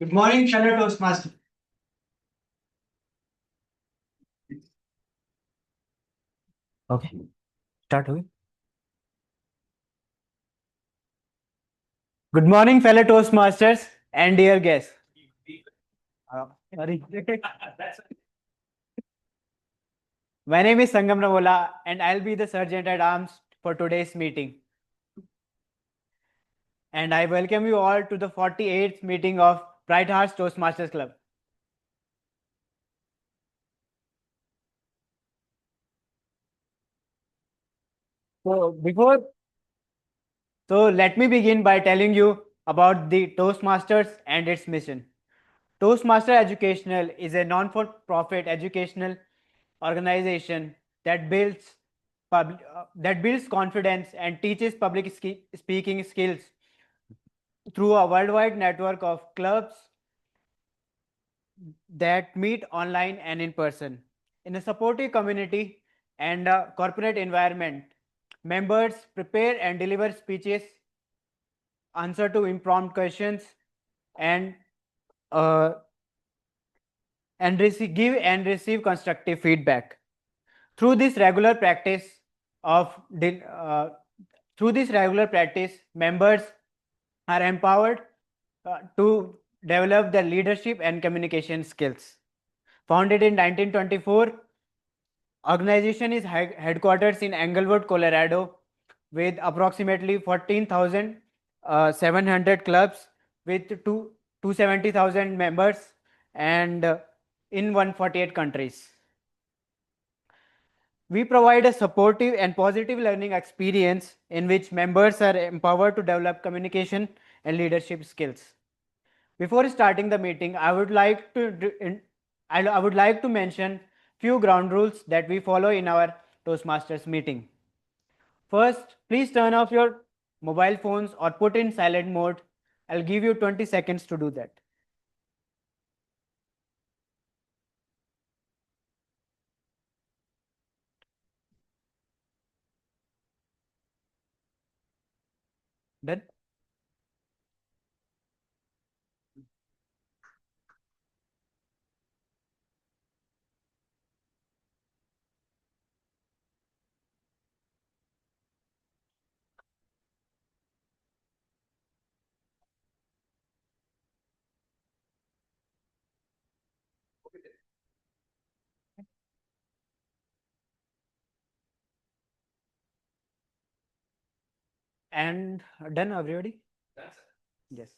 Good morning, fellow Toastmaster. Okay, start हुई. Good morning, fellow Toastmasters and dear guests. Sorry. My name is Sangam Ravola, and I'll be the Sergeant at Arms for today's meeting. And I welcome you all to the 48th meeting of Bright Hearts Toastmasters Club. So let me begin by telling you about the Toastmasters and its mission. Toastmaster Educational is a non-for-profit educational organization that builds confidence and teaches public speaking skills through a worldwide network of clubs that meet online and in person. In a supportive community and a corporate environment, members prepare and deliver speeches, answer to impromptu questions, and uh, give and receive constructive feedback. Through this regular practice of through this regular practice, members are empowered to develop their leadership and communication skills. Founded in 1924, organization is headquarters in Englewood, Colorado, with approximately 14,700 clubs with 270,000 members and in 148 countries. We provide a supportive and positive learning experience in which members are empowered to develop communication and leadership skills. Before starting the meeting, I would like to mention few ground rules that we follow in our Toastmasters meeting. First, please turn off your mobile phones or put in silent mode. I'll give you 20 seconds to do that. Done? And done, everybody? Yes.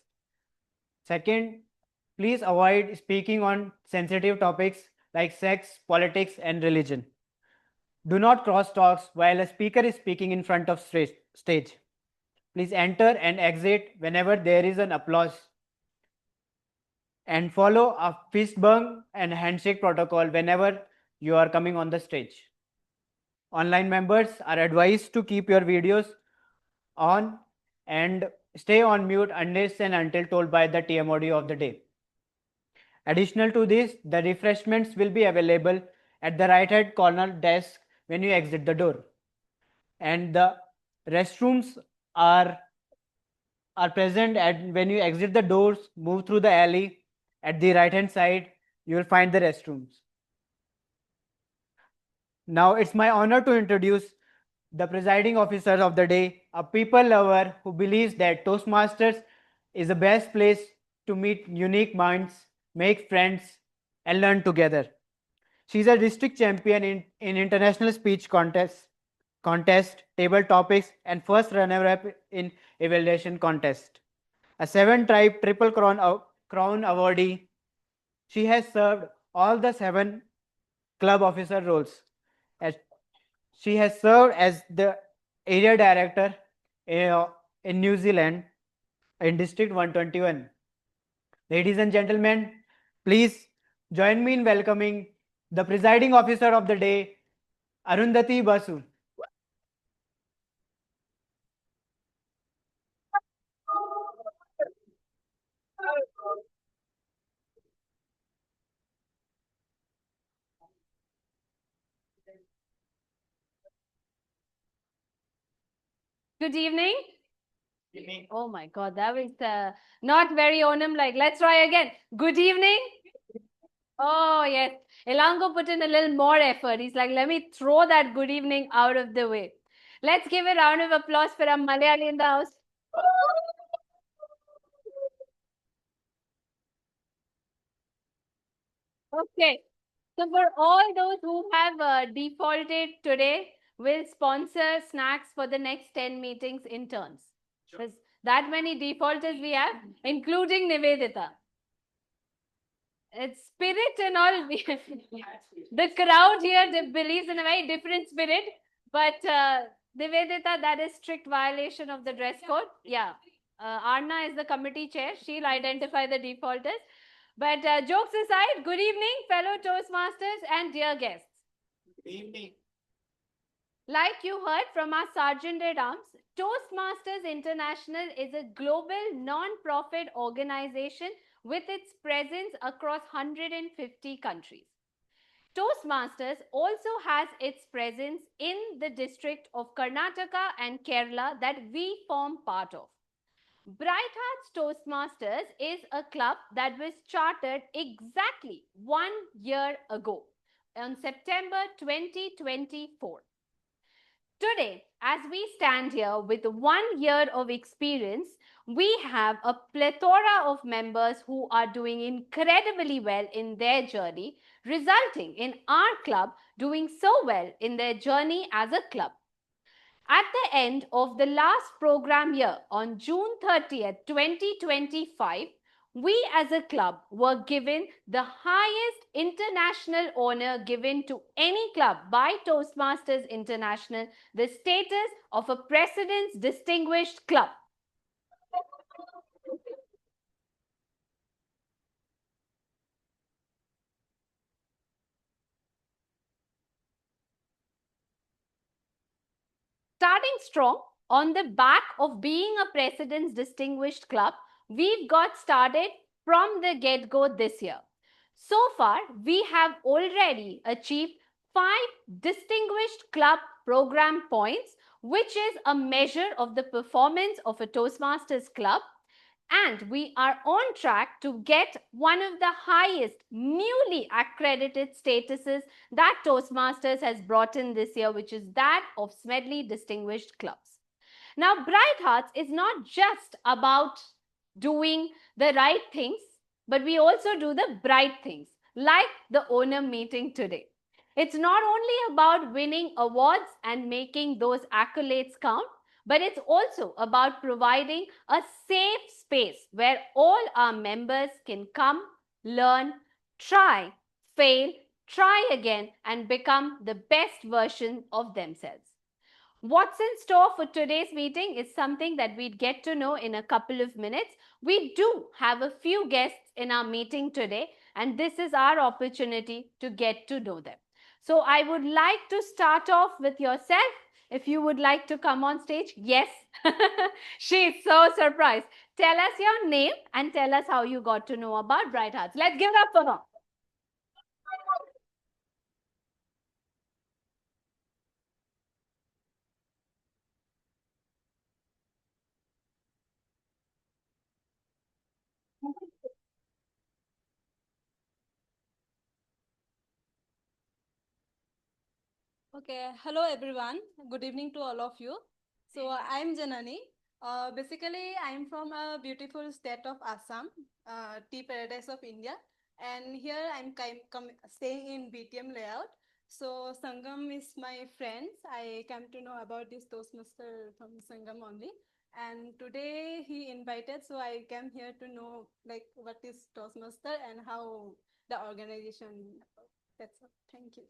Second, please avoid speaking on sensitive topics like sex, politics, and religion. Do not cross talks while a speaker is speaking in front of stage. Please enter and exit whenever there is an applause. And follow a fist bump and handshake protocol whenever you are coming on the stage. Online members are advised to keep your videos on and stay on mute unless and until told by the TMOD of the day. Additional to this, the refreshments will be available at the right hand corner desk when you exit the door. And the restrooms are present at when you exit the doors, move through the alley. At the right hand side, you will find the restrooms. Now it's my honor to introduce the presiding officer of the day, a people lover who believes that Toastmasters is the best place to meet unique minds, make friends, and learn together. She's a district champion in international speech contest, table topics, and first runner-up in evaluation contest. A seven-tribe triple crown awardee, she has served all the seven club officer roles. As she has served as the area director uh, in New Zealand in District 121. Ladies and gentlemen, please join me in welcoming the presiding officer of the day, Arundhati Basu. Good evening. Oh my God, that was not very Onam like. Let's try again. Good evening. Oh, yes. Elango put in a little more effort. He's like, let me throw that good evening out of the way. Let's give a round of applause for our Malayali in the house. Okay. So for all those who have defaulted today, we'll sponsor snacks for the next 10 meetings in turns. Because that many defaulters we have, including Nivedita. It's spirit and all. The crowd here believes in a very different spirit, but Nivedita, that is strict violation of the dress code. Yeah. Arna is the committee chair. She'll identify the defaulters. But jokes aside, good evening, fellow Toastmasters and dear guests. Like you heard from our Sergeant at Arms, Toastmasters International is a global non-profit organization with its presence across 150 countries. Toastmasters also has its presence in the district of Karnataka and Kerala that we form part of. Bright Hearts Toastmasters is a club that was chartered exactly 1 year ago on September 2024. Today, as we stand here with 1 year of experience, we have a plethora of members who are doing incredibly well in their journey, resulting in our club doing so well in their journey as a club. At the end of the last program year on June 30th, 2025, we as a club were given the highest international honor given to any club by Toastmasters International, the status of a President's Distinguished Club. Starting strong on the back of being a President's Distinguished Club, we've got started from the get go this year. So far, we have already achieved 5 Distinguished Club Program points, which is a measure of the performance of a Toastmasters Club. And we are on track to get one of the highest newly accredited statuses that Toastmasters has brought in this year, which is that of Smedley Distinguished Clubs. Now, Bright Hearts is not just about doing the right things, but we also do the bright things, like the Onam meeting today. It's not only about winning awards and making those accolades count, but it's also about providing a safe space where all our members can come, learn, try, fail, try again, and become the best version of themselves. What's in store for today's meeting is something that we'd get to know in a couple of minutes. We do have a few guests in our meeting today, and this is our opportunity to get to know them. So I would like to start off with yourself. If you would like to come on stage, yes. She's so surprised. Tell us your name and tell us how you got to know about Bright Hearts. Let's give it up for her. Okay, hello everyone. Good evening to all of you. So I'm Janani. Basically, I'm from a beautiful state of Assam, tea paradise of India, and here I'm staying in BTM layout. So Sangam is my friend. I came to know about this Toastmaster from Sangam only, and today he invited, so I came here to know like what is Toastmaster and how the organization. That's all. Thank you.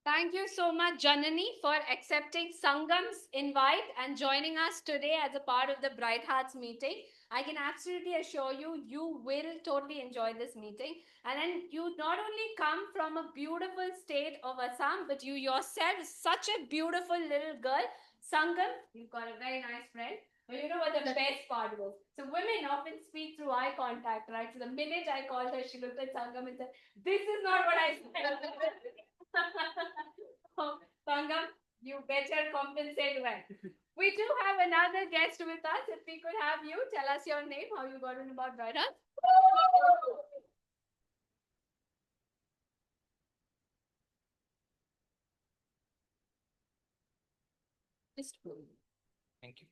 Thank you so much, Janani, for accepting Sangam's invite and joining us today as a part of the Bright Hearts meeting. I can absolutely assure you, you will totally enjoy this meeting. And then you not only come from a beautiful state of Assam, but you yourself, such a beautiful little girl. Sangam, you've got a very nice friend. But you know what the best part was? So women often speak through eye contact, right? So the minute I called her, she looked at Sangam and said, "This is not what I said." Oh, Sangam, you better compensate well. We do have another guest with us. If we could have you tell us your name, how you got in about Vairag. Just Thank you.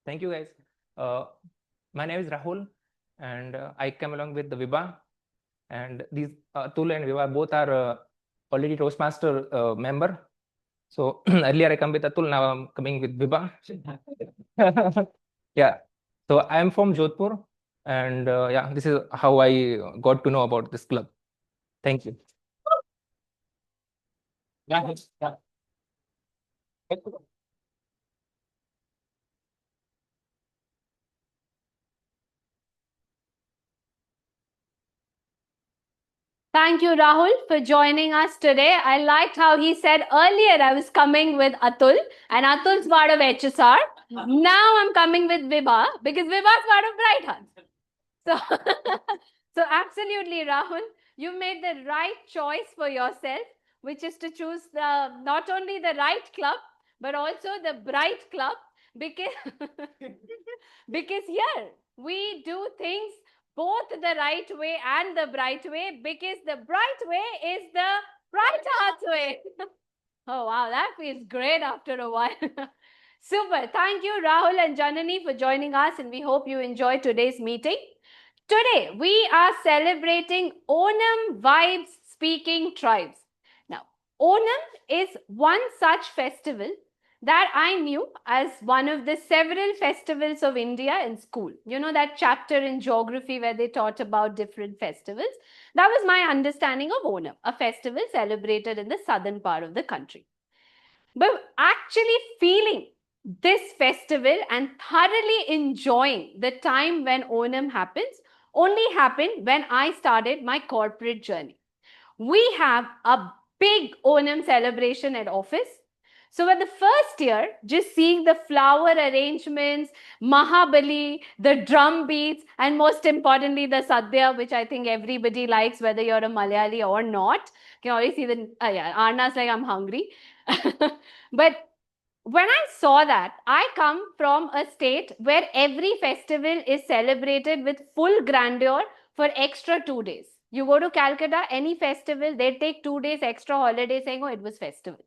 Thank you, guys. My name is Rahul, and I come along with the Vibha. And these Atul and Vibha both are already Toastmaster member. So earlier I come with Atul, now I'm coming with Vibha. Yeah. So I am from Jodhpur, and yeah, this is how I got to know about this club. Thank you. Yeah. Yeah. Thank you, Rahul, for joining us today. I liked how he said earlier I was coming with Atul, and Atul's part of HSR. Now I'm coming with Vibha because Vibha's part of Bright Hearts. So, so absolutely, Rahul, you made the right choice for yourself, which is to choose the not only the right club but also the bright club because because here we do things both the right way and the bright way because the bright way is the bright hearts way. Oh wow, that feels great after a while. Super. Thank you, Rahul and Janani, for joining us, and we hope you enjoyed today's meeting. Today, we are celebrating Onam Vibes Speaking Tribes. Now, Onam is one such festival that I knew as one of the several festivals of India in school. You know, that chapter in geography where they taught about different festivals. That was my understanding of Onam, a festival celebrated in the southern part of the country. But actually feeling this festival and thoroughly enjoying the time when Onam happens only happened when I started my corporate journey. We have a big Onam celebration at office. So at the first year, just seeing the flower arrangements, Mahabali, the drum beats, and most importantly, the sadhya, which I think everybody likes, whether you're a Malayali or not. You can always see the, yeah, Arna's like, I'm hungry. But when I saw that, I come from a state where every festival is celebrated with full grandeur for extra 2 days. You go to Calcutta, any festival, they take 2 days extra holiday saying, oh, it was festival.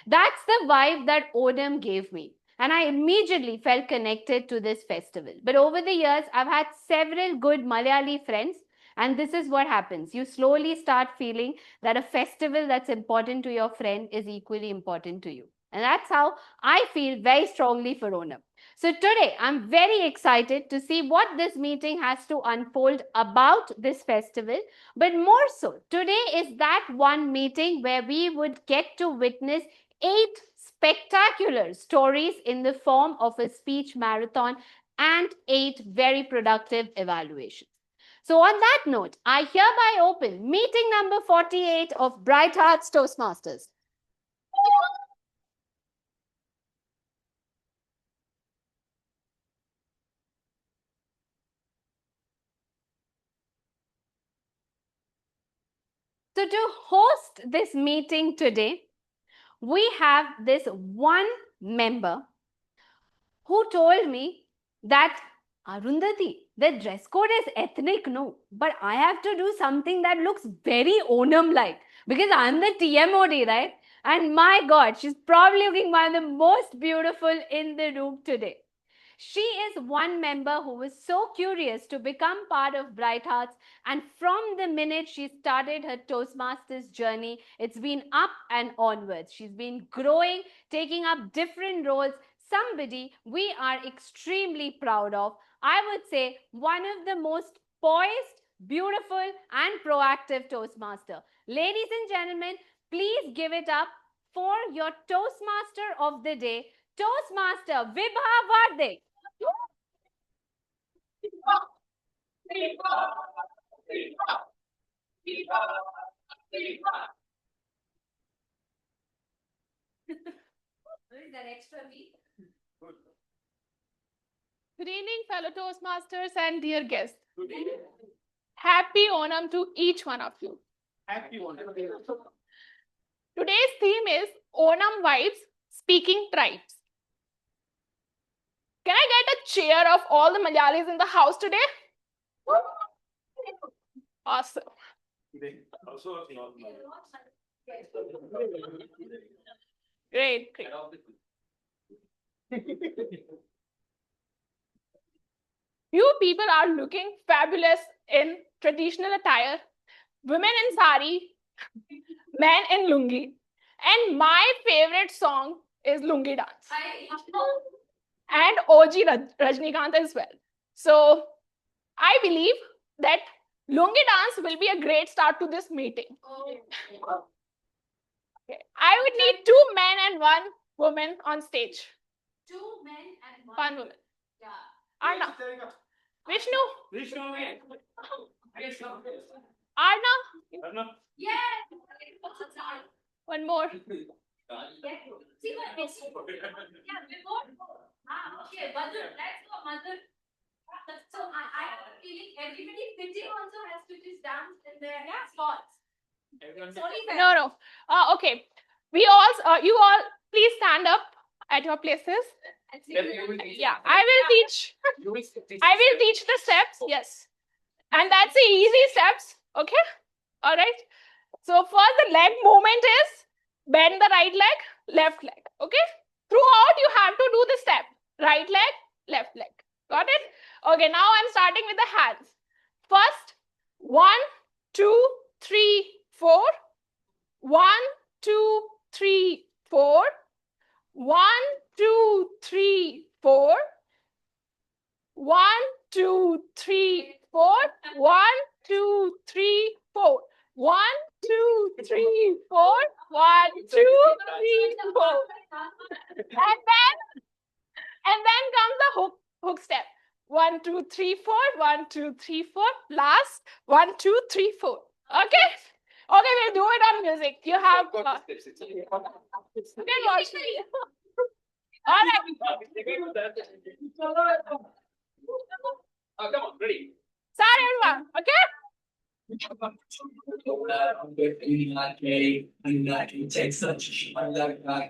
That's the vibe that Onam gave me. And I immediately felt connected to this festival. But over the years, I've had several good Malayali friends. And this is what happens. You slowly start feeling that a festival that's important to your friend is equally important to you. And that's how I feel very strongly for Onam. So today, I'm very excited to see what this meeting has to unfold about this festival. But more so, today is that one meeting where we would get to witness 8 spectacular stories in the form of a speech marathon and 8 very productive evaluations. So, on that note, I hereby open meeting number 48 of Bright Hearts Toastmasters. So, to host this meeting today, we have this one member who told me that Arundhati, the dress code is ethnic, no, but I have to do something that looks very Onam like because I'm the TMOD, right? And my God, she's probably looking one of the most beautiful in the room today. She is one member who was so curious to become part of Bright Hearts, and from the minute she started her Toastmasters journey, it's been up and onwards. She's been growing, taking up different roles. Somebody we are extremely proud of. I would say one of the most poised, beautiful, and proactive Toastmaster. Ladies and gentlemen, please give it up for your Toastmaster of the day, Toastmaster Vibha Varde. build an extra week. Good evening, fellow Toastmasters and dear guests. Happy Onam to each one of you. Happy Onam. Today's theme is Onam Vibes, Speaking Tribes. Can I get a cheer of all the Malayalis in the house today? Awesome. Great, great. You people are looking fabulous in traditional attire. Women in sari, men in lungi. And my favorite song is Lungi Dance. And OG Rajnikant as well. So I believe that Lungi Dance will be a great start to this meeting. Okay. I would need 2 men and 1 woman on stage. 2 men and 1 1 woman. Yeah. Arna. Vishnu. Vishnu. Arna. Yes. 1 more. See what it is. Yeah, before. Okay, Madhur. Let's go, Madhur. So I have a feeling everybody sitting also has to just dance in their spots. It's only fair. No. Okay. We all, you all, please stand up at your places. Yeah, I will teach. I will teach the steps. Yes, and that's the easy steps. Okay. All right. So first, the leg movement is bend the right leg, left leg. Okay. Throughout, you have to do the step. Right leg, left leg. Got it? Okay. Now I'm starting with the hands. First, 1, 2, 3, 4. 1, 2, 3, 4. 1, 2, 3, 4. 1, 2, 3, 4. 1, 2, 3, 4. 1, 2, 3, 4. 1, 2, 3, 4. And then comes the hook step. 1, 2, 3, 4. 1, 2, 3, 4. Last 1, 2, 3, 4. Okay. Okay, we'll do it on music. You have. You can watch me. All right. Come on, ready. Start everyone. Okay. Take such a shot like I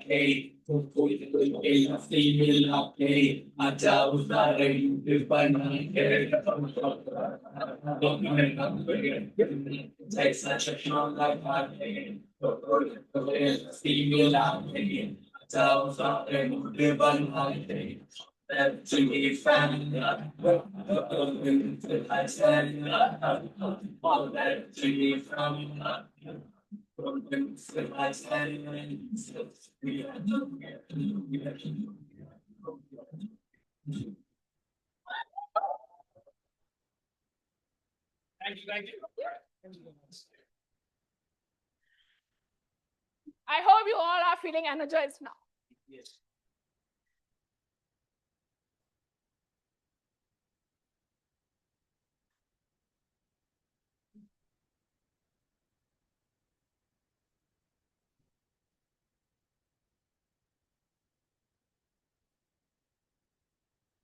to be found, I stand all that to be found. I stand Thank you. I hope you all are feeling energized now. Yes.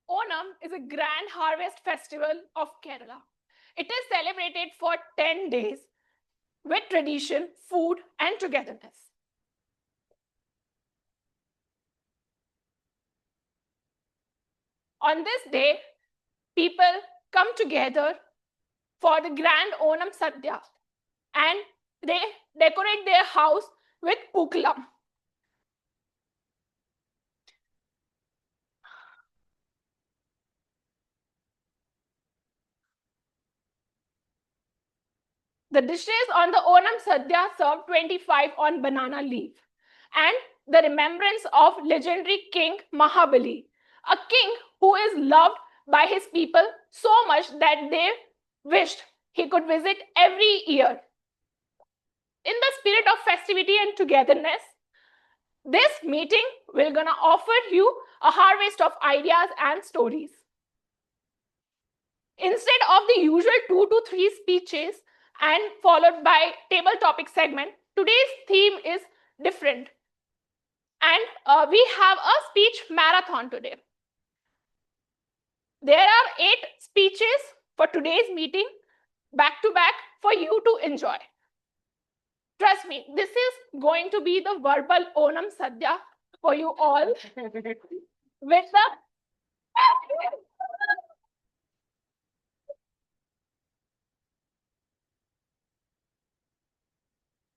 Onam is a grand harvest festival of Kerala. It is celebrated for 10 days with tradition, food, and togetherness. On this day, people come together for the grand Onam Sadhya and they decorate their house with pookalam. The dishes on the Onam Sadhya serve 25 on banana leaf and the remembrance of legendary King Mahabali, a king who is loved by his people so much that they wished he could visit every year. In the spirit of festivity and togetherness, this meeting will gonna offer you a harvest of ideas and stories. Instead of the usual 2 to 3 speeches and followed by table topic segment, today's theme is different And we have a speech marathon today. There are 8 speeches for today's meeting, back to back, for you to enjoy. Trust me, this is going to be the verbal Onam Sadhya for you all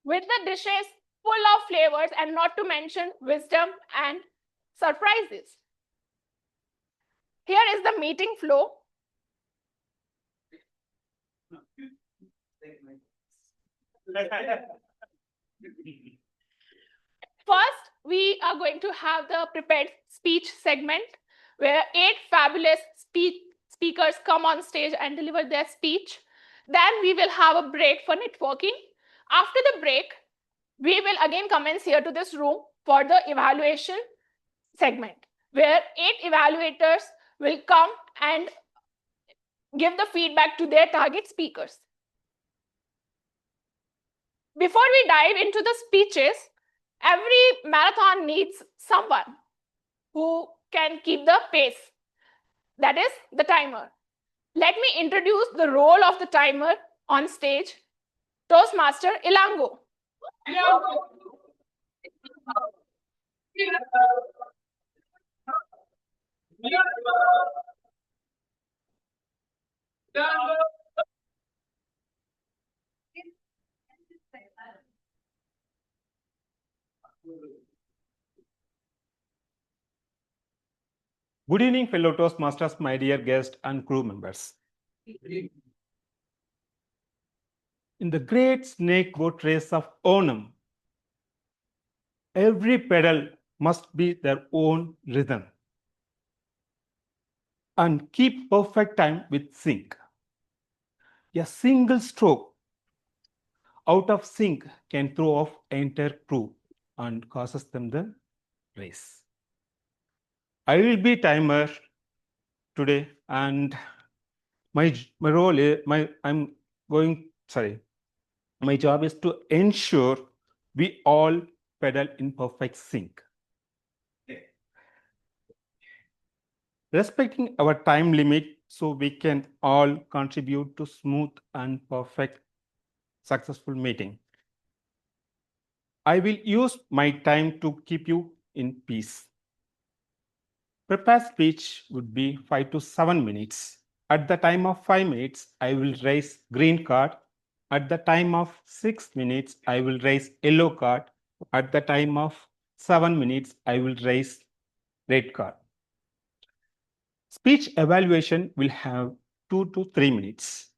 with the dishes full of flavors, and not to mention wisdom and surprises. Here is the meeting flow. First, we are going to have the prepared speech segment where 8 fabulous speakers come on stage and deliver their speech. Then we will have a break for networking. After the break, we will again commence here to this room for the evaluation segment where 8 evaluators will come and give the feedback to their target speakers. Before we dive into the speeches, every marathon needs someone who can keep the pace. That is the timer. Let me introduce the role of the timer on stage. Toastmaster Ilango. Good evening, fellow Toastmasters, my dear guests and crew members. In the great snake boat race of Onam, every pedal must be their own rhythm and keep perfect time with sync. A single stroke out of sync can throw off entire crew and causes them the race. I will be timer today, and my role is my job is to ensure we all pedal in perfect sync. Respecting our time limit so we can all contribute to smooth and perfect successful meeting. I will use my time to keep you in peace. Prepared speech would be 5 to 7 minutes. At the time of 5 minutes, I will raise green card. At the time of 6 minutes, I will raise yellow card. At the time of 7 minutes, I will raise red card. Speech evaluation will have 2 to 3 minutes.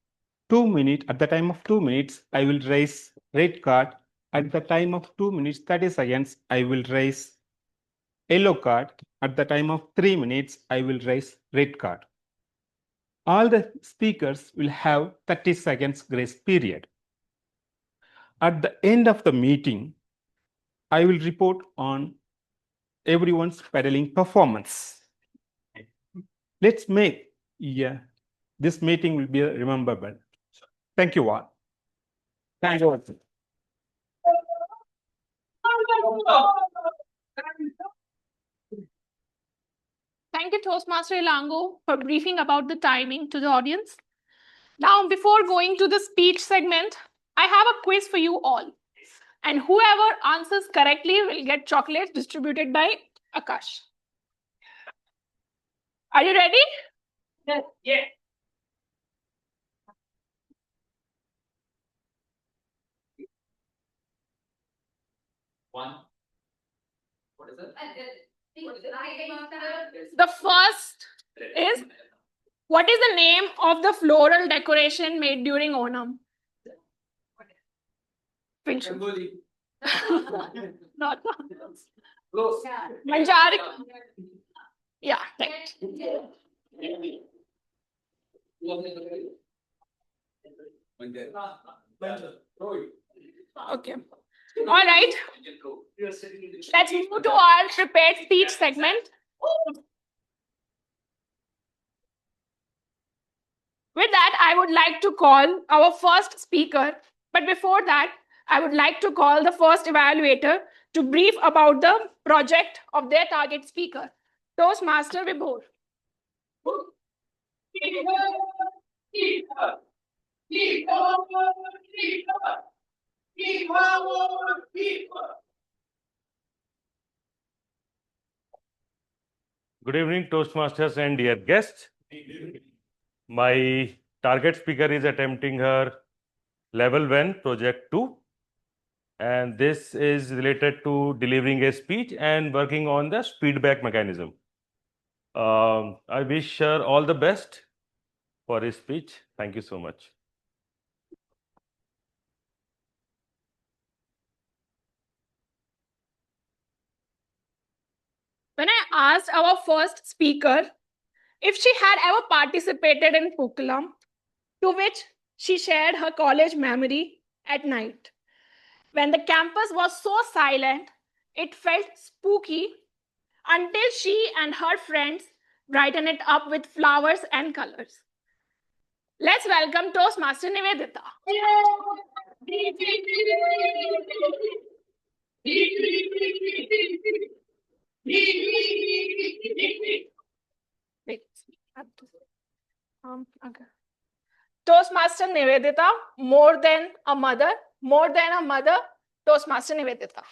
2 minutes, at the time of 2 minutes, I will raise red card. At the time of 2 minutes, 30 seconds, I will raise yellow card. At the time of 3 minutes, I will raise red card. All the speakers will have 30 seconds grace period. At the end of the meeting, I will report on everyone's pedaling performance. Let's make this meeting will be rememberable. Thank you all. Thank you. Thank you, Toastmaster Ilango, for briefing about the timing to the audience. Now, before going to the speech segment, I have a quiz for you all. And whoever answers correctly will get chocolates distributed by Akash. Are you ready? Yes. Yeah. One. What is it? The first is, what is the name of the floral decoration made during Onam? Rangoli. Not Close. Manjari. Yeah, right. Okay. All right. Let's move to our prepared speech segment. With that, I would like to call our first speaker. But before that, I would like to call the first evaluator to brief about the project of their target speaker, Toastmaster Vibhor. Good evening, Toastmasters and dear guests. My target speaker is attempting her level 1 project 2, and this is related to delivering a speech and working on the feedback mechanism. I wish her all the best for his speech. Thank you so much. When I asked our first speaker if she had ever participated in Pukulam, to which she shared her college memory at night. When the campus was so silent, it felt spooky until she and her friends brightened it up with flowers and colors. Let's welcome Toastmaster Nivedita. Wait, okay. Toastmaster Nivedita, more than a mother, Toastmaster Nivedita.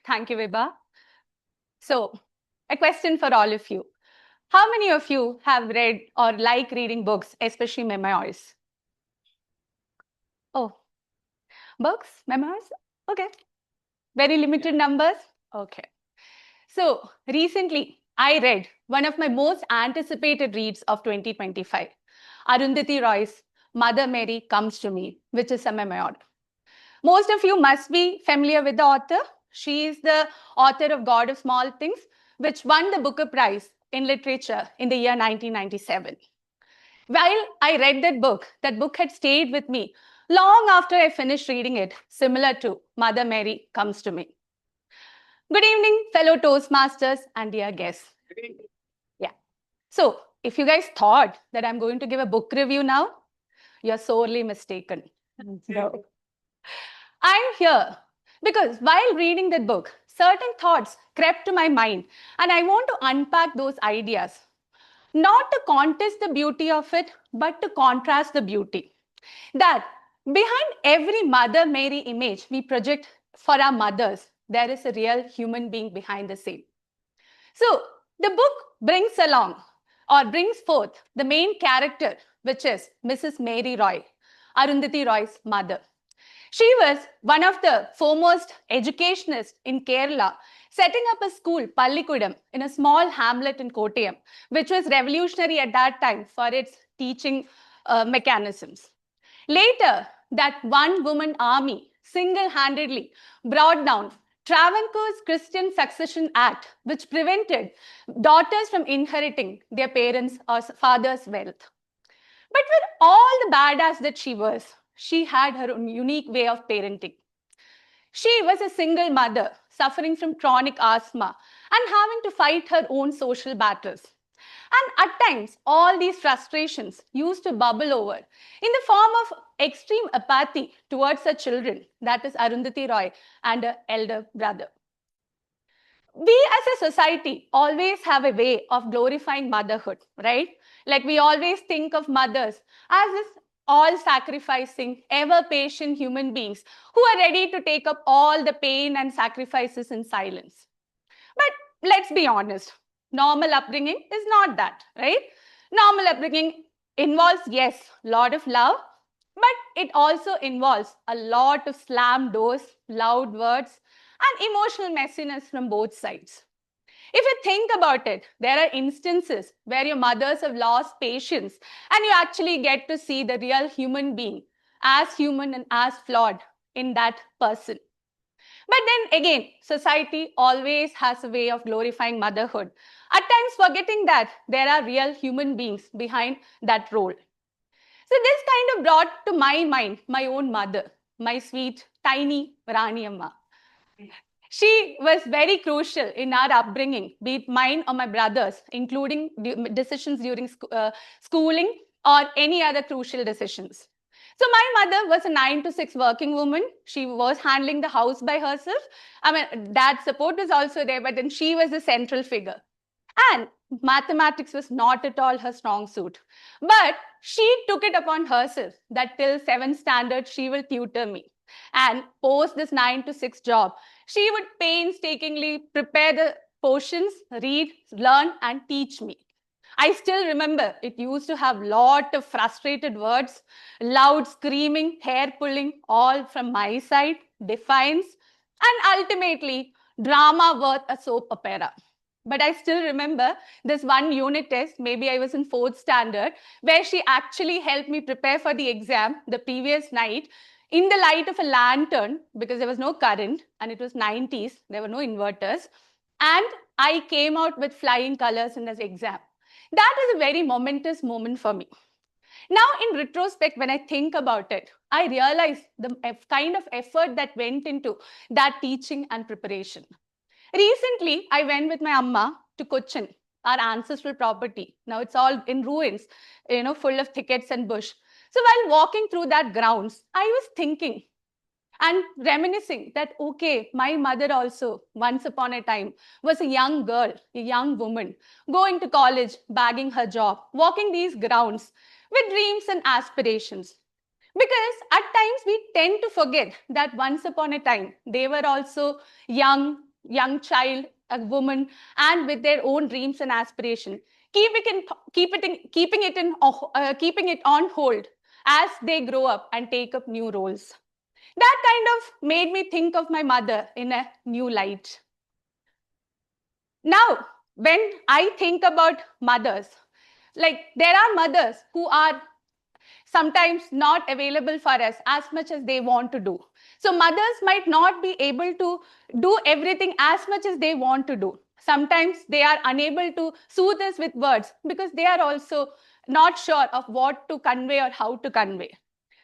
Thank you, Vibha. So, a question for all of you. How many of you have read or like reading books, especially memoirs? Oh, books, memoirs? Okay. Very limited numbers? Okay. So, recently, I read one of my most anticipated reads of 2025, Arundhati Roy's Mother Mary Comes to Me, which is a memoir. Most of you must be familiar with the author. She is the author of God of Small Things, which won the Booker Prize in Literature in the year 1997. While I read that book had stayed with me long after I finished reading it, similar to Mother Mary Comes to Me. Good evening, fellow Toastmasters and dear guests. Yeah. So, if you guys thought that I'm going to give a book review now, you're sorely mistaken. No. I'm here because while reading that book, certain thoughts crept to my mind, and I want to unpack those ideas. Not to contest the beauty of it, but to contrast the beauty. That behind every Mother Mary image we project for our mothers, there is a real human being behind the same. So the book brings forth the main character, which is Mrs. Mary Roy, Arundhati Roy's mother. She was one of the foremost educationists in Kerala, setting up a school, Pallikudam, in a small hamlet in Kottayam, which was revolutionary at that time for its teaching mechanisms. Later, that one-woman army single-handedly brought down Travancore's Christian Succession Act, which prevented daughters from inheriting their parents' or father's wealth. But with all the badass that she was, she had her own unique way of parenting. She was a single mother suffering from chronic asthma and having to fight her own social battles. And at times, all these frustrations used to bubble over in the form of extreme apathy towards her children, that is Arundhati Roy and her elder brother. We as a society always have a way of glorifying motherhood, right? Like we always think of mothers as this all-sacrificing, ever-patient human beings who are ready to take up all the pain and sacrifices in silence. But let's be honest, normal upbringing is not that, right? Normal upbringing involves, yes, a lot of love, but it also involves a lot of slammed doors, loud words, and emotional messiness from both sides. If you think about it, there are instances where your mothers have lost patience and you actually get to see the real human being as human and as flawed in that person. But then again, society always has a way of glorifying motherhood, at times forgetting that there are real human beings behind that role. So this kind of brought to my mind my own mother, my sweet, tiny Rani Amma. She was very crucial in our upbringing, be it mine or my brother's, including decisions during schooling or any other crucial decisions. So my mother was a 9 to 6 working woman. She was handling the house by herself. I mean, dad's support was also there, but then she was the central figure. And mathematics was not at all her strong suit. But she took it upon herself that till 7th standard, she will tutor me. And post this 9 to 6 job, she would painstakingly prepare the portions, read, learn, and teach me. I still remember it used to have lot of frustrated words, loud screaming, hair pulling, all from my side, defiance, and ultimately drama worth a soap opera. But I still remember this one unit test, maybe I was in 4th standard, where she actually helped me prepare for the exam the previous night in the light of a lantern because there was no current and it was 90s, there were no inverters. And I came out with flying colors in this exam. That is a very momentous moment for me. Now, in retrospect, when I think about it, I realize the kind of effort that went into that teaching and preparation. Recently, I went with my amma to Cochin, our ancestral property. Now it's all in ruins, full of thickets and bush. So while walking through that grounds, I was thinking and reminiscing that, okay, my mother also, once upon a time, was a young girl, a young woman, going to college, bagging her job, walking these grounds with dreams and aspirations. Because at times we tend to forget that once upon a time, they were also young child, a woman, and with their own dreams and aspirations, keeping it on hold as they grow up and take up new roles. That kind of made me think of my mother in a new light. Now, when I think about mothers, like there are mothers who are sometimes not available for us as much as they want to do. So mothers might not be able to do everything as much as they want to do. Sometimes they are unable to soothe us with words because they are also not sure of what to convey or how to convey.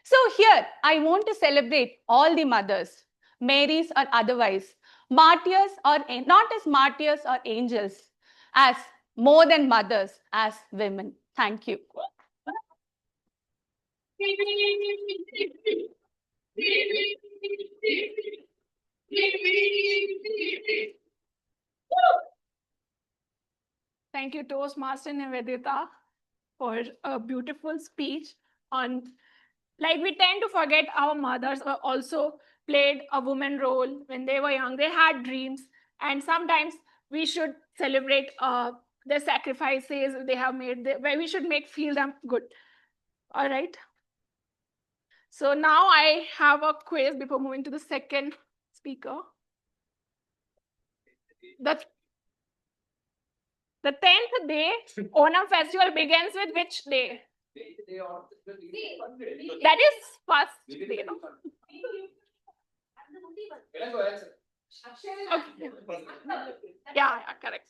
So here, I want to celebrate all the mothers, Marys or otherwise, martyrs or not as martyrs or angels, as more than mothers, as women. Thank you. Thank you, Toastmaster Nivedita, for a beautiful speech on, like, we tend to forget our mothers also played a woman role when they were young. They had dreams, and sometimes we should celebrate the sacrifices they have made, where we should feel them good. All right. So now I have a quiz before moving to the second speaker. The 10th day Onam festival begins with which day? That is first day. No? Okay. Yeah, correct.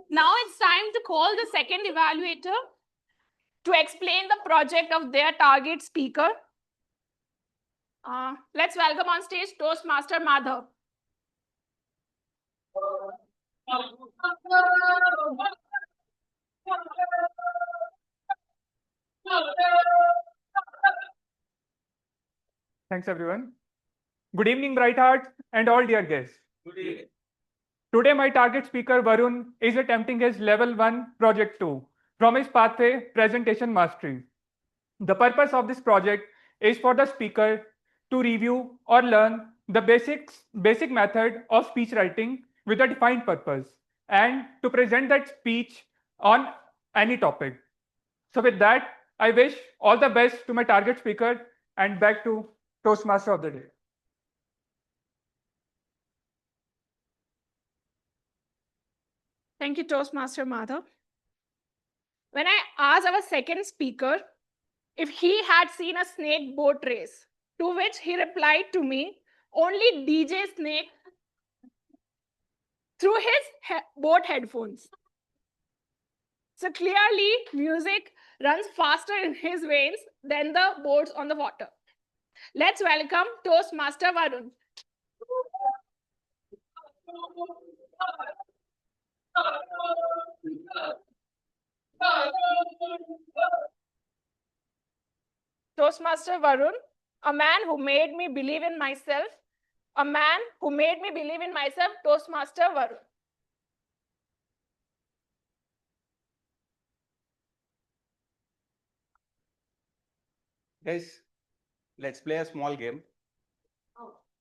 Now it's time to call the second evaluator to explain the project of their target speaker. Let's welcome on stage Toastmaster Madhav. Thanks, everyone. Good evening, bright hearts and all dear guests. Good evening. Today, my target speaker, Varun, is attempting his Level 1 Project 2 from his Pathway Presentation Mastery. The purpose of this project is for the speaker to review or learn the basic method of speech writing with a defined purpose and to present that speech on any topic. So with that, I wish all the best to my target speaker and back to Toastmaster of the day. Thank you, Toastmaster Madhav. When I asked our second speaker if he had seen a snake boat race, to which he replied to me, only DJ Snake through his boat headphones. So clearly, music runs faster in his veins than the boats on the water. Let's welcome Toastmaster Varun. Toastmaster Varun, a man who made me believe in myself. A man who made me believe in myself, Toastmaster Varun. Guys, let's play a small game.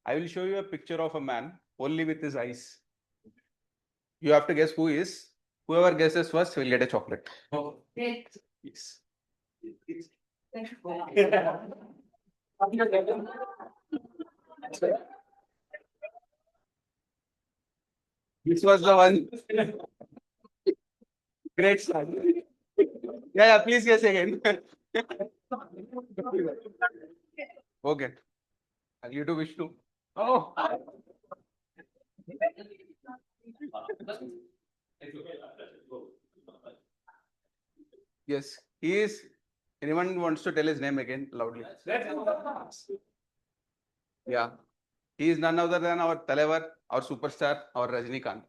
I will show you a picture of a man only with his eyes. You have to guess who he is. Whoever guesses first will get a chocolate. Yes. This was the one. Great start. Yeah, please guess again. Okay. You do wish to. Oh. Yes, he is. Anyone wants to tell his name again loudly? Yeah. He is none other than our Talavar, our superstar, our Rajnikant.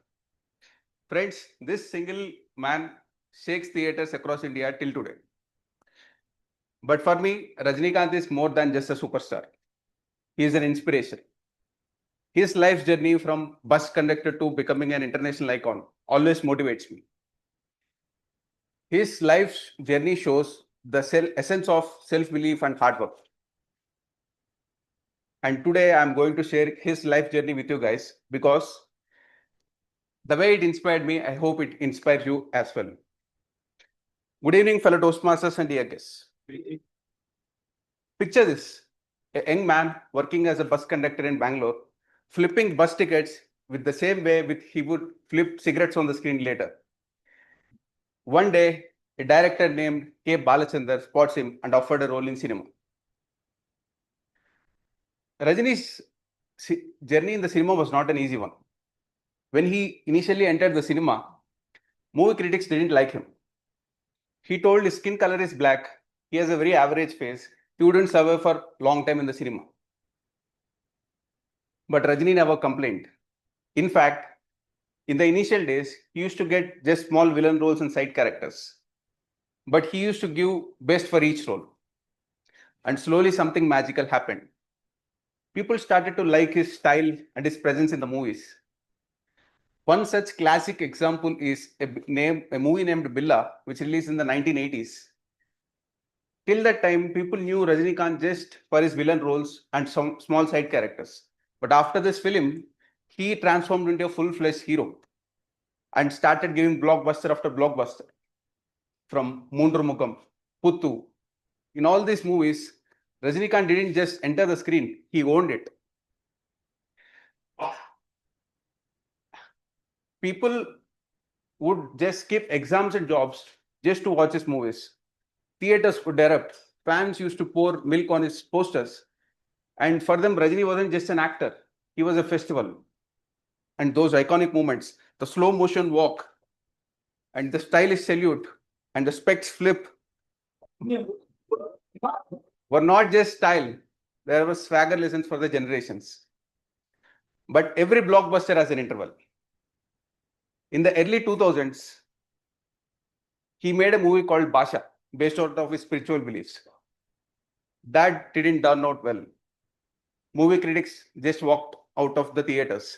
Friends, this single man shakes theatres across India till today. But for me, Rajnikant is more than just a superstar. He is an inspiration. His life's journey from bus conductor to becoming an international icon always motivates me. His life's journey shows the essence of self-belief and hard work. And today I'm going to share his life journey with you guys because the way it inspired me, I hope it inspires you as well. Good evening, fellow Toastmasters and dear guests. Picture this, a young man working as a bus conductor in Bangalore, flipping bus tickets with the same way he would flip cigarettes on the screen later. One day, a director named K. Balachandar spots him and offered a role in cinema. Rajini's journey in the cinema was not an easy one. When he initially entered the cinema, movie critics didn't like him. He told his skin color is black, he has a very average face, he wouldn't survive for a long time in the cinema. But Rajini never complained. In fact, in the initial days, he used to get just small villain roles and side characters. But he used to give best for each role. And slowly something magical happened. People started to like his style and his presence in the movies. One such classic example is a movie named Billa, which released in the 1980s. Till that time, people knew Rajinikanth just for his villain roles and some small side characters. But after this film, he transformed into a full-fledged hero and started giving blockbuster after blockbuster. From Mundru Puttu. In all these movies, Rajinikanth didn't just enter the screen, he owned it. People would just skip exams and jobs just to watch his movies. Theaters would erupt. Fans used to pour milk on his posters. And for them, Rajini wasn't just an actor, he was a festival. And those iconic moments, the slow motion walk, and the stylish salute, and the specs flip, were not just style, there was swagger lessons for the generations. But every blockbuster has an interval. In the early 2000s, he made a movie called Basha, based out of his spiritual beliefs. That didn't turn out well. Movie critics just walked out of the theaters,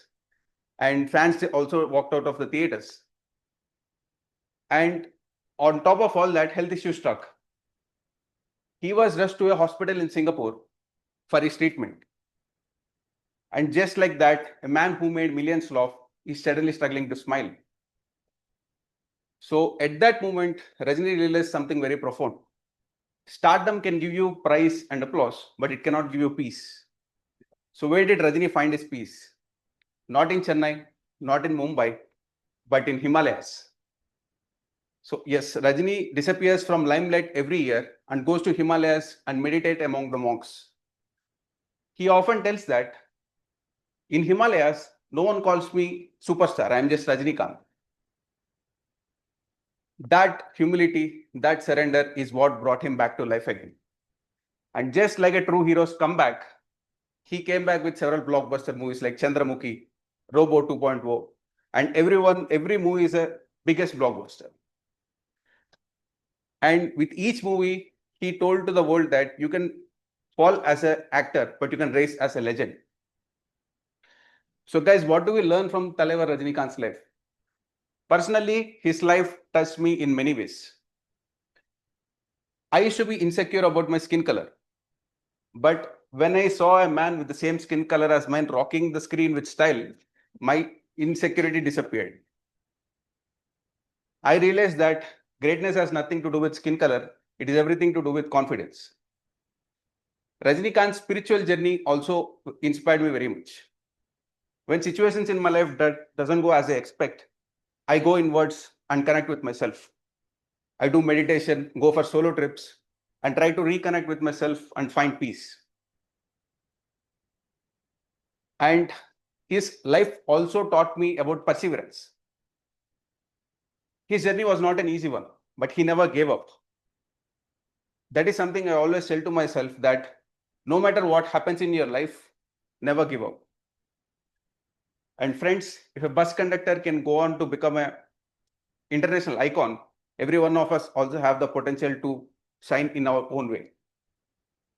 and fans also walked out of the theaters. And on top of all that, health issues struck. He was rushed to a hospital in Singapore for his treatment. And just like that, a man who made millions laugh is suddenly struggling to smile. So at that moment, Rajini realized something very profound. Stardom can give you praise and applause, but it cannot give you peace. So where did Rajini find his peace? Not in Chennai, not in Mumbai, but in Himalayas. So yes, Rajini disappears from limelight every year and goes to Himalayas and meditate among the monks. He often tells that in Himalayas, no one calls me superstar, I am just Rajinikanth. That humility, that surrender is what brought him back to life again. And just like a true hero's comeback, he came back with several blockbuster movies like Chandramukhi, Robo 2.0, and every movie is a biggest blockbuster. And with each movie, he told to the world that you can fall as an actor, but you can rise as a legend. So guys, what do we learn from Talaivar Rajinikanth's life? Personally, his life touched me in many ways. I used to be insecure about my skin color. But when I saw a man with the same skin color as mine rocking the screen with style, my insecurity disappeared. I realized that greatness has nothing to do with skin color. It is everything to do with confidence. Rajinikanth's spiritual journey also inspired me very much. When situations in my life that doesn't go as I expect, I go inwards and connect with myself. I do meditation, go for solo trips, and try to reconnect with myself and find peace. And his life also taught me about perseverance. His journey was not an easy one, but he never gave up. That is something I always tell to myself, that no matter what happens in your life, never give up. And friends, if a bus conductor can go on to become an international icon, every one of us also have the potential to shine in our own way.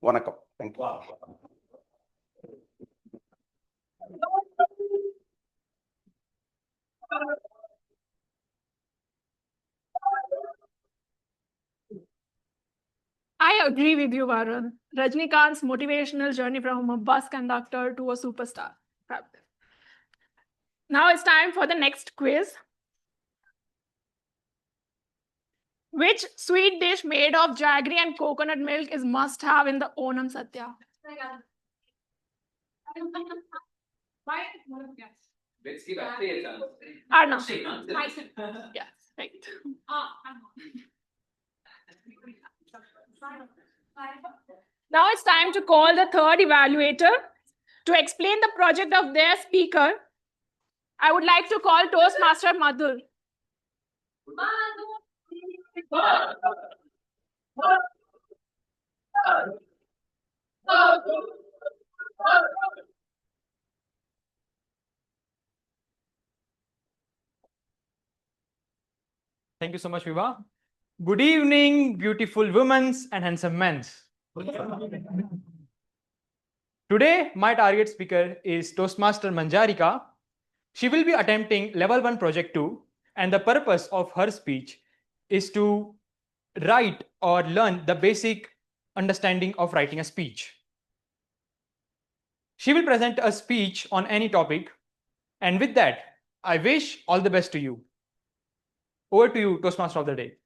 Vanakkam. Thank you. Wow. I agree with you, Varun. Rajnikant's motivational journey from a bus conductor to a superstar. Fabulous. Now it's time for the next quiz. Which sweet dish made of jaggery and coconut milk is must have in the Onam Satya? Arnav. Yes, right. Now it's time to call the third evaluator to explain the project of their speaker. I would like to call Toastmaster Madhur. Thank you so much, Viva. Good evening, beautiful women and handsome men. Today, my target speaker is Toastmaster Manjarika. She will be attempting level 1 project 2, and the purpose of her speech is to write or learn the basic understanding of writing a speech. She will present a speech on any topic, and with that, I wish all the best to you. Over to you, Toastmaster of the day.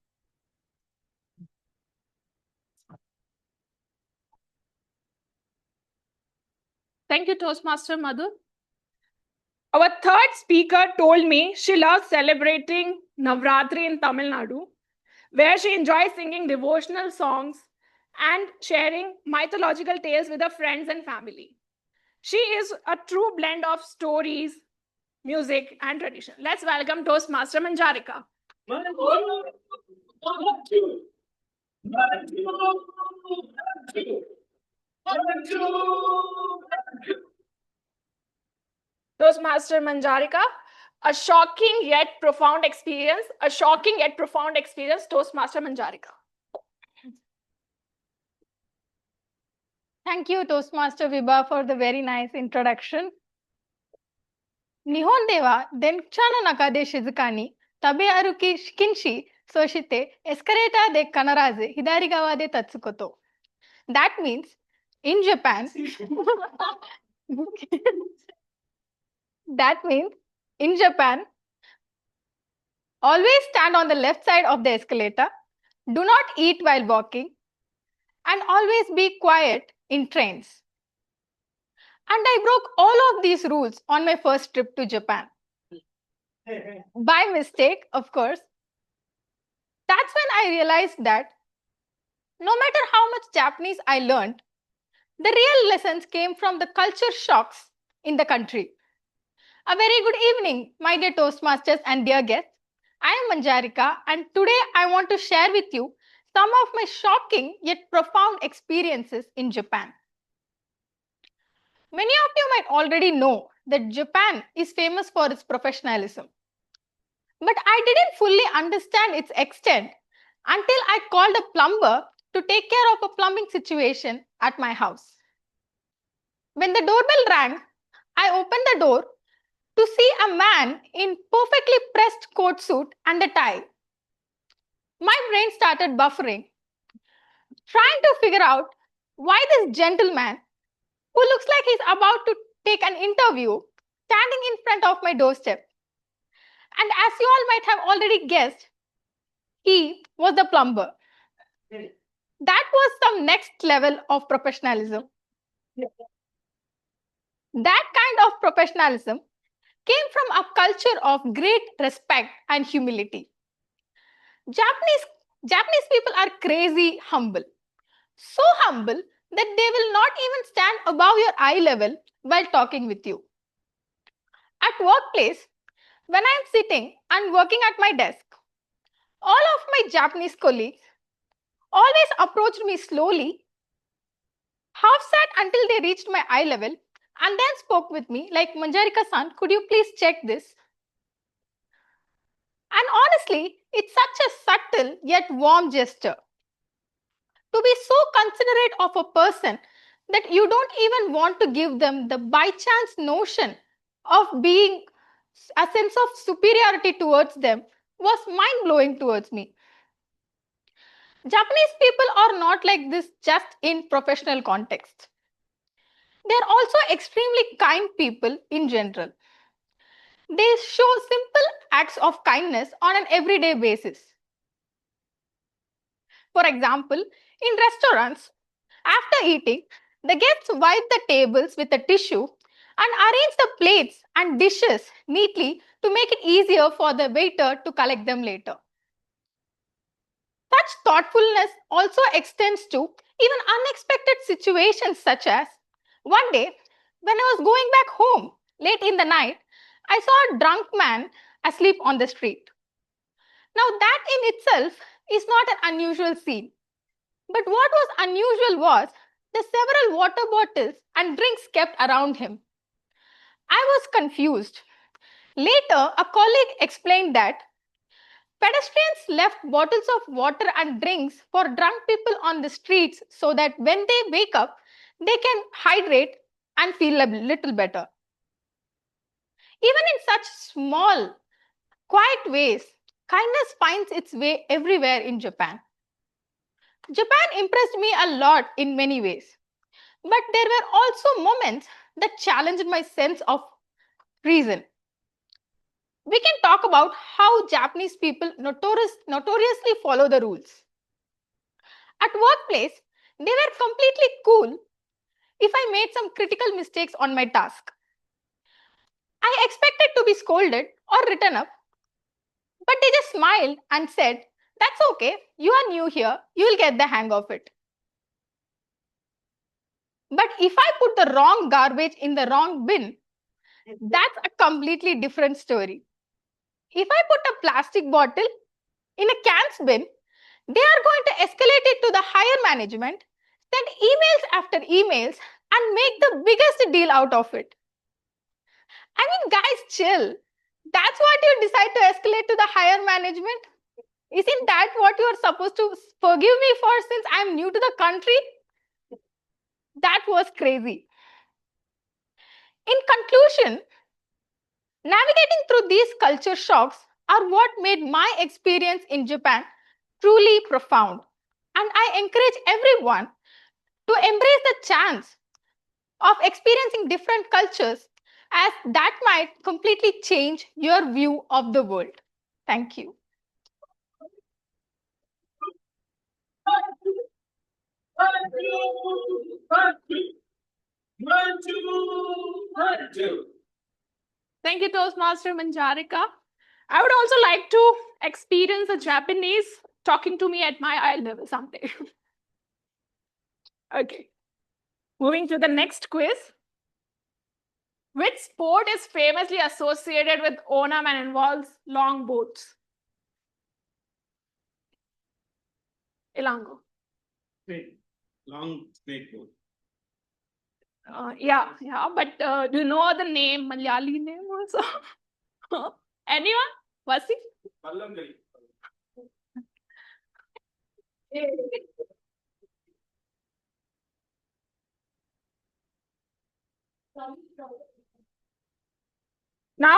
Thank you, Toastmaster Madhur. Our third speaker told me she loves celebrating Navratri in Tamil Nadu, where she enjoys singing devotional songs and sharing mythological tales with her friends and family. She is a true blend of stories, music, and tradition. Let's welcome Toastmaster Manjarika. Toastmaster Manjarika, a shocking yet profound experience. A shocking yet profound experience, Toastmaster Manjarika. Thank you, Toastmaster Vibha, for the very nice introduction. Nihon deva denchana nakade shizukani, tabe aruki shikinshi, soshite, escareta de kanaraze, hidarigawa de tatsukoto. That means, in Japan, always stand on the left side of the escalator, do not eat while walking, and always be quiet in trains. And I broke all of these rules on my first trip to Japan. By mistake, of course. That's when I realized that no matter how much Japanese I learned, the real lessons came from the culture shocks in the country. A very good evening, my dear Toastmasters and dear guests. I am Manjarika, and today I want to share with you some of my shocking yet profound experiences in Japan. Many of you might already know that Japan is famous for its professionalism. But I didn't fully understand its extent until I called a plumber to take care of a plumbing situation at my house. When the doorbell rang, I opened the door to see a man in perfectly pressed coat suit and a tie. My brain started buffering, trying to figure out why this gentleman, who looks like he's about to take an interview, standing in front of my doorstep. And as you all might have already guessed, he was the plumber. That was some next level of professionalism. That kind of professionalism came from a culture of great respect and humility. Japanese people are crazy humble. So humble that they will not even stand above your eye level while talking with you. At workplace, when I am sitting and working at my desk, all of my Japanese colleagues always approached me slowly, half sat until they reached my eye level, and then spoke with me like, Manjarika-san, could you please check this? And honestly, it's such a subtle yet warm gesture. To be so considerate of a person that you don't even want to give them the by chance notion of being a sense of superiority towards them was mind blowing towards me. Japanese people are not like this just in professional context. They are also extremely kind people in general. They show simple acts of kindness on an everyday basis. For example, in restaurants, after eating, the guests wipe the tables with a tissue and arrange the plates and dishes neatly to make it easier for the waiter to collect them later. Such thoughtfulness also extends to even unexpected situations, such as one day when I was going back home late in the night, I saw a drunk man asleep on the street. Now, that in itself is not an unusual scene. But what was unusual was the several water bottles and drinks kept around him. I was confused. Later, a colleague explained that pedestrians left bottles of water and drinks for drunk people on the streets so that when they wake up, they can hydrate and feel a little better. Even in such small, quiet ways, kindness finds its way everywhere in Japan. Japan impressed me a lot in many ways, but there were also moments that challenged my sense of reason. We can talk about how Japanese people notoriously follow the rules. At workplace, they were completely cool if I made some critical mistakes on my task. I expected to be scolded or written up, but they just smiled and said, "That's okay, you are new here, you will get the hang of it." But if I put the wrong garbage in the wrong bin, that's a completely different story. If I put a plastic bottle in a cans bin, they are going to escalate it to the higher management, send emails after emails, and make the biggest deal out of it. I mean, guys, chill. That's what you decide to escalate to the higher management? Isn't that what you are supposed to forgive me for since I'm new to the country? That was crazy. In conclusion, navigating through these culture shocks are what made my experience in Japan truly profound. And I encourage everyone to embrace the chance of experiencing different cultures, as that might completely change your view of the world. Thank you. Thank you, Toastmaster Manjarika. I would also like to experience a Japanese talking to me at my eye level someday. Okay. Moving to the next quiz. Which sport is famously associated with Onam and involves long boats? Ilango. Long snake boat. Yeah, but do you know the name, Malayali name also? Anyone? Vasi? Now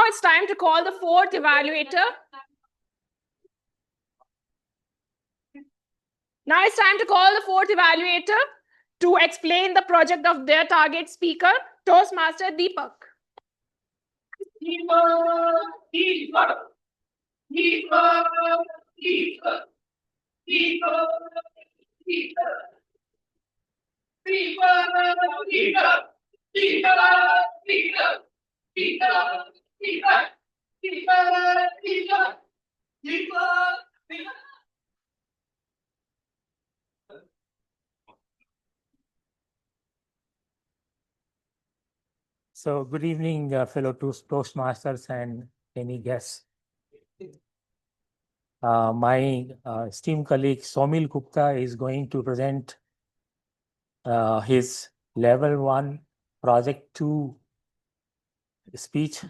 it's time to call the fourth evaluator. Now it's time to call the fourth evaluator to explain the project of their target speaker, Toastmaster Deepak. So good evening, fellow Toastmasters and any guests. My esteemed colleague Somil Gupta is going to present his level 1 project 2 speech,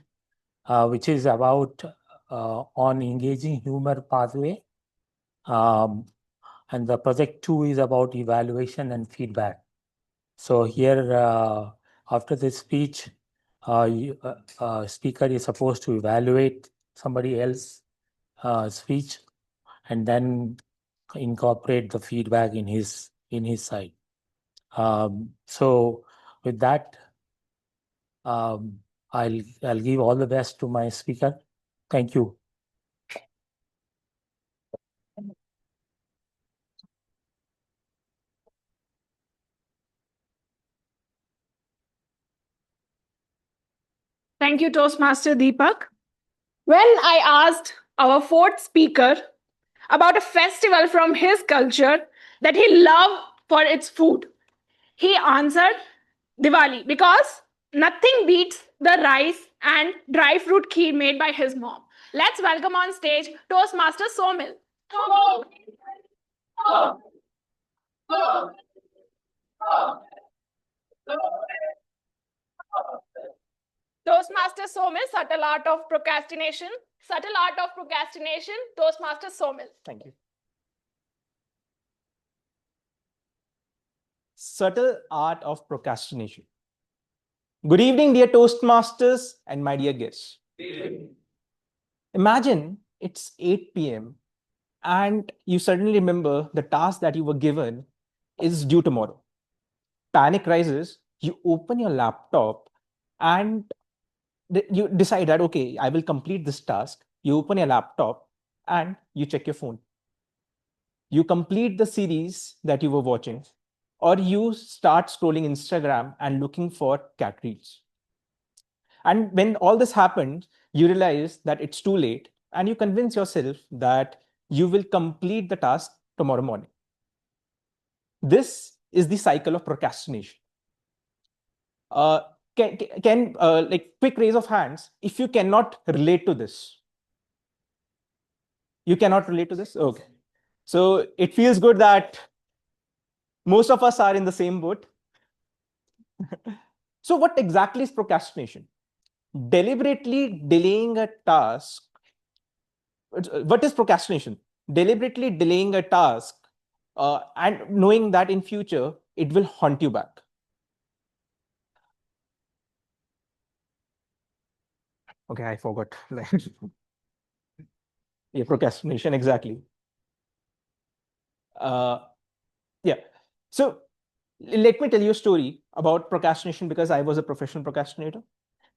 which is about on engaging humor pathway. And the project 2 is about evaluation and feedback. So here, after this speech, speaker is supposed to evaluate somebody else's speech and then incorporate the feedback in his side. So with that, I'll give all the best to my speaker. Thank you. Thank you, Toastmaster Deepak. When I asked our fourth speaker about a festival from his culture that he loved for its food, he answered Diwali because nothing beats the rice and dry fruit kheer made by his mom. Let's welcome on stage Toastmaster Somil. Toastmaster Somil, subtle art of procrastination. Subtle art of procrastination, Toastmaster Somil. Thank you. Subtle art of procrastination. Good evening, dear Toastmasters and my dear guests. Imagine it's 8 p.m. and you suddenly remember the task that you were given is due tomorrow. Panic rises, you open your laptop and you decide that, okay, I will complete this task. You open your laptop and you check your phone. You complete the series that you were watching, or you start scrolling Instagram and looking for cat reels. And when all this happens, you realize that it's too late and you convince yourself that you will complete the task tomorrow morning. This is the cycle of procrastination. Can like quick raise of hands if you cannot relate to this? You cannot relate to this? Okay. So it feels good that most of us are in the same boat. So what exactly is procrastination? Deliberately delaying a task. What is procrastination? Deliberately delaying a task and knowing that in future it will haunt you back. Okay, I forgot. Yeah, procrastination, exactly. Yeah. So let me tell you a story about procrastination because I was a professional procrastinator.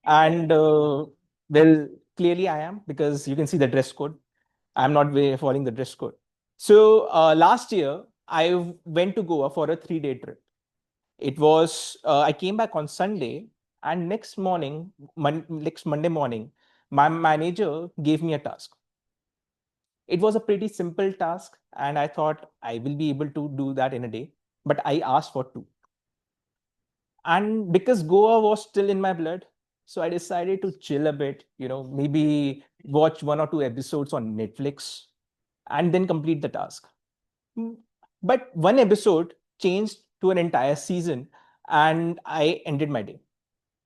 And well, clearly I am, because you can see the dress code. I'm not following the dress code. So last year, I went to Goa for a 3-day trip. It was, I came back on Sunday, and next morning, next Monday morning, my manager gave me a task. It was a pretty simple task, and I thought I will be able to do that in a day, but I asked for 2. And because Goa was still in my blood, so I decided to chill a bit, maybe watch 1 or 2 episodes on Netflix and then complete the task. But one episode changed to an entire season and I ended my day.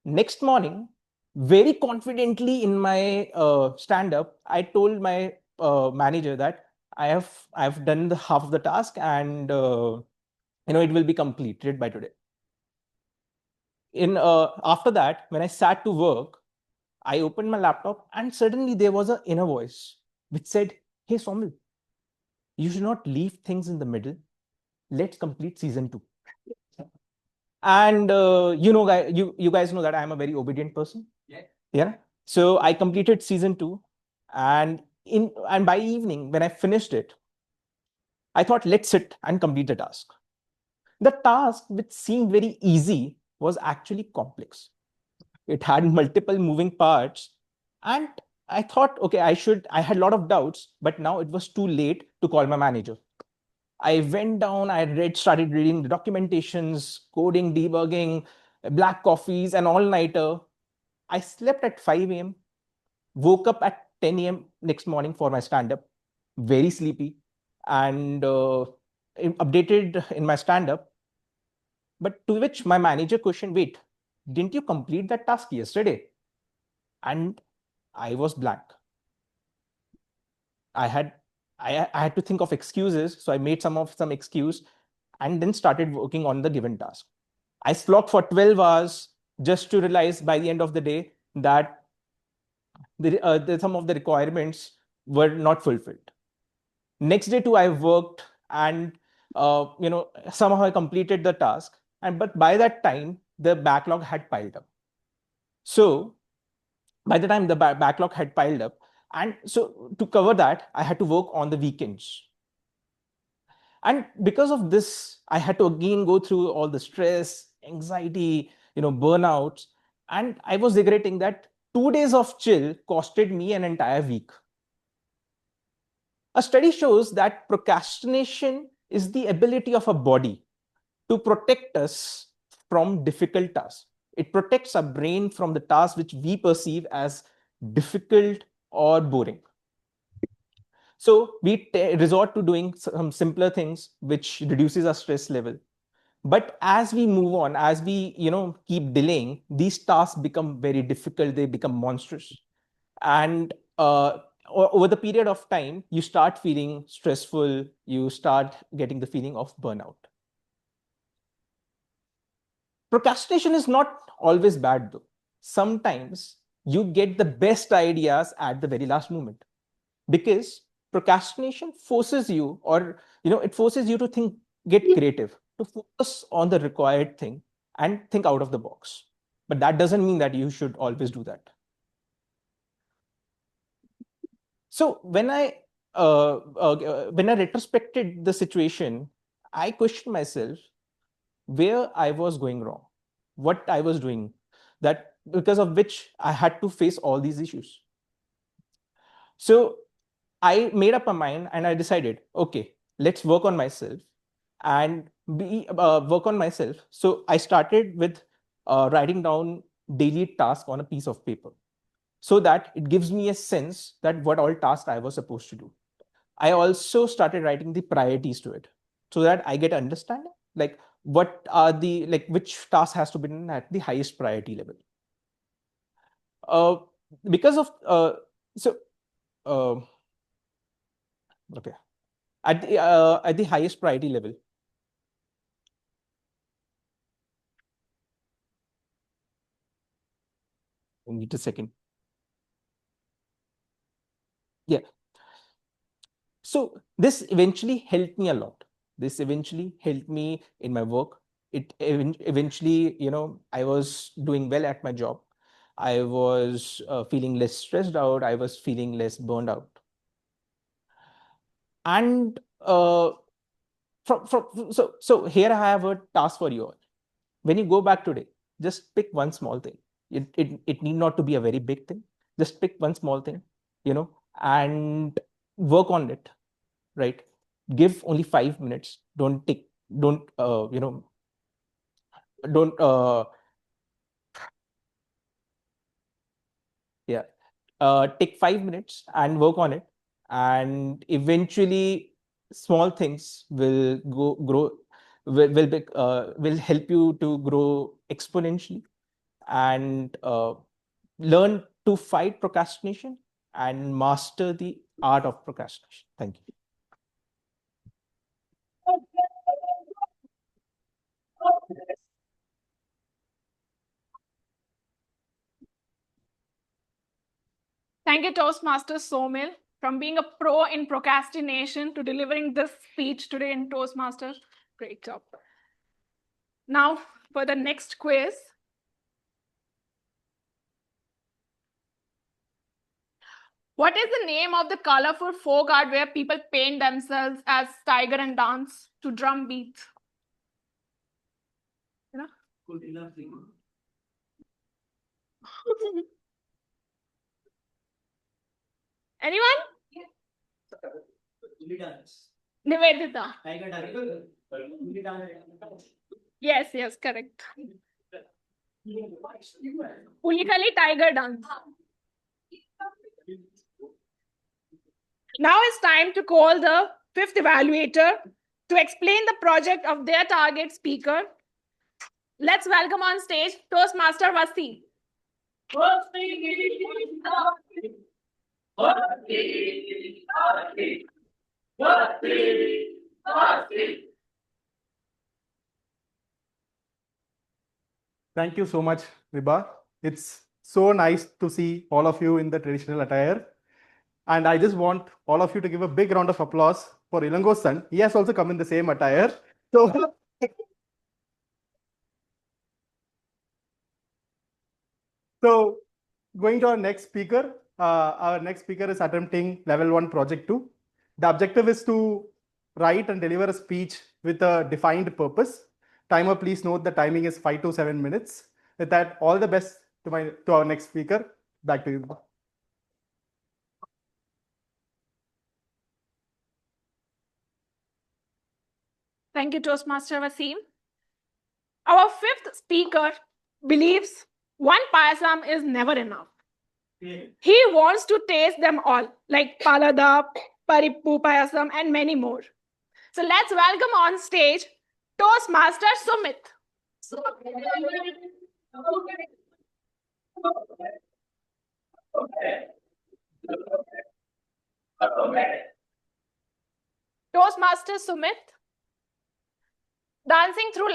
Next morning, very confidently in my stand-up, I told my manager that I've done the half of the task, and it will be completed by today. After that, when I sat to work, I opened my laptop, and suddenly there was an inner voice which said, "Hey, Somil, you should not leave things in the middle. Let's complete season 2." And you guys know that I'm a very obedient person. Yeah. So I completed season 2, and by evening when I finished it, I thought, let's sit and complete the task. The task, which seemed very easy, was actually complex. It had multiple moving parts, and I thought, okay, I had a lot of doubts, but now it was too late to call my manager. I went down, started reading the documentations, coding, debugging, black coffees, and all-nighter. I slept at 5 a.m., woke up at 10 a.m. next morning for my stand-up, very sleepy, and updated in my stand-up. But to which my manager questioned, wait, didn't you complete that task yesterday? And I was blank. I had to think of excuses, so I made some excuse and then started working on the given task. I slogged for 12 hours just to realize by the end of the day that some of the requirements were not fulfilled. Next day too, I worked, and somehow I completed the task. But by that time, the backlog had piled up. So by the time the backlog had piled up, and so to cover that, I had to work on the weekends. And because of this, I had to again go through all the stress, anxiety, burnouts. And I was regretting that 2 days of chill costed me an entire week. A study shows that procrastination is the ability of a body to protect us from difficult tasks. It protects our brain from the tasks which we perceive as difficult or boring. So we resort to doing some simpler things, which reduces our stress level. But as we move on, as we keep delaying, these tasks become very difficult. They become monstrous, and over the period of time, you start feeling stressful. You start getting the feeling of burnout. Procrastination is not always bad, though. Sometimes you get the best ideas at the very last moment, because procrastination forces you, or it forces you to get creative, to focus on the required thing and think out of the box. But that doesn't mean that you should always do that. So when I retrospected the situation, I questioned myself where I was going wrong, what I was doing, that because of which I had to face all these issues. So I made up my mind, and I decided, okay, let's work on myself and work on myself. So I started with writing down daily tasks on a piece of paper, so that it gives me a sense that what all tasks I was supposed to do. I also started writing the priorities to it, so that I get understanding, like what are the, which task has to be done at the highest priority level. Because of okay, at the highest priority level. Need a second. Yeah. So this eventually helped me a lot. This eventually helped me in my work. It eventually, I was doing well at my job. I was feeling less stressed out. I was feeling less burned out. And so here I have a task for you all. When you go back today, just pick one small thing. It need not to be a very big thing. Just pick one small thing, and work on it, right? Give only 5 minutes. Don't yeah, take 5 minutes and work on it, and eventually small things will grow, will help you to grow exponentially, and learn to fight procrastination and master the art of procrastination. Thank you. Thank you, Toastmaster Somil, from being a pro in procrastination to delivering this speech today in Toastmasters. Great job. Now, for the next quiz. What is the name of the colorful folk art where people paint themselves as tiger and dance to drum beats? You know? Anyone? Nivedita. Yes, yes, correct. Pulikali tiger dance. Now it's time to call the fifth evaluator to explain the project of their target speaker. Let's welcome on stage Toastmaster Vasim. Thank you so much, Vibha. It's so nice to see all of you in the traditional attire. And I just want all of you to give a big round of applause for Ilango's son. He has also come in the same attire. So, so going to our next speaker. Our next speaker is attempting level 1 project 2. The objective is to write and deliver a speech with a defined purpose. Timer, please note the timing is 5 to 7 minutes. With that, all the best to our next speaker. Back to you. Thank you, Toastmaster Vasim. Our fifth speaker believes one payasam is never enough. He wants to taste them all, like palada, parippu payasam, and many more. So let's welcome on stage Toastmaster Sumit. Toastmaster Sumit. Dancing through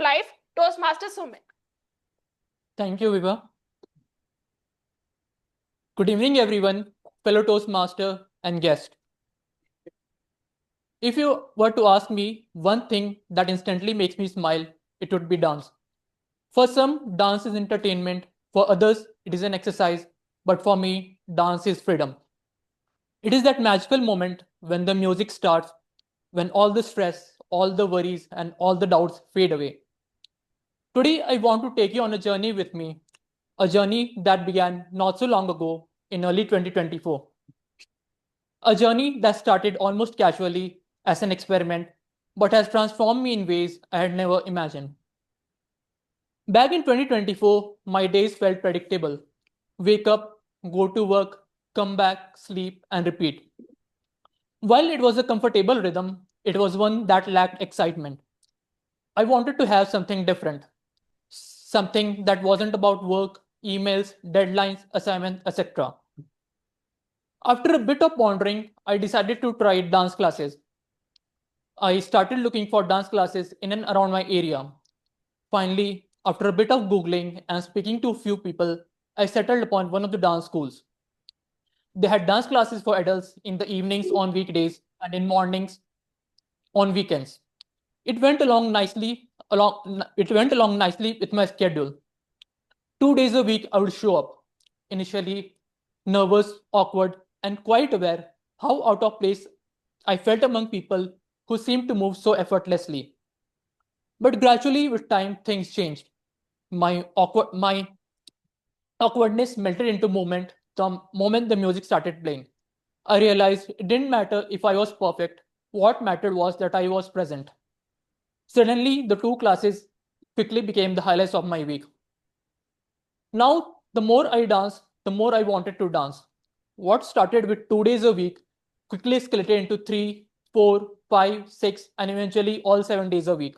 life, Toastmaster Sumit. Thank you, Vibha. Good evening, everyone, fellow Toastmaster and guest. If you were to ask me one thing that instantly makes me smile, it would be dance. For some, dance is entertainment. For others, it is an exercise. But for me, dance is freedom. It is that magical moment when the music starts, when all the stress, all the worries, and all the doubts fade away. Today, I want to take you on a journey with me, a journey that began not so long ago in early 2024. A journey that started almost casually as an experiment, but has transformed me in ways I had never imagined. Back in 2024, my days felt predictable. Wake up, go to work, come back, sleep, and repeat. While it was a comfortable rhythm, it was one that lacked excitement. I wanted to have something different, something that wasn't about work, emails, deadlines, assignments, etc. After a bit of pondering, I decided to try dance classes. I started looking for dance classes in and around my area. Finally, after a bit of Googling and speaking to a few people, I settled upon one of the dance schools. They had dance classes for adults in the evenings on weekdays and in mornings on weekends. It went along nicely with my schedule. 2 days a week I would show up. Initially nervous, awkward, and quite aware how out of place I felt among people who seemed to move so effortlessly. But gradually with time things changed. My awkwardness melted into movement the moment the music started playing. I realized it didn't matter if I was perfect. What mattered was that I was present. Suddenly, the two classes quickly became the highlights of my week. Now, the more I danced, the more I wanted to dance. What started with 2 days a week quickly escalated into 3, 4, 5, 6, and eventually all 7 days a week.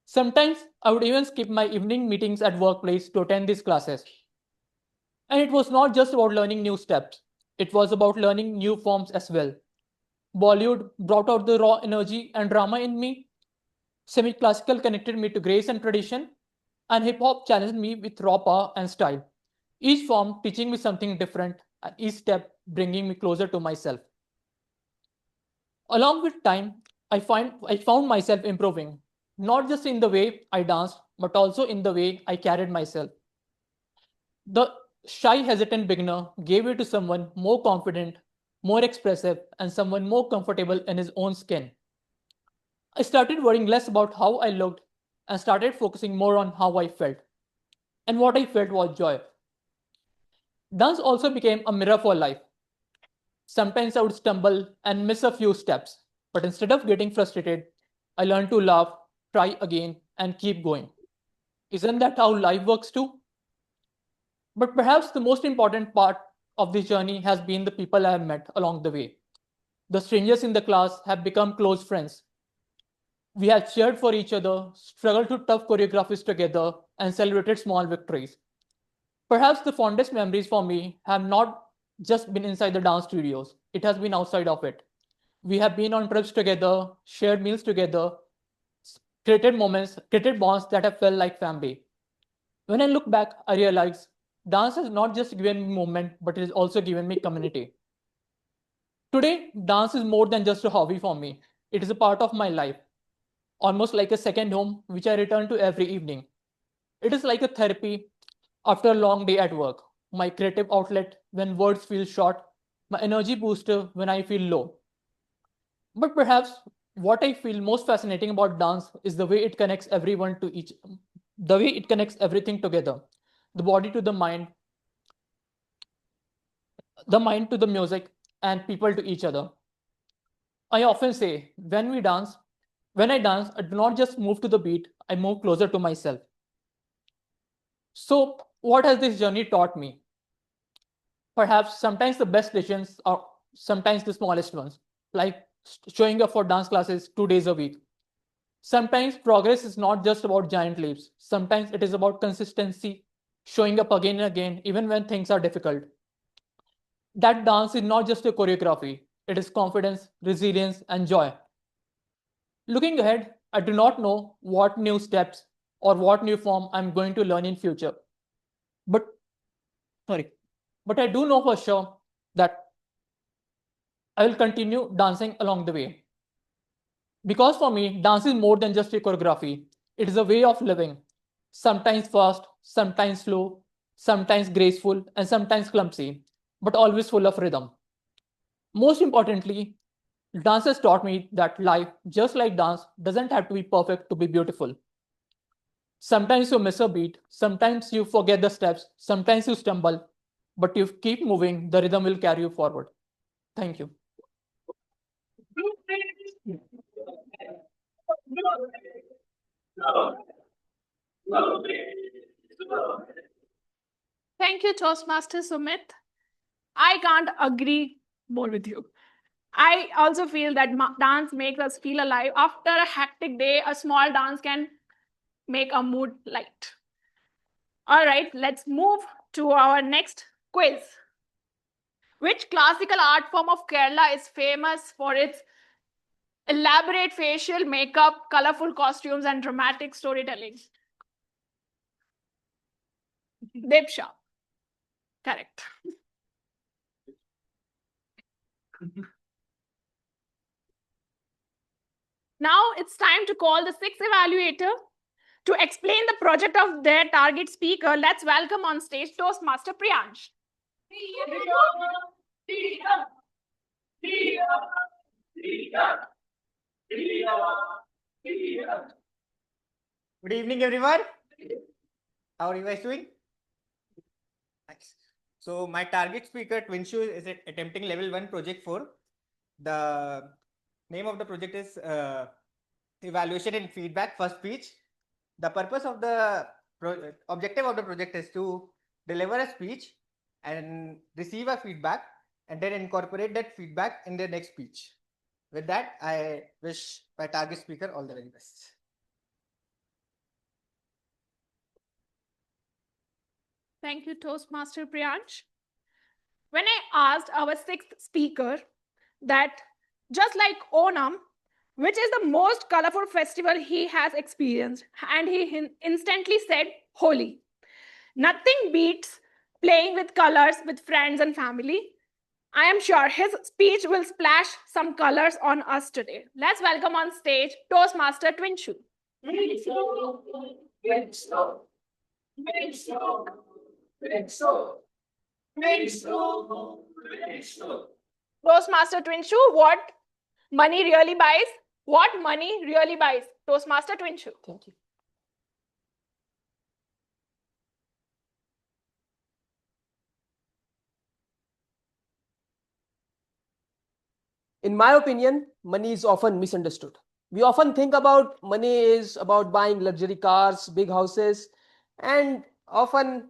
Sometimes I would even skip my evening meetings at workplace to attend these classes. And it was not just about learning new steps, it was about learning new forms as well. Bollywood brought out the raw energy and drama in me. Semi classical connected me to grace and tradition, and hip hop challenged me with raw power and style. Each form teaching me something different, and each step bringing me closer to myself. Along with time, I found myself improving, not just in the way I danced, but also in the way I carried myself. The shy, hesitant beginner gave it to someone more confident, more expressive, and someone more comfortable in his own skin. I started worrying less about how I looked and started focusing more on how I felt. And what I felt was joy. Dance also became a mirror for life. Sometimes I would stumble and miss a few steps, but instead of getting frustrated, I learned to laugh, try again, and keep going. Isn't that how life works too? But perhaps the most important part of this journey has been the people I have met along the way. The strangers in the class have become close friends. We have cheered for each other, struggled through tough choreographies together, and celebrated small victories. Perhaps the fondest memories for me have not just been inside the dance studios, it has been outside of it. We have been on trips together, shared meals together, created bonds that have felt like family. When I look back, I realize dance has not just given me movement, but it has also given me community. Today, dance is more than just a hobby for me. It is a part of my life, almost like a second home, which I return to every evening. It is like a therapy after a long day at work, my creative outlet when words feel short, my energy booster when I feel low. But perhaps what I feel most fascinating about dance is the way it connects everyone to each, the way it connects everything together, the body to the mind to the music, and people to each other. I often say, when I dance, I do not just move to the beat, I move closer to myself. So, what has this journey taught me? Perhaps sometimes the best decisions are sometimes the smallest ones, like showing up for dance classes 2 days a week. Sometimes progress is not just about giant leaps. Sometimes it is about consistency, showing up again and again, even when things are difficult. That dance is not just a choreography, it is confidence, resilience, and joy. Looking ahead, I do not know what new steps or what new form I'm going to learn in future. But sorry, but I do know for sure that I will continue dancing along the way. Because for me, dance is more than just a choreography. It is a way of living. Sometimes fast, sometimes slow, sometimes graceful, and sometimes clumsy, but always full of rhythm. Most importantly, dance has taught me that life, just like dance, doesn't have to be perfect to be beautiful. Sometimes you miss a beat, sometimes you forget the steps, sometimes you stumble, but if you keep moving, the rhythm will carry you forward. Thank you. Thank you, Toastmaster Sumit. I can't agree more with you. I also feel that dance makes us feel alive. After a hectic day, a small dance can make a mood light. All right, let's move to our next quiz. Which classical art form of Kerala is famous for its elaborate facial makeup, colorful costumes, and dramatic storytelling? Dipsha. Correct. Now it's time to call the sixth evaluator to explain the project of their target speaker. Let's welcome on stage Toastmaster Priyansh. Good evening, everyone. How are you guys doing? Nice. So my target speaker, Twinshu, is attempting level 1 project 4. The name of the project is evaluation and feedback first speech. The purpose of the objective of the project is to deliver a speech and receive a feedback and then incorporate that feedback in the next speech. With that, I wish my target speaker all the very best. Thank you, Toastmaster Priyansh. When I asked our sixth speaker that just like Onam, which is the most colorful festival he has experienced, and he instantly said Holi. Nothing beats playing with colors with friends and family. I am sure his speech will splash some colors on us today. Let's welcome on stage Toastmaster Twinshu. Toastmaster Twinshu, what money really buys? What money really buys? Toastmaster Twinshu. Thank you. In my opinion, money is often misunderstood. We often think about money is about buying luxury cars, big houses, and often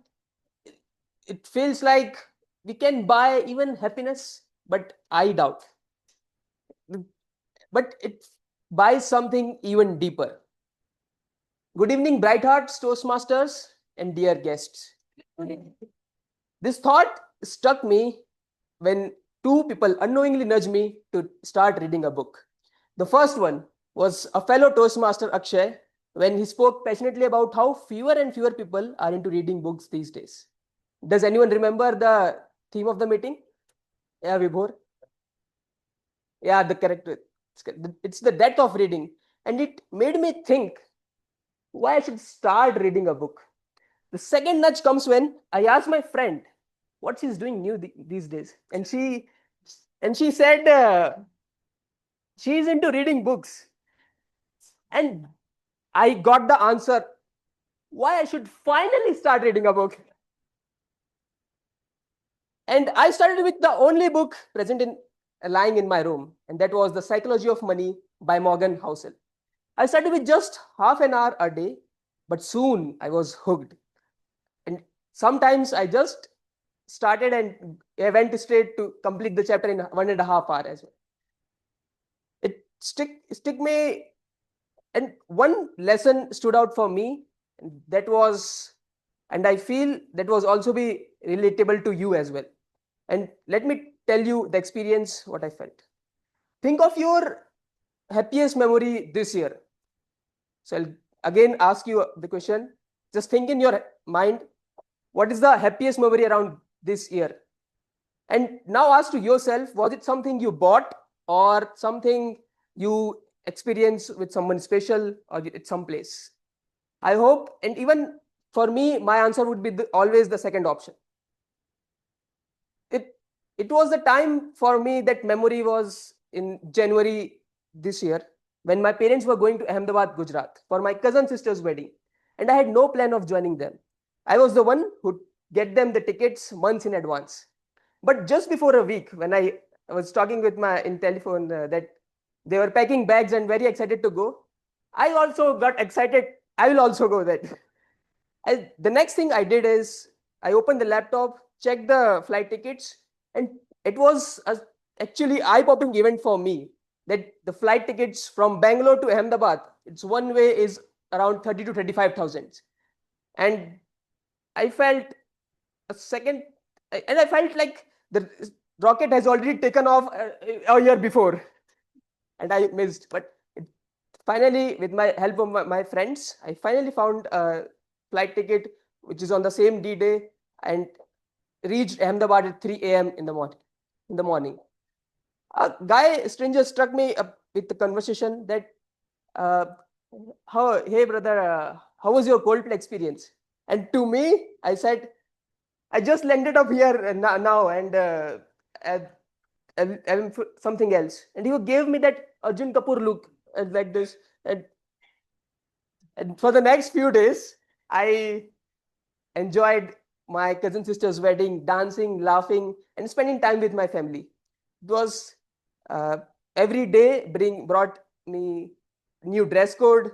it feels like we can buy even happiness, but I doubt. But it buys something even deeper. Good evening, bright hearts, Toastmasters, and dear guests. This thought struck me when two people unknowingly nudged me to start reading a book. The first one was a fellow Toastmaster, Akshay, when he spoke passionately about how fewer and fewer people are into reading books these days. Does anyone remember the theme of the meeting? Yeah, Vibhor. Yeah, the correct. It's the death of reading. And it made me think why I should start reading a book. The second nudge comes when I asked my friend what she's doing new these days. And she said she's into reading books. And I got the answer why I should finally start reading a book. And I started with the only book present in lying in my room, and that was The Psychology of Money by Morgan Housel. I started with just half an hour a day, but soon I was hooked. And sometimes I just started and I went straight to complete the chapter in 1.5 hours as well. It stick me, and one lesson stood out for me, and that was, and I feel that was also be relatable to you as well. And let me tell you the experience, what I felt. Think of your happiest memory this year. So I'll again ask you the question. Just think in your mind, what is the happiest memory around this year? And now ask to yourself, was it something you bought or something you experienced with someone special or at some place? I hope, and even for me, my answer would be always the second option. It was the time for me, that memory was in January this year, when my parents were going to Ahmedabad, Gujarat for my cousin sister's wedding, and I had no plan of joining them. I was the one who get them the tickets months in advance. But just before a week, when I was talking with my in telephone that they were packing bags and very excited to go, I also got excited. I will also go that. The next thing I did is I opened the laptop, checked the flight tickets, and it was actually eye-popping event for me that the flight tickets from Bangalore to Ahmedabad, it's one way, is around 30 to 35,000. And I felt a second, and I felt like the rocket has already taken off a year before, and I missed. But finally, with my help of my friends, I finally found a flight ticket which is on the same D-Day, and reached Ahmedabad at 3 a.m. in the morning. A stranger struck me up with the conversation that, hey brother, how was your Coldplay experience? And to me, I said, I just landed up here now, and something else. And he gave me that Arjun Kapoor look like this. And for the next few days, I enjoyed my cousin sister's wedding, dancing, laughing, and spending time with my family. It was every day brought me new dress code,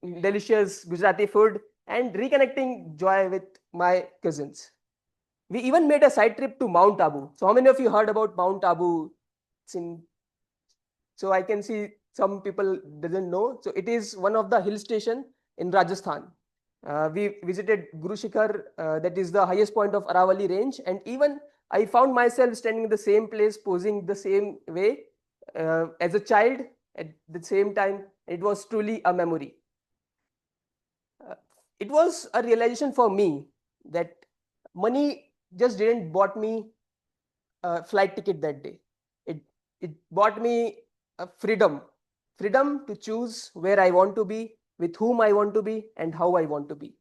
delicious Gujarati food, and reconnecting joy with my cousins. We even made a side trip to Mount Abu. So how many of you heard about Mount Abu? So I can see some people doesn't know. So it is one of the hill station in Rajasthan. We visited Guru Shikhar, that is the highest point of Aravali range, and even I found myself standing in the same place, posing the same way as a child at the same time. It was truly a memory. It was a realization for me that money just didn't bought me a flight ticket that day. It bought me a freedom to choose where I want to be, with whom I want to be, and how I want to be.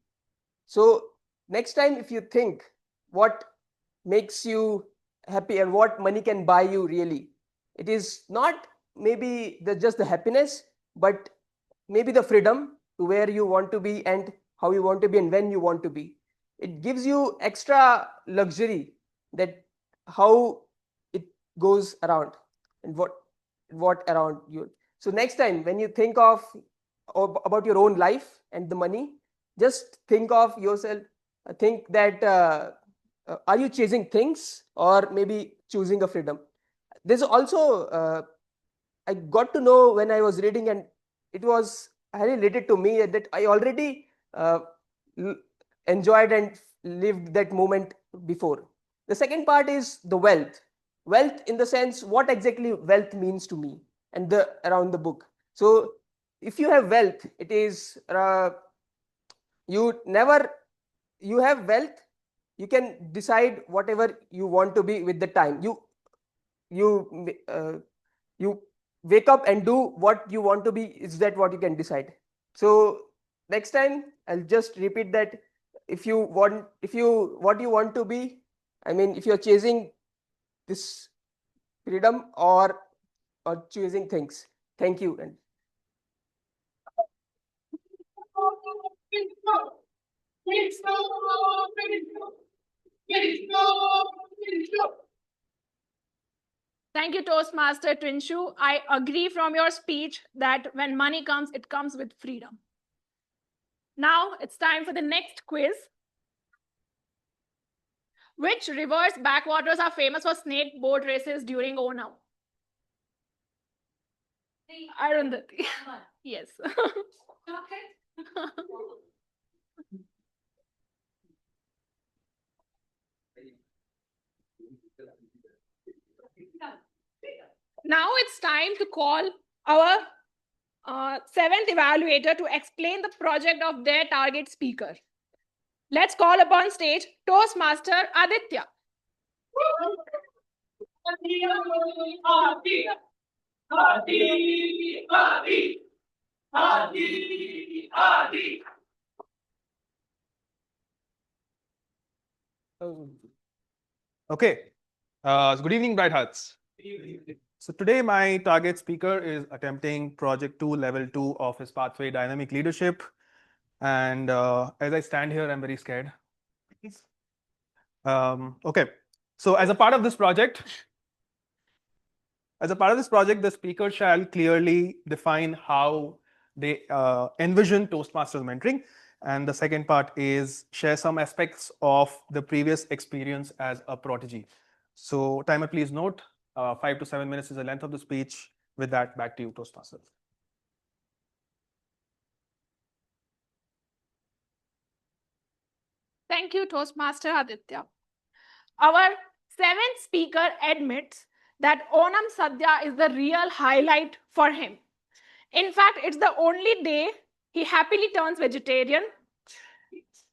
So next time, if you think what makes you happy and what money can buy you, really, it is not maybe just the happiness, but maybe the freedom to where you want to be and how you want to be and when you want to be. It gives you extra luxury, that how it goes around and what around you. So next time when you think of about your own life and the money, just think of yourself, think that are you chasing things or maybe choosing a freedom. There's also I got to know when I was reading, and it was highly related to me, that I already enjoyed and lived that moment before. The second part is the wealth. Wealth in the sense, what exactly wealth means to me, and the around the book. So if you have wealth, it is you have wealth, you can decide whatever you want to be with the time. You wake up and do what you want to be. Is that what you can decide? So next time I'll just repeat that, if you what you want to be, I mean, if you're chasing this freedom or choosing things. Thank you. And Thank you, Toastmaster Trinshu. I agree from your speech that when money comes, it comes with freedom. Now it's time for the next quiz. Which rivers backwaters are famous for snake boat races during Onam? Arundhati. Yes. Now it's time to call our seventh evaluator to explain the project of their target speaker. Let's call upon stage Toastmaster Aditya. Okay. Good evening, Bright Hearts. So today my target speaker is attempting Project 2, Level 2 of his Pathway Dynamic Leadership. And as I stand here, I'm very scared. Okay. So as a part of this project, the speaker shall clearly define how they envision Toastmasters mentoring. And the second part is share some aspects of the previous experience as a prodigy. So timer, please note, 5 to 7 minutes is the length of the speech. With that, back to you, Toastmasters. Thank you, Toastmaster Aditya. Our seventh speaker admits that Onam Sadhya is the real highlight for him. In fact, it's the only day he happily turns vegetarian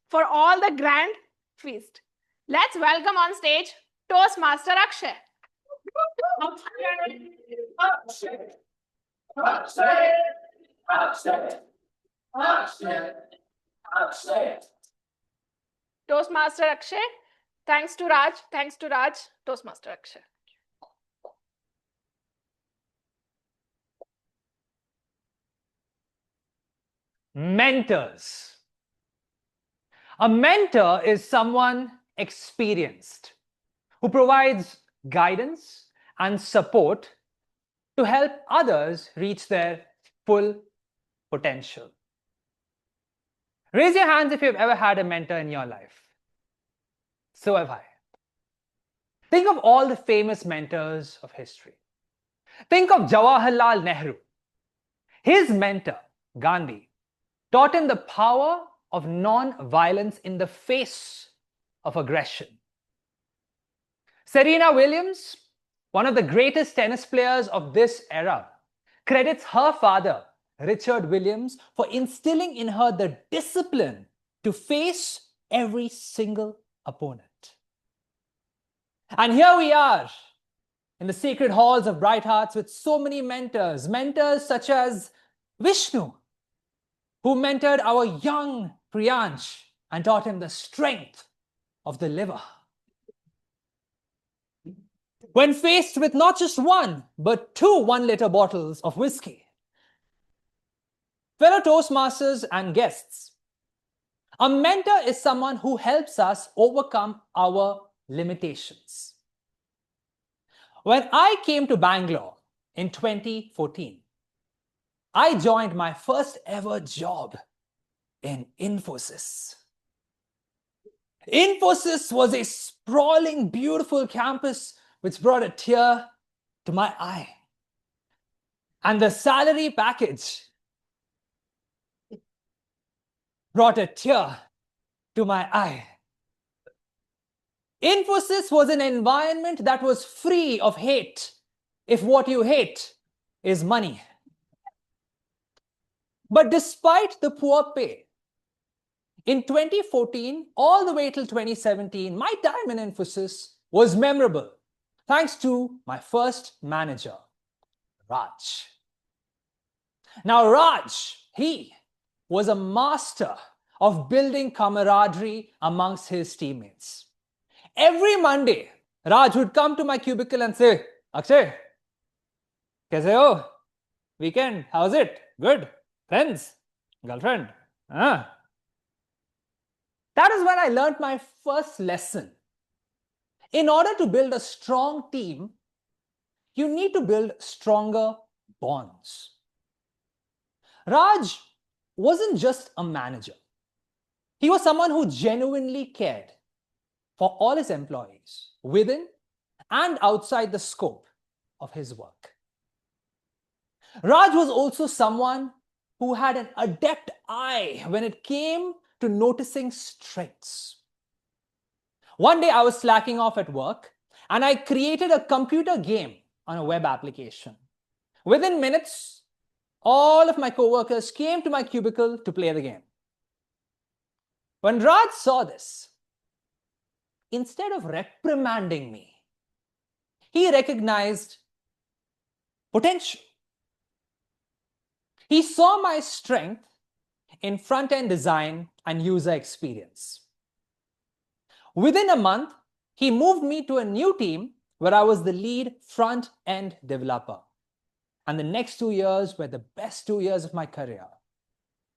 for all the grand feast. Let's welcome on stage Toastmaster Akshay. Toastmaster Akshay. Thanks to Raj. Toastmaster Akshay. Mentors. A mentor is someone experienced who provides guidance and support to help others reach their full potential. Raise your hands if you've ever had a mentor in your life. So have I. Think of all the famous mentors of history. Think of Jawaharlal Nehru. His mentor, Gandhi, taught him the power of non-violence in the face of aggression. Serena Williams, one of the greatest tennis players of this era, credits her father, Richard Williams, for instilling in her the discipline to face every single opponent. And here we are in the sacred halls of Bright Hearts with so many mentors such as Vishnu, who mentored our young Priyansh and taught him the strength of the liver. When faced with not just one, but two 1-liter bottles of whiskey. Fellow Toastmasters and guests, a mentor is someone who helps us overcome our limitations. When I came to Bangalore in 2014, I joined my first ever job in Infosys. Infosys was a sprawling, beautiful campus which brought a tear to my eye. And the salary package brought a tear to my eye. Infosys was an environment that was free of hate, if what you hate is money. But despite the poor pay, in 2014, all the way till 2017, my time in Infosys was memorable, thanks to my first manager, Raj. Now, Raj, he was a master of building camaraderie amongst his teammates. Every Monday, Raj would come to my cubicle and say, Akshay, kaise ho? Weekend, how's it? Good? Friends? Girlfriend? That is when I learned my first lesson. In order to build a strong team, you need to build stronger bonds. Raj wasn't just a manager. He was someone who genuinely cared for all his employees within and outside the scope of his work. Raj was also someone who had an adept eye when it came to noticing strengths. One day I was slacking off at work and I created a computer game on a web application. Within minutes, all of my coworkers came to my cubicle to play the game. When Raj saw this, instead of reprimanding me, he recognized potential. He saw my strength in front-end design and user experience. Within a month, he moved me to a new team where I was the lead front-end developer. And the next 2 years were the best 2 years of my career,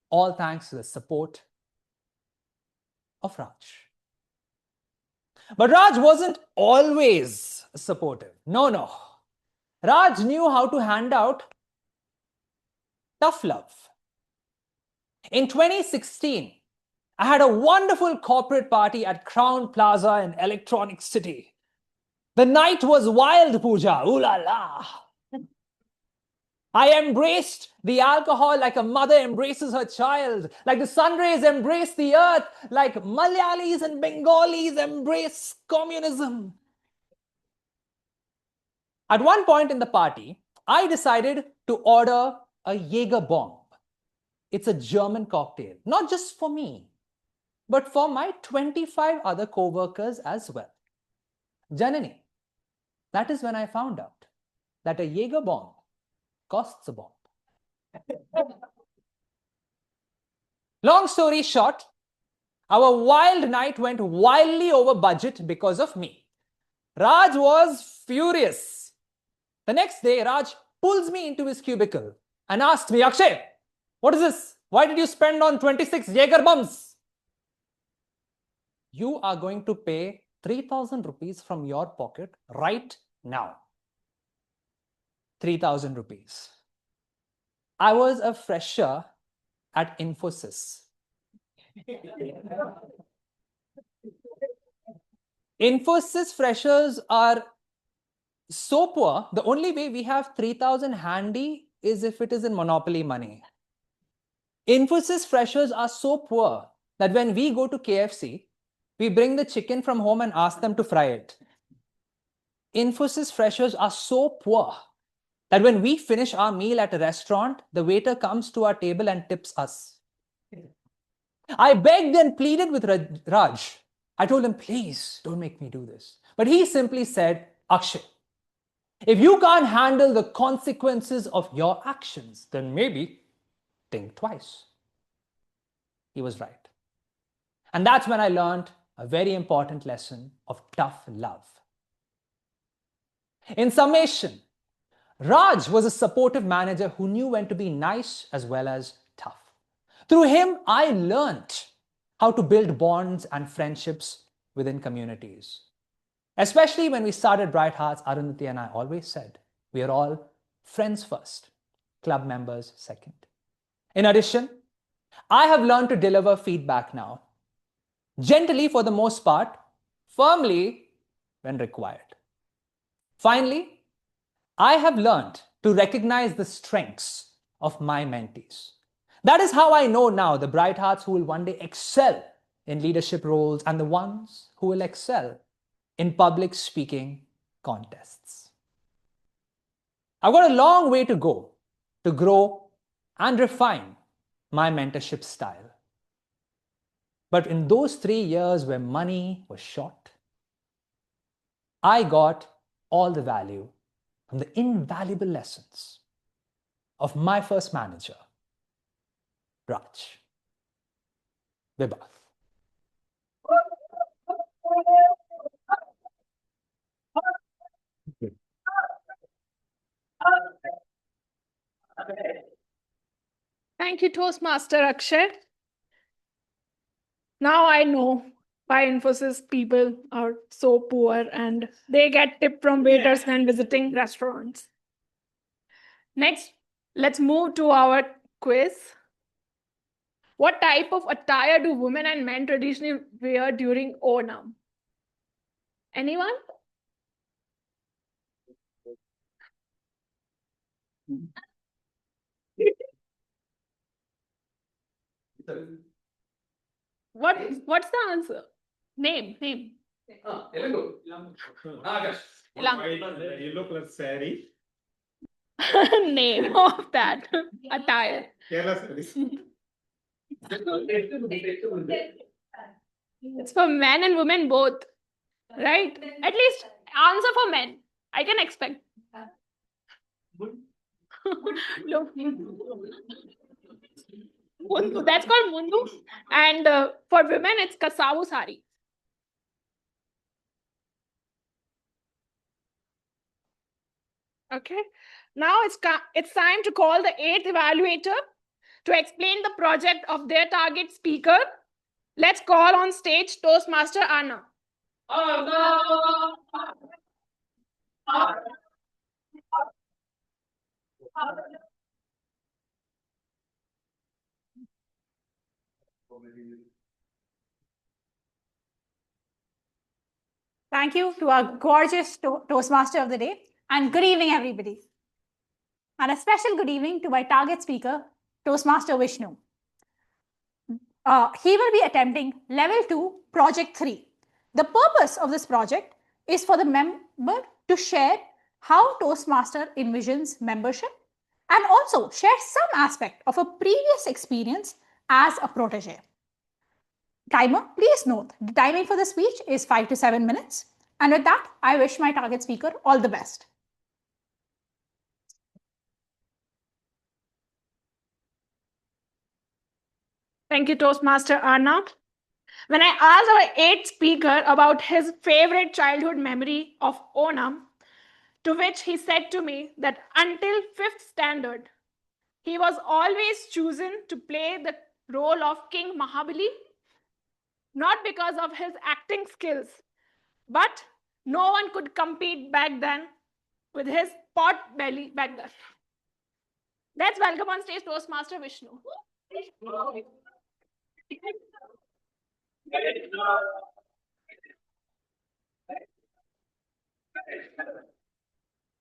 all thanks to the support of Raj. But Raj wasn't always supportive. No. Raj knew how to hand out tough love. In 2016, I had a wonderful corporate party at Crown Plaza in Electronic City. The night was wild, Pooja. Ooh la la. I embraced the alcohol like a mother embraces her child, like the sun rays embrace the earth, like Malayalis and Bengalis embrace communism. At one point in the party, I decided to order a Jaeger bomb. It's a German cocktail, not just for me, but for my 25 other co-workers as well. Janani, that is when I found out that a Jaeger bomb costs a bomb. Long story short, our wild night went wildly over budget because of me. Raj was furious. The next day, Raj pulls me into his cubicle and asked me, Akshay, what is this? Why did you spend on 26 Jaeger bombs? You are going to pay 3,000 rupees from your pocket right now. 3,000 rupees. I was a fresher at Infosys. Infosys freshers are so poor, the only way we have 3,000 handy is if it is in Monopoly money. Infosys freshers are so poor that when we go to KFC, we bring the chicken from home and ask them to fry it. Infosys freshers are so poor that when we finish our meal at a restaurant, the waiter comes to our table and tips us. I begged and pleaded with Raj. I told him, please don't make me do this. But he simply said, Akshay, if you can't handle the consequences of your actions, then maybe think twice. He was right. And that's when I learned a very important lesson of tough love. In summation, Raj was a supportive manager who knew when to be nice as well as tough. Through him, I learned how to build bonds and friendships within communities. Especially when we started Bright Hearts, Arundhati and I always said, we are all friends first, club members second. In addition, I have learned to deliver feedback now. Gently for the most part, firmly when required. Finally, I have learned to recognize the strengths of my mentees. That is how I know now the bright hearts who will one day excel in leadership roles and the ones who will excel in public speaking contests. I've got a long way to go to grow and refine my mentorship style. But in those 3 years where money was short, I got all the value from the invaluable lessons of my first manager, Raj. Vibha. Thank you, Toastmaster Akshay. Now I know why Infosys people are so poor and they get tip from waiters when visiting restaurants. Next, let's move to our quiz. What type of attire do women and men traditionally wear during Onam? Anyone? What's the answer? Name. Yellow color saree. Name of that attire. Kerala sarees. It's for men and women both, right? At least answer for men. I can expect. No. Mundu, that's called mundu. And for women, it's kasavu sari. Okay. Now it's time to call the 8th evaluator to explain the project of their target speaker. Let's call on stage Toastmaster Anna. Thank you to our gorgeous Toastmaster of the day, and good evening, everybody. And a special good evening to my target speaker, Toastmaster Vishnu. He will be attempting level 2, project 3. The purpose of this project is for the member to share how Toastmaster envisions membership and also share some aspect of a previous experience as a protege. Timer, please note, the timing for the speech is 5 to 7 minutes. And with that, I wish my target speaker all the best. Thank you, Toastmaster Anna. When I asked our 8th speaker about his favorite childhood memory of Onam, to which he said to me that until 5th standard, he was always chosen to play the role of King Mahabali, not because of his acting skills, but no one could compete back then with his pot belly back then. Let's welcome on stage Toastmaster Vishnu.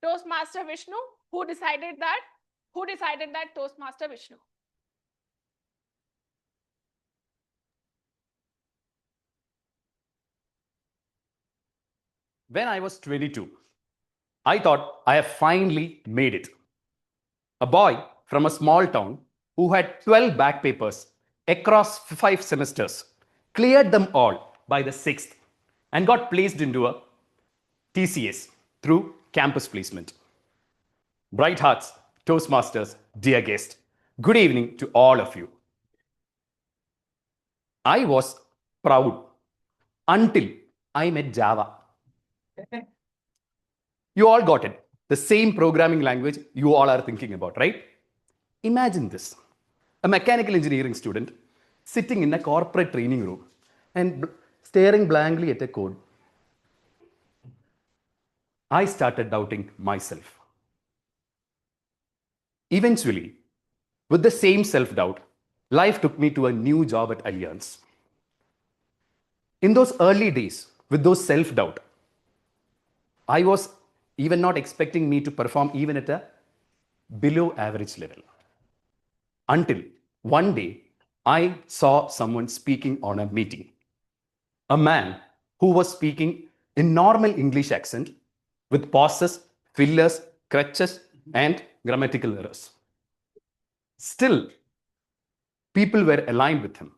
Toastmaster Vishnu, who decided that? Who decided that Toastmaster Vishnu? When I was 22, I thought I have finally made it. A boy from a small town who had 12 back papers across 5 semesters cleared them all by the 6th and got placed into a TCS through campus placement. Bright Hearts, Toastmasters, dear guest, good evening to all of you. I was proud until I met Java. You all got it. The same programming language you all are thinking about, right? Imagine this. A mechanical engineering student sitting in a corporate training room and staring blankly at a code. I started doubting myself. Eventually, with the same self-doubt, life took me to a new job at Allianz. In those early days, with those self-doubt, I was even not expecting me to perform even at a below average level. Until one day, I saw someone speaking on a meeting. A man who was speaking in normal English accent with pauses, fillers, crutches, and grammatical errors. Still, people were aligned with him.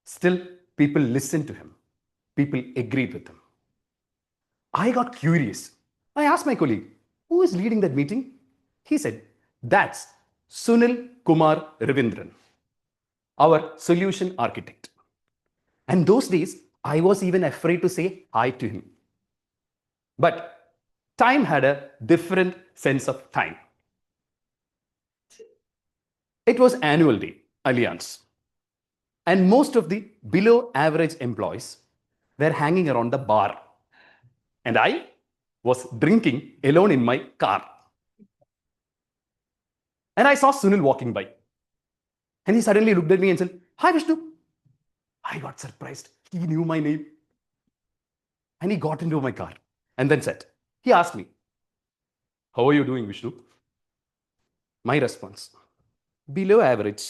Still, people listened to him. People agreed with him. I got curious. I asked my colleague, who is leading that meeting? He said, that's Sunil Kumar Ravindran, our solution architect. And those days, I was even afraid to say hi to him. But time had a different sense of time. It was annual day, Allianz. And most of the below average employees were hanging around the bar. And I was drinking alone in my car. And I saw Sunil walking by. And he suddenly looked at me and said, "Hi, Vishnu." I got surprised. He knew my name. And he got into my car and then said, he asked me, "How are you doing, Vishnu?" My response, "Below average."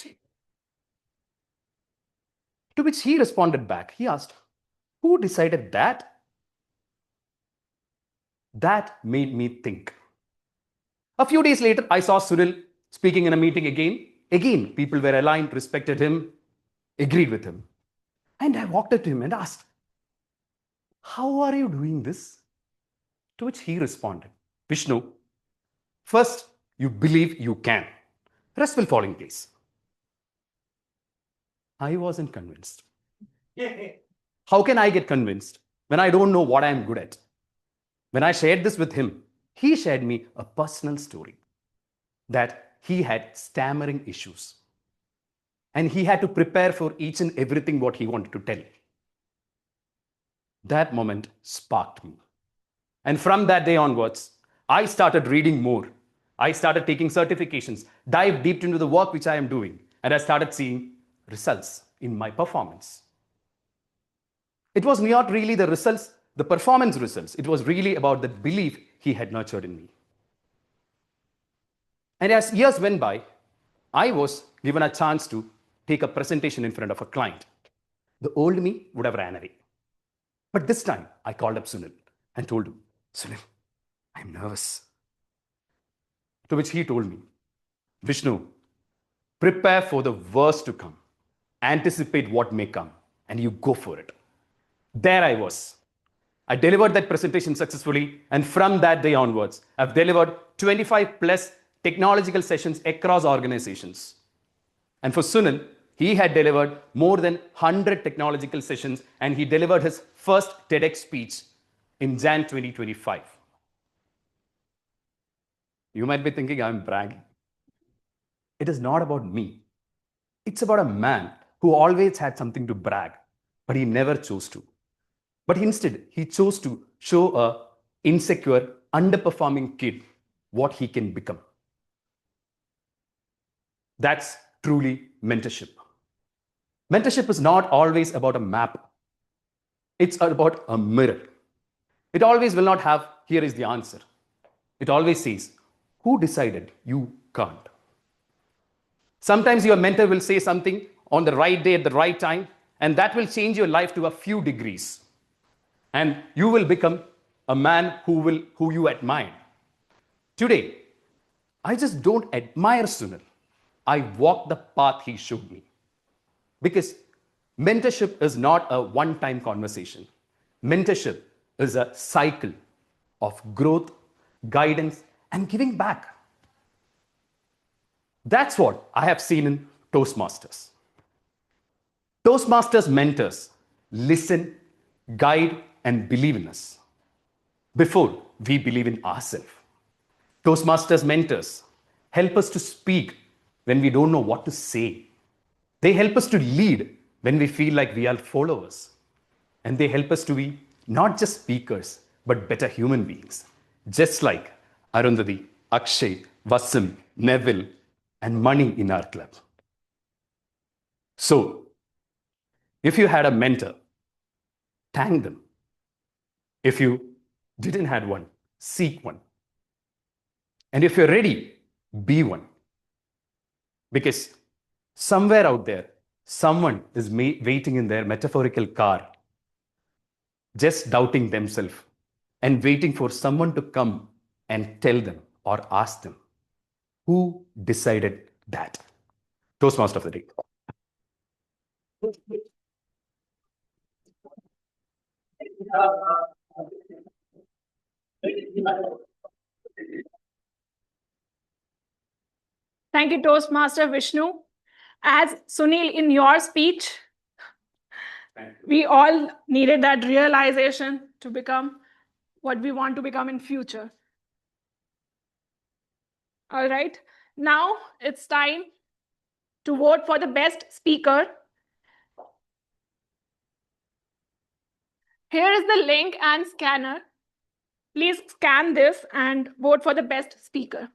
To which he responded back. He asked, "Who decided that?" That made me think. A few days later, I saw Sunil speaking in a meeting again. Again, people were aligned, respected him, agreed with him. And I walked up to him and asked, "How are you doing this?" To which he responded, "Vishnu, first you believe you can. Rest will fall in place." I wasn't convinced. How can I get convinced when I don't know what I am good at? When I shared this with him, he shared me a personal story that he had stammering issues. And he had to prepare for each and everything what he wanted to tell. That moment sparked me. And from that day onwards, I started reading more. I started taking certifications, dived deep into the work which I am doing, and I started seeing results in my performance. It was not really the results, the performance results. It was really about the belief he had nurtured in me. And as years went by, I was given a chance to take a presentation in front of a client. The old me would have ran away. But this time, I called up Sunil and told him, "Sunil, I'm nervous." To which he told me, "Vishnu, prepare for the worst to come. Anticipate what may come, and you go for it." There I was. I delivered that presentation successfully, and from that day onwards, I've delivered 25 plus technological sessions across organizations. And for Sunil, he had delivered more than 100 technological sessions, and he delivered his first TEDx speech in Jan 2025. You might be thinking I'm bragging. It is not about me. It's about a man who always had something to brag, but he never chose to. But instead, he chose to show a insecure, underperforming kid what he can become. That's truly mentorship. Mentorship is not always about a map. It's about a mirror. It always will not have, "Here is the answer." It always says, "Who decided you can't?" Sometimes your mentor will say something on the right day at the right time, and that will change your life to a few degrees. And you will become a man who you admire. Today, I just don't admire Sunil. I walk the path he showed me. Because mentorship is not a one time conversation. Mentorship is a cycle of growth, guidance, and giving back. That's what I have seen in Toastmasters. Toastmasters mentors listen, guide, and believe in us before we believe in ourselves. Toastmasters mentors help us to speak when we don't know what to say. They help us to lead when we feel like we are followers. And they help us to be not just speakers, but better human beings. Just like Arundhati, Akshay, Vasim, Neville, and Mani in our club. So, if you had a mentor, thank them. If you didn't have one, seek one. And if you're ready, be one. Because somewhere out there, someone is waiting in their metaphorical car, just doubting themselves and waiting for someone to come and tell them or ask them, who decided that? Toastmaster of the day. Thank you, Toastmaster Vishnu. As Sunil, in your speech, we all needed that realization to become what we want to become in future. All right, now it's time to vote for the best speaker. Here is the link and scanner. Please scan this and vote for the best speaker.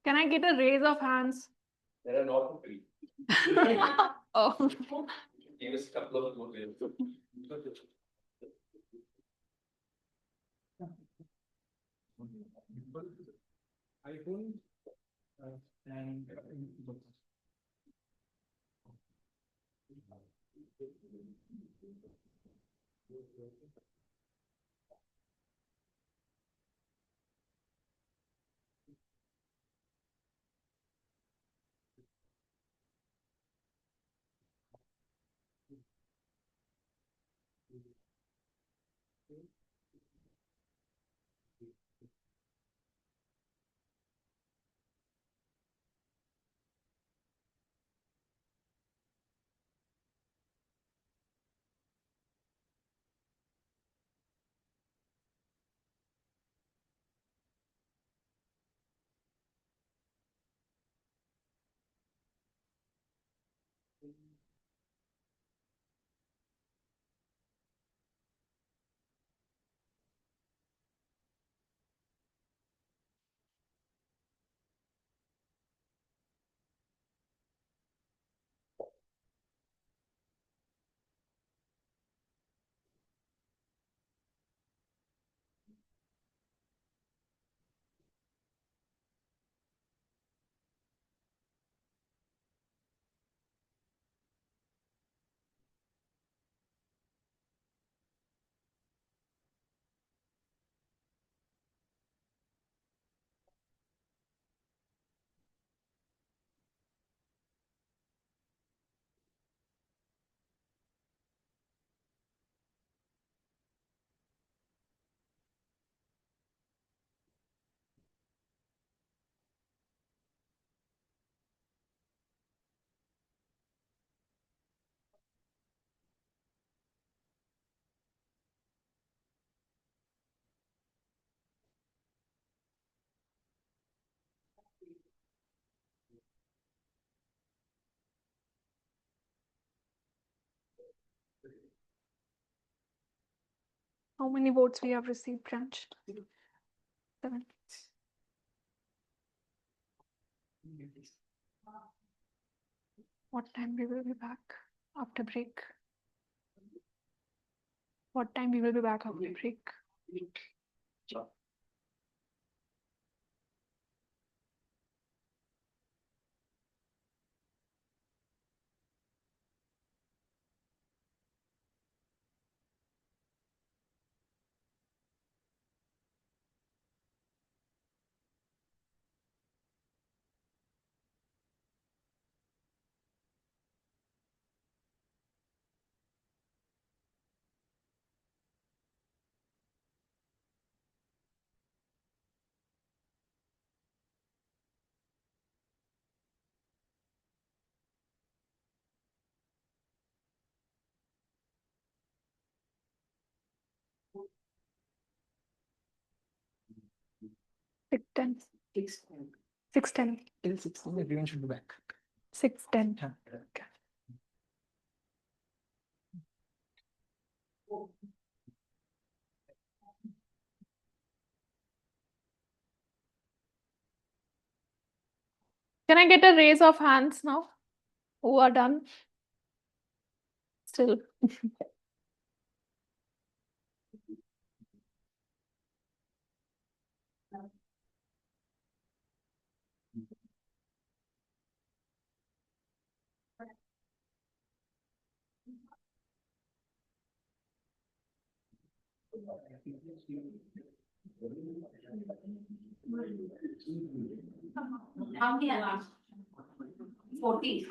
Can I get a raise of hands? There are not three. Oh. Give us a couple of more minutes. I don't and How many votes we have received, Branch? 7. What time we will be back after break? What time we will be back after break? Six ten. 6:10. Till 16, everyone should be back. 6:10. Okay. Can I get a raise of hands now? Who are done? Still. How many are 40.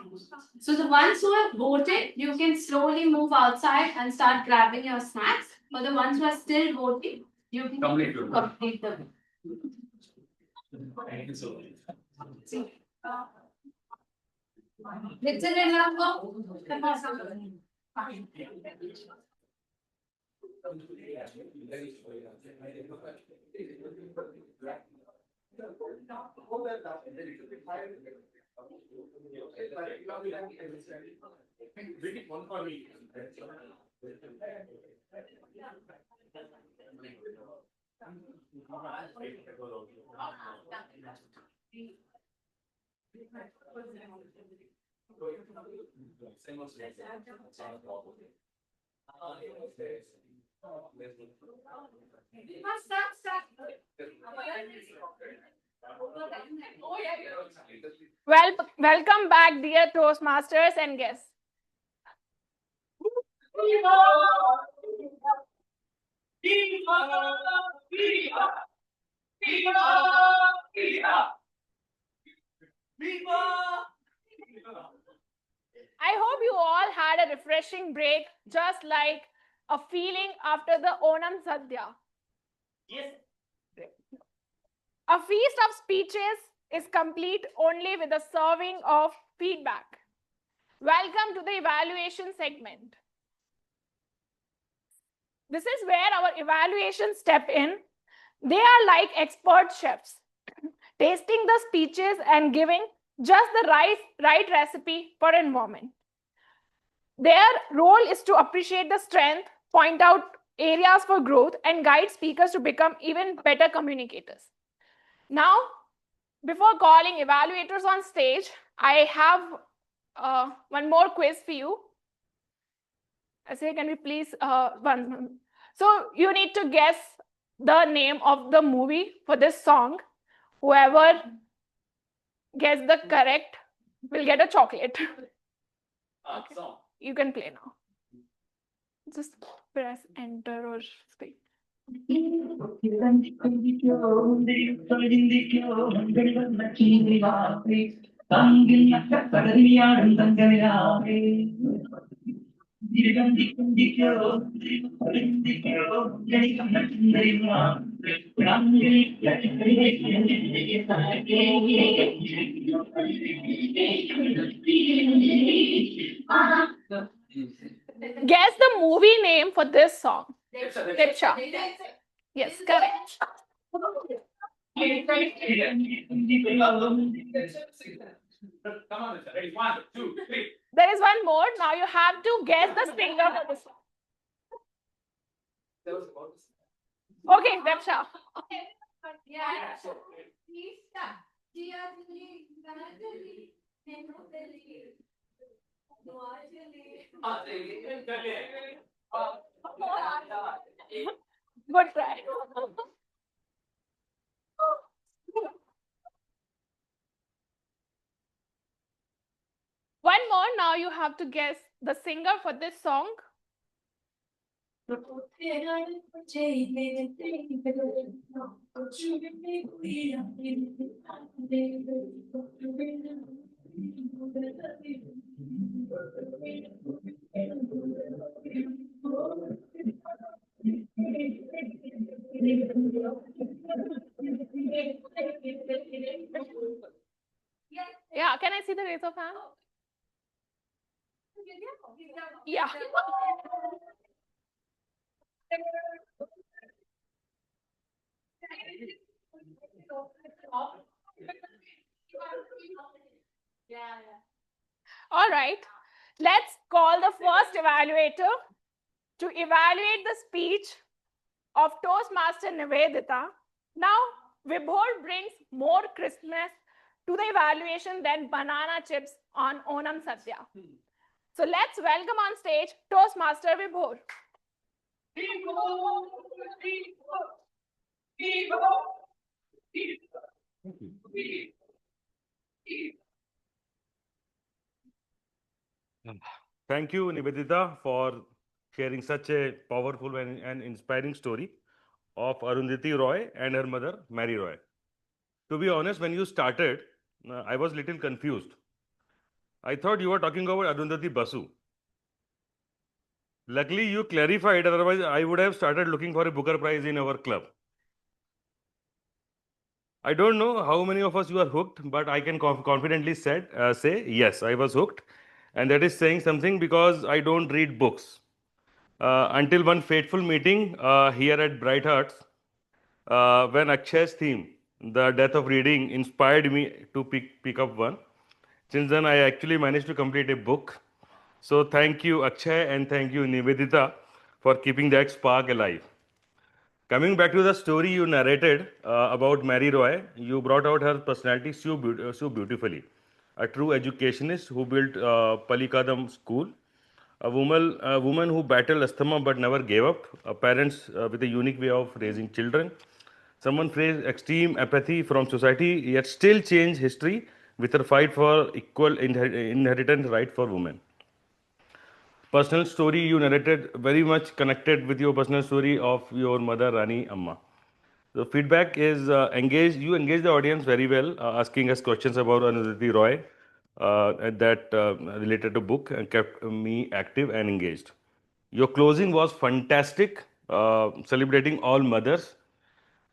So the ones who have voted, you can slowly move outside and start grabbing your snacks. For the ones who are still voting, you can complete the. Listen and Welcome back, dear Toastmasters and guests. I hope you all had a refreshing break, just like a feeling after the Onam Sadhya. Yes. A feast of speeches is complete only with a serving of feedback. Welcome to the evaluation segment. This is where our evaluations step in. They are like expert chefs, tasting the speeches and giving just the right recipe for a moment. Their role is to appreciate the strength, point out areas for growth, and guide speakers to become even better communicators. Now, before calling evaluators on stage, I have one more quiz for you. I say, can we please one? So you need to guess the name of the movie for this song. Whoever gets the correct will get a chocolate. Okay. You can play now. Just press enter or speak. Guess the movie name for this song. Tipcha. Yes, correct. Come on, ready? 1, 2, 3. There is one more. Now you have to guess the singer for this song. Okay, Vepsha. Good try. One more. Now you have to guess the singer for this song. Yeah, can I see the raise of hand? Yeah. All right. Let's call the first evaluator to evaluate the speech of Toastmaster Nivedita. Now, Vibhor brings more crispness to the evaluation than banana chips on Onam Sadhya. So let's welcome on stage Toastmaster Vibhor. Thank you, Nivedita, for sharing such a powerful and inspiring story of Arundhati Roy and her mother, Mary Roy. To be honest, when you started, I was little confused. I thought you were talking about Arundhati Basu. Luckily, you clarified, otherwise, I would have started looking for a Booker Prize in our club. I don't know how many of us you are hooked, but I can confidently say yes, I was hooked. And that is saying something because I don't read books. Until one fateful meeting here at Bright Hearts, when Akshay's theme, the death of reading, inspired me to pick up one. Since then, I actually managed to complete a book. So thank you, Akshay, and thank you, Nivedita, for keeping that spark alive. Coming back to the story you narrated about Mary Roy, you brought out her personality so beautifully. A true educationist who built Palikadam School, a woman who battled asthma but never gave up, parents with a unique way of raising children, someone faced extreme apathy from society yet still changed history with her fight for equal inheritance right for women. Personal story you narrated very much connected with your personal story of your mother Rani Amma. The feedback is engaged. You engage the audience very well, asking us questions about Anuditi Roy that related to book and kept me active and engaged. Your closing was fantastic, celebrating all mothers.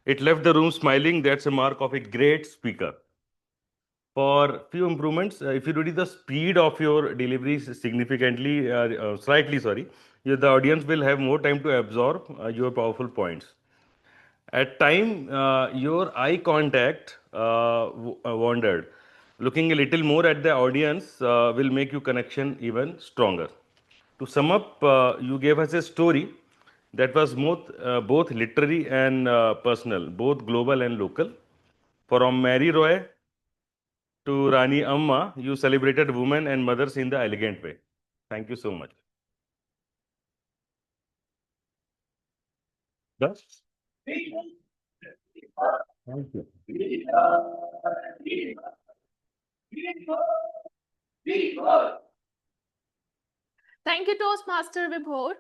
It left the room smiling. That's a mark of a great speaker. For few improvements, if you reduce the speed of your deliveries significantly, slightly, sorry, the audience will have more time to absorb your powerful points. At time, your eye contact wandered. Looking a little more at the audience will make your connection even stronger. To sum up, you gave us a story that was both literary and personal, both global and local. From Mary Roy to Rani Amma, you celebrated women and mothers in the elegant way. Thank you so much. Thus, thank you. Thank you, Toastmaster Vibhor.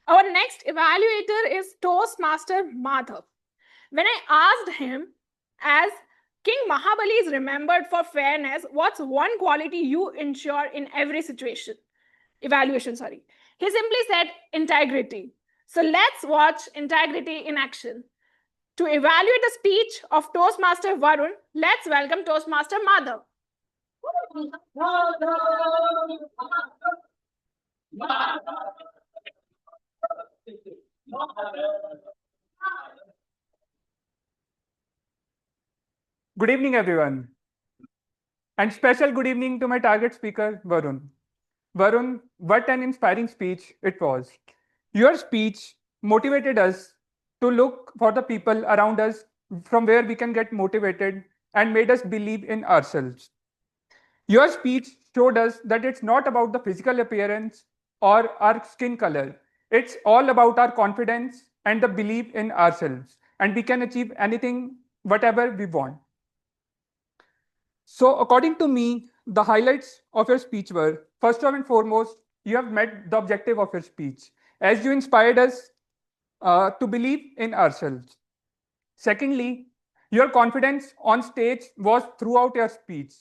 Our next evaluator is Toastmaster Madhav. When I asked him, as King Mahabali is remembered for fairness, what's one quality you ensure in every situation? Evaluation, sorry. He simply said integrity. So let's watch integrity in action. To evaluate the speech of Toastmaster Varun, let's welcome Toastmaster Madhav. Good evening, everyone. And special good evening to my target speaker, Varun. Varun, what an inspiring speech it was. Your speech motivated us to look for the people around us from where we can get motivated and made us believe in ourselves. Your speech showed us that it's not about the physical appearance or our skin color. It's all about our confidence and the belief in ourselves. And we can achieve anything, whatever we want. So, according to me, the highlights of your speech were first and foremost, you have met the objective of your speech as you inspired us to believe in ourselves. Secondly, your confidence on stage was throughout your speech.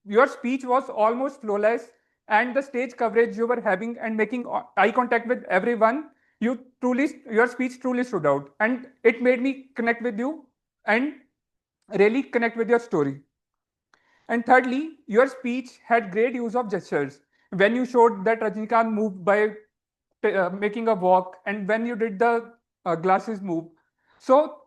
Your speech was almost flawless, and the stage coverage you were having and making eye contact with everyone, your speech truly stood out, and it made me connect with you and really connect with your story. And thirdly, your speech had great use of gestures. When you showed that Rajnikant moved by making a walk, and when you did the glasses move, so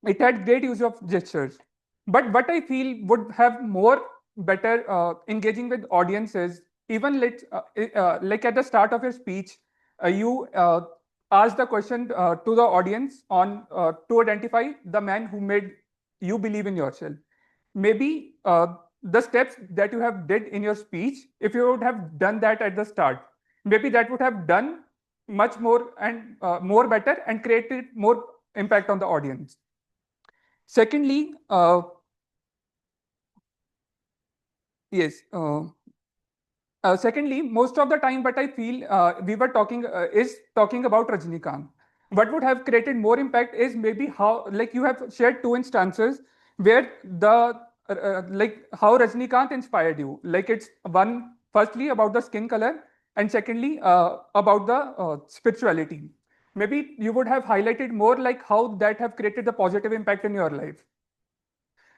it had great use of gestures. But what I feel would have more better engaging with audiences, even like at the start of your speech, you asked the question to the audience on to identify the man who made you believe in yourself. Maybe the steps that you have did in your speech, if you would have done that at the start, maybe that would have done much more and more better and created more impact on the audience. Secondly, secondly, most of the time, what I feel we were talking is talking about Rajnikant. What would have created more impact is maybe how, like you have shared two instances where like how Rajnikant inspired you. Like it's one, firstly about the skin color, and secondly about the spirituality. Maybe you would have highlighted more like how that have created the positive impact in your life.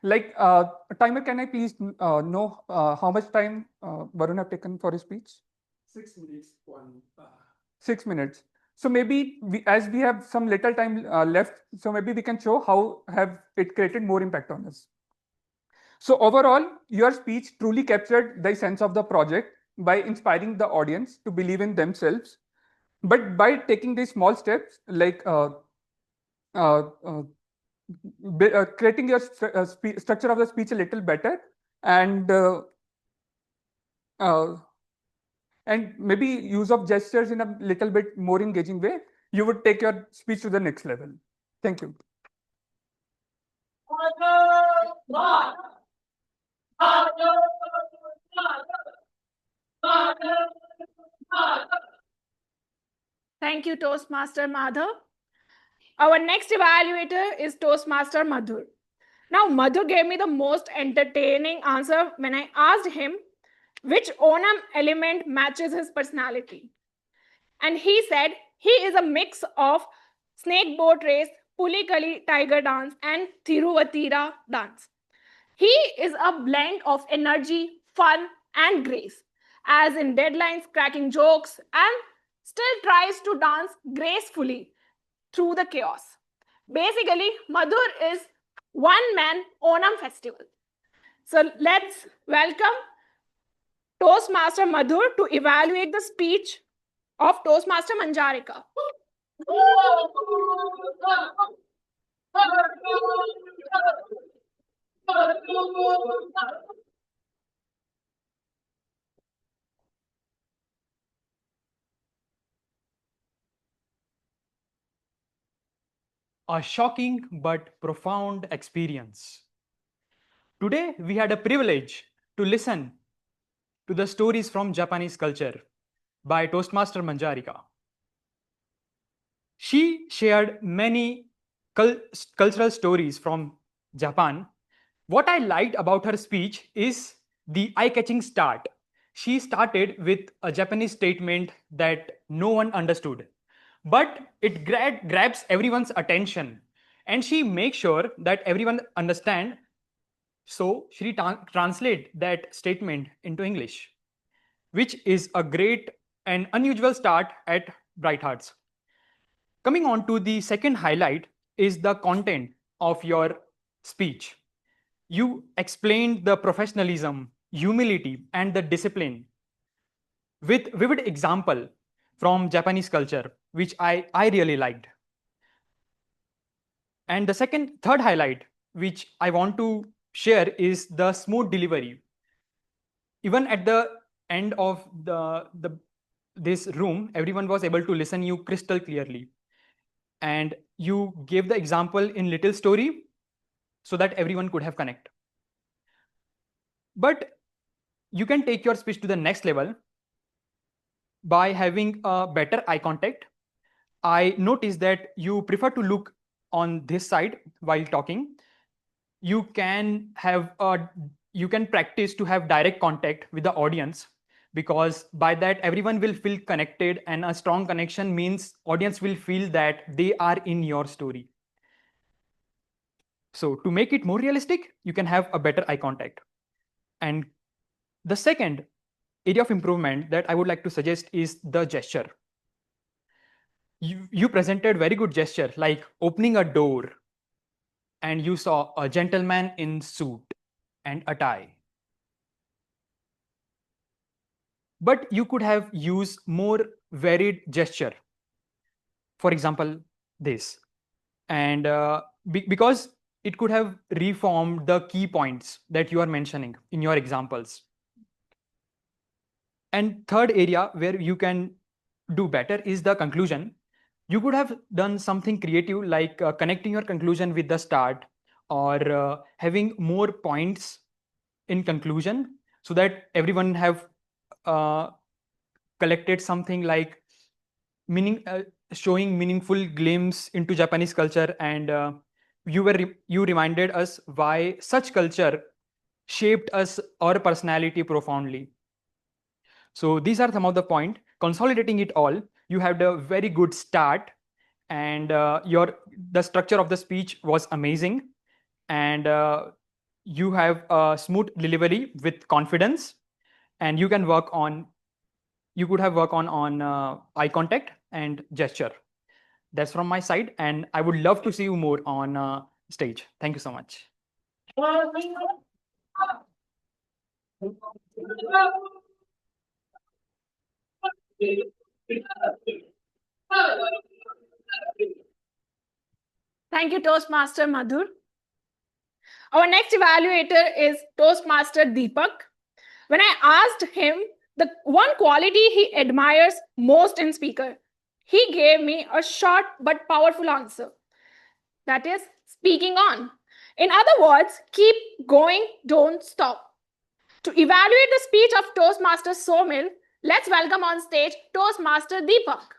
Like, timer, can I please know how much time Varun have taken for his speech? 6 minutes. 6 minutes. So maybe as we have some little time left, so maybe we can show how have it created more impact on us. So overall, your speech truly captured the essence of the project by inspiring the audience to believe in themselves. But by taking these small steps, like uh, uh, creating your structure of the speech a little better, and uh, and maybe use of gestures in a little bit more engaging way, you would take your speech to the next level. Thank you. Thank you, Toastmaster Madhav. Our next evaluator is Toastmaster Madhur. Now, Madhur gave me the most entertaining answer when I asked him which Onam element matches his personality. And he said he is a mix of snake boat race, Pulikali tiger dance, and Thiruvatira dance. He is a blend of energy, fun, and grace, as in deadlines, cracking jokes, and still tries to dance gracefully through the chaos. Basically, Madhur is one man Onam festival. So let's welcome Toastmaster Madhur to evaluate the speech of Toastmaster Manjarika. A shocking but profound experience. Today, we had a privilege to listen to the stories from Japanese culture by Toastmaster Manjarika. She shared many cultural stories from Japan. What I liked about her speech is the eye-catching start. She started with a Japanese statement that no one understood, but it grabs everyone's attention, and she makes sure that everyone understand. So she translate that statement into English, which is a great and unusual start at Bright Hearts. Coming on to the second highlight is the content of your speech. You explained the professionalism humility, and the discipline with vivid example from Japanese culture, which I really liked. And the third highlight, which I want to share, is the smooth delivery. Even at the end of this room, everyone was able to listen you crystal clearly. And you gave the example in little story so that everyone could have connect. But you can take your speech to the next level by having a better eye contact. I noticed that you prefer to look on this side while talking. You can practice to have direct contact with the audience, because by that everyone will feel connected, and a strong connection means audience will feel that they are in your story. So to make it more realistic, you can have a better eye contact. And the second area of improvement that I would like to suggest is the gesture. You presented very good gesture, like opening a door and you saw a gentleman in suit and a tie. But you could have used more varied gesture. For example, this. And because it could have reformed the key points that you are mentioning in your examples. And third area where you can do better is the conclusion. You could have done something creative, like connecting your conclusion with the start, or having more points in conclusion, so that everyone have collected something like showing meaningful glimpse into Japanese culture, and you reminded us why such culture shaped us, our personality profoundly. So these are some of the point. Consolidating it all, you had a very good start, and the structure of the speech was amazing, and you have a smooth delivery with confidence, and you could have worked on eye contact and gesture. That's from my side, and I would love to see you more on stage. Thank you so much. Thank you, Toastmaster Madhur. Our next evaluator is Toastmaster Deepak. When I asked him the one quality he admires most in speaker, he gave me a short but powerful answer. That is speaking on. In other words, keep going, don't stop. To evaluate the speech of Toastmaster Somil, let's welcome on stage Toastmaster Deepak.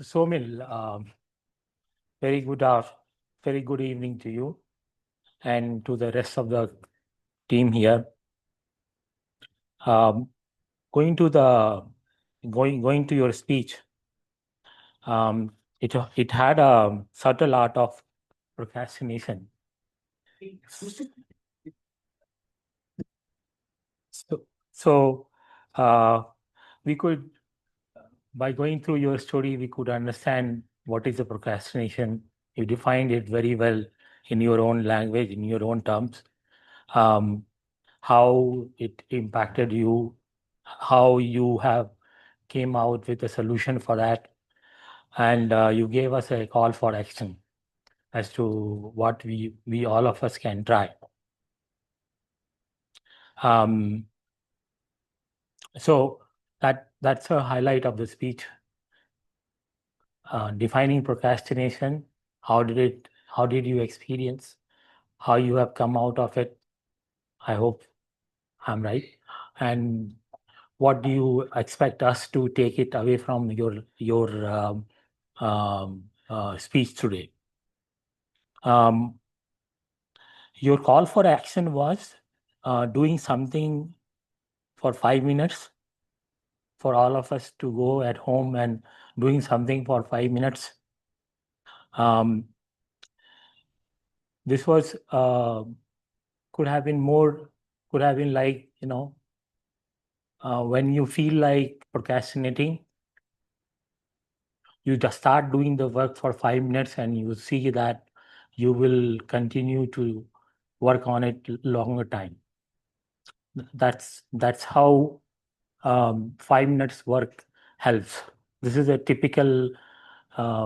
Somil, very good evening to you and to the rest of the team here. Going to your speech, it had a subtle art of procrastination. So we could, by going through your story, we could understand what is the procrastination. You defined it very well in your own language, in your own terms. How it impacted you, how you have came out with a solution for that, and you gave us a call for action as to what we all of us can try. So that's a highlight of the speech. Defining procrastination, how did you experience, how you have come out of it? I hope I'm right. And what do you expect us to take it away from your speech today? Your call for action was doing something for 5 minutes for all of us to go at home and doing something for 5 minutes. This was could have been more, could have been like, when you feel like procrastinating, you just start doing the work for 5 minutes and you see that you will continue to work on it longer time. That's how 5 minutes work helps. This is a typical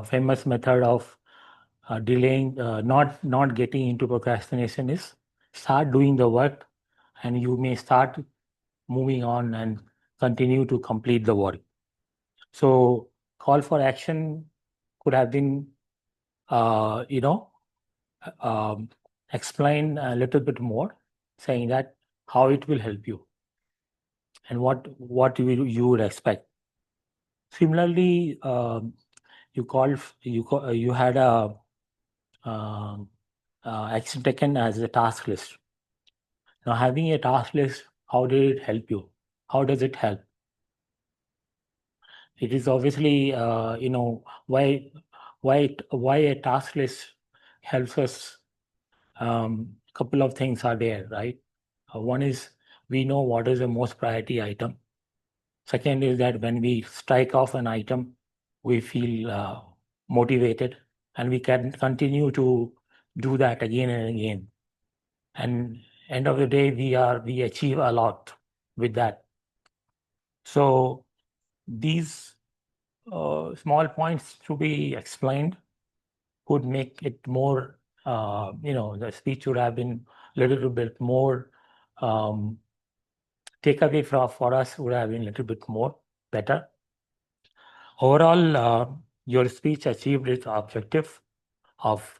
famous method of delaying, not getting into procrastination is start doing the work and you may start moving on and continue to complete the work. So call for action could have been, explain a little bit more, saying that how it will help you and what you would expect. Similarly, you had a action taken as a task list. Now, having a task list, how did it help you? How does it help? It is obviously, why a task list helps us. Couple of things are there, right? One is we know what is the most priority item. Second is that when we strike off an item, we feel motivated and we can continue to do that again and again. And end of the day, we achieve a lot with that. So these small points to be explained could make it more, the speech would have been a little bit more, takeaway for us would have been a little bit more better. Overall, your speech achieved its objective of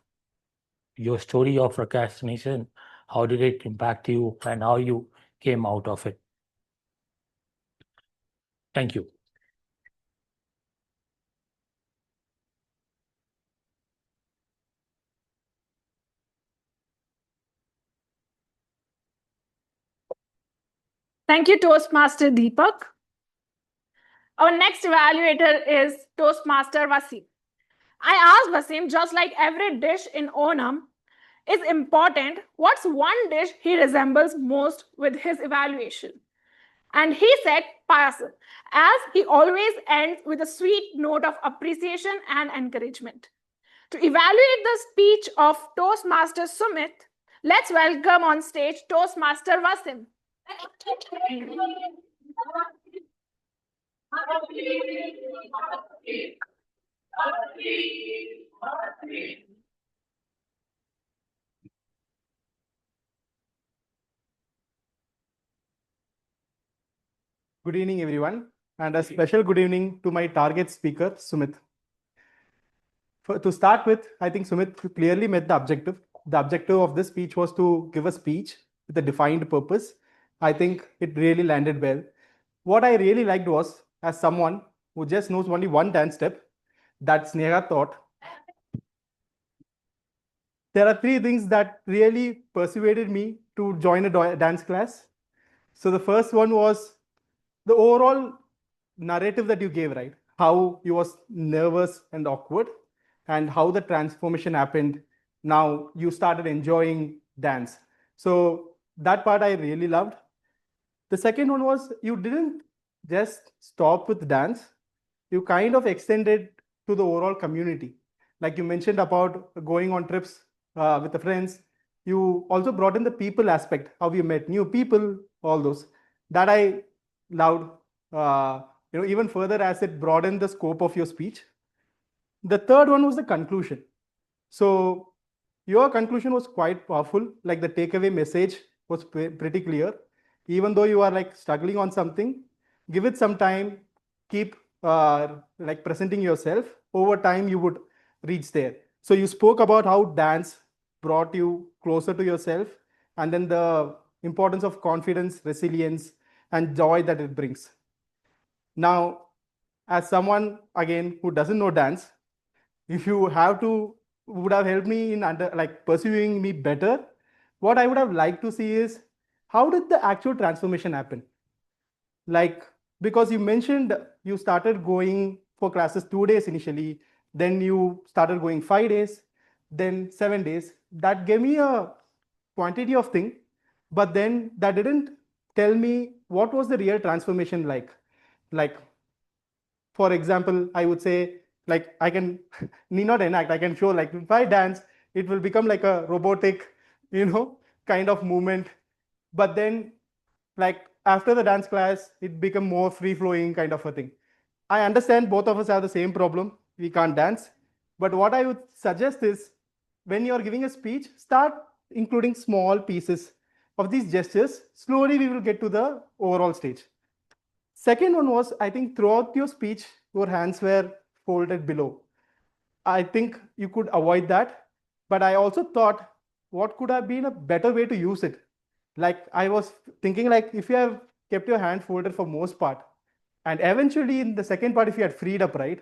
your story of procrastination. How did it impact you and how you came out of it? Thank you. Thank you, Toastmaster Deepak. Our next evaluator is Toastmaster Vasim. I asked Vasim, just like every dish in Onam is important, what's one dish he resembles most with his evaluation? And he said payasam, as he always ends with a sweet note of appreciation and encouragement. To evaluate the speech of Toastmaster Sumit, let's welcome on stage Toastmaster Vasim. Good evening, everyone, and a special good evening to my target speaker, Sumit. To start with, I think Sumit clearly met the objective. The objective of this speech was to give a speech with a defined purpose. I think it really landed well. What I really liked was, as someone who just knows only one dance step, that Sneha taught, there are three things that really persuaded me to join a dance class. So the first one was the overall narrative that you gave, right? How you was nervous and awkward and how the transformation happened. Now you started enjoying dance. So that part I really loved. The second one was you didn't just stop with dance, you kind of extended to the overall community. Like you mentioned about going on trips with the friends, you also brought in the people aspect, how you met new people, all those. That I loved, even further as it broadened the scope of your speech. The third one was the conclusion. So your conclusion was quite powerful. Like the takeaway message was pretty clear. Even though you are like struggling on something, give it some time, keep like presenting yourself. Over time, you would reach there. So you spoke about how dance brought you closer to yourself, and then the importance of confidence, resilience, and joy that it brings. Now, as someone again who doesn't know dance, if you have to would have helped me in pursuing me better, what I would have liked to see is how did the actual transformation happen? Like, because you mentioned you started going for classes 2 days initially, then you started going 5 days, then 7 days. That gave me a quantity of thing, but then that didn't tell me what was the real transformation like. Like, for example, I would say, like, I can need not enact, I can show, like, if I dance, it will become like a robotic, kind of movement. But then, like, after the dance class, it become more free flowing kind of a thing. I understand both of us have the same problem. We can't dance. But what I would suggest is, when you're giving a speech, start including small pieces of these gestures. Slowly, we will get to the overall stage. Second one was, I think throughout your speech, your hands were folded below. I think you could avoid that. But I also thought, what could have been a better way to use it? Like, I was thinking, like, if you have kept your hand folded for most part, and eventually in the second part, if you had freed up, right?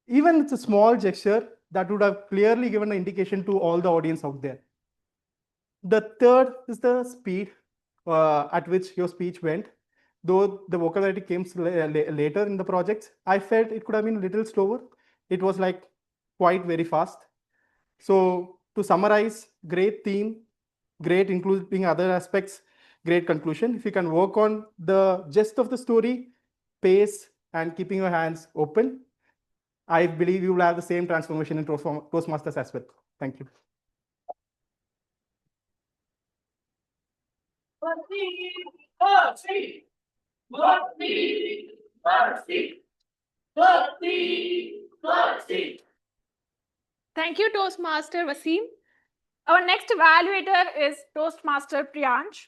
Even it's a small gesture that would have clearly given an indication to all the audience out there. The third is the speed at which your speech went. Though the vocabulary came later in the projects, I felt it could have been a little slower. It was like quite very fast. So to summarize, great theme, great including other aspects, great conclusion. If you can work on the gist of the story, pace, and keeping your hands open, I believe you will have the same transformation in Toastmasters as well. Thank you. Thank you, Toastmaster Wasim. Our next evaluator is Toastmaster Priyansh.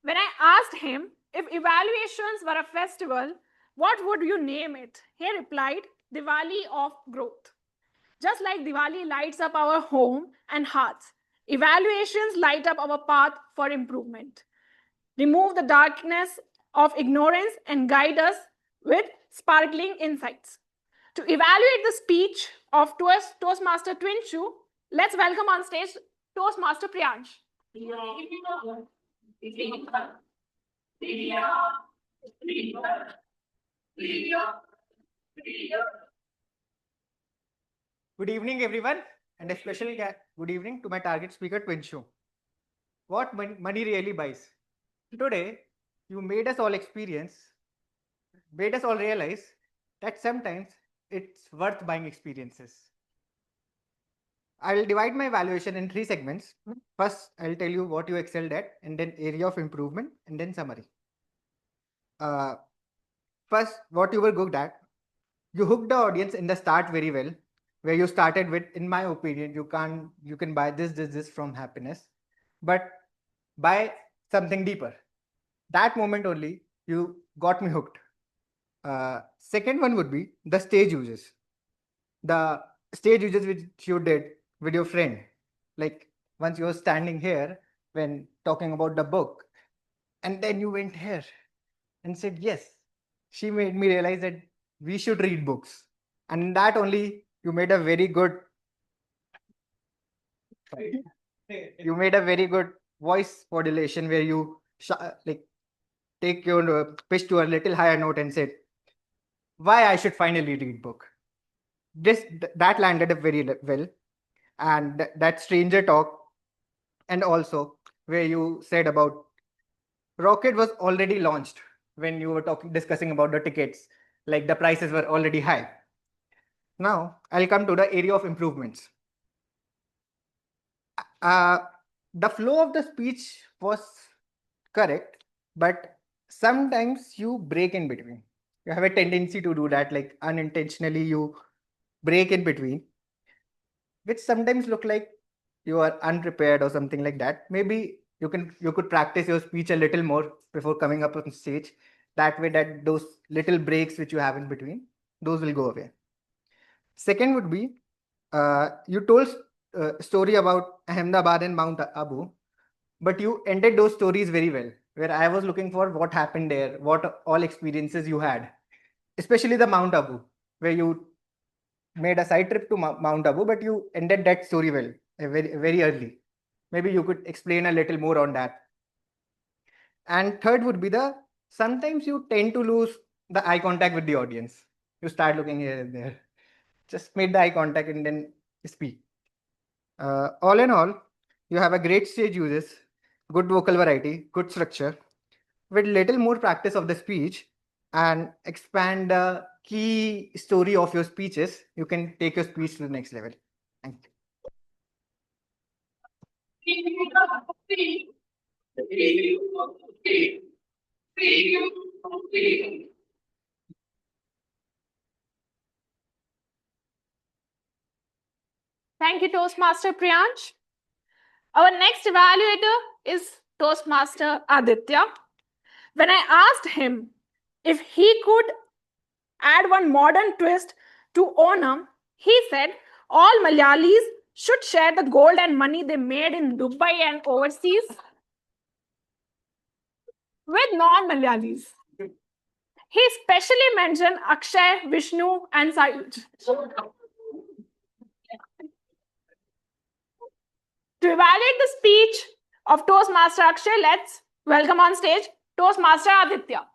When I asked him if evaluations were a festival, what would you name it? He replied, Diwali of growth. Just like Diwali lights up our home and hearts, evaluations light up our path for improvement. Remove the darkness of ignorance and guide us with sparkling insights. To evaluate the speech of Toastmaster Twinshu, let's welcome on stage Toastmaster Priyansh. Good evening, everyone, and a special good evening to my target speaker, Twinshu. What money really buys? Today, you made us all realize that sometimes it's worth buying experiences. I will divide my evaluation in 3 segments. First, I'll tell you what you excelled at, and then area of improvement, and then summary. First, what you were good at. You hooked the audience in the start very well, where you started with, in my opinion, you can buy this from happiness, but buy something deeper. That moment only, you got me hooked. Second one would be the stage uses. The stage uses which you did with your friend. Like, once you were standing here when talking about the book, and then you went here and said, yes, she made me realize that we should read books. And that only you made a very good voice modulation where you like take your pitch to a little higher note and said why I should finally read book. That landed up very well. And that stranger talk, and also where you said about Rocket was already launched when you were discussing about the tickets, like the prices were already high. Now I'll come to the area of improvements. The flow of the speech was correct, but sometimes you break in between. You have a tendency to do that, like unintentionally you break in between, which sometimes look like you are unprepared or something like that. Maybe you could practice your speech a little more before coming up on stage. That way, that those little breaks which you have in between, those will go away. Second would be, you told a story about Ahmedabad and Mount Abu, but you ended those stories very well, where I was looking for what happened there, what all experiences you had, especially the Mount Abu, where you made a side trip to Mount Abu, but you ended that story well, very, very early. Maybe you could explain a little more on that. And third would be the sometimes you tend to lose the eye contact with the audience. You start looking here and there. Just make the eye contact and then speak. All in all, you have a great stage uses, good vocal variety, good structure. With little more practice of the speech and expand the key story of your speeches, you can take your speech to the next level. Thank you. Thank you, Toastmaster Priyansh. Our next evaluator is Toastmaster Aditya. When I asked him if he could add one modern twist to Onam, he said all Malayalis should share the gold and money they made in Dubai and overseas with non-Malayalis. He specially mentioned Akshay, Vishnu, and Sayuj. To evaluate the speech of Toastmaster Akshay, let's welcome on stage Toastmaster Aditya.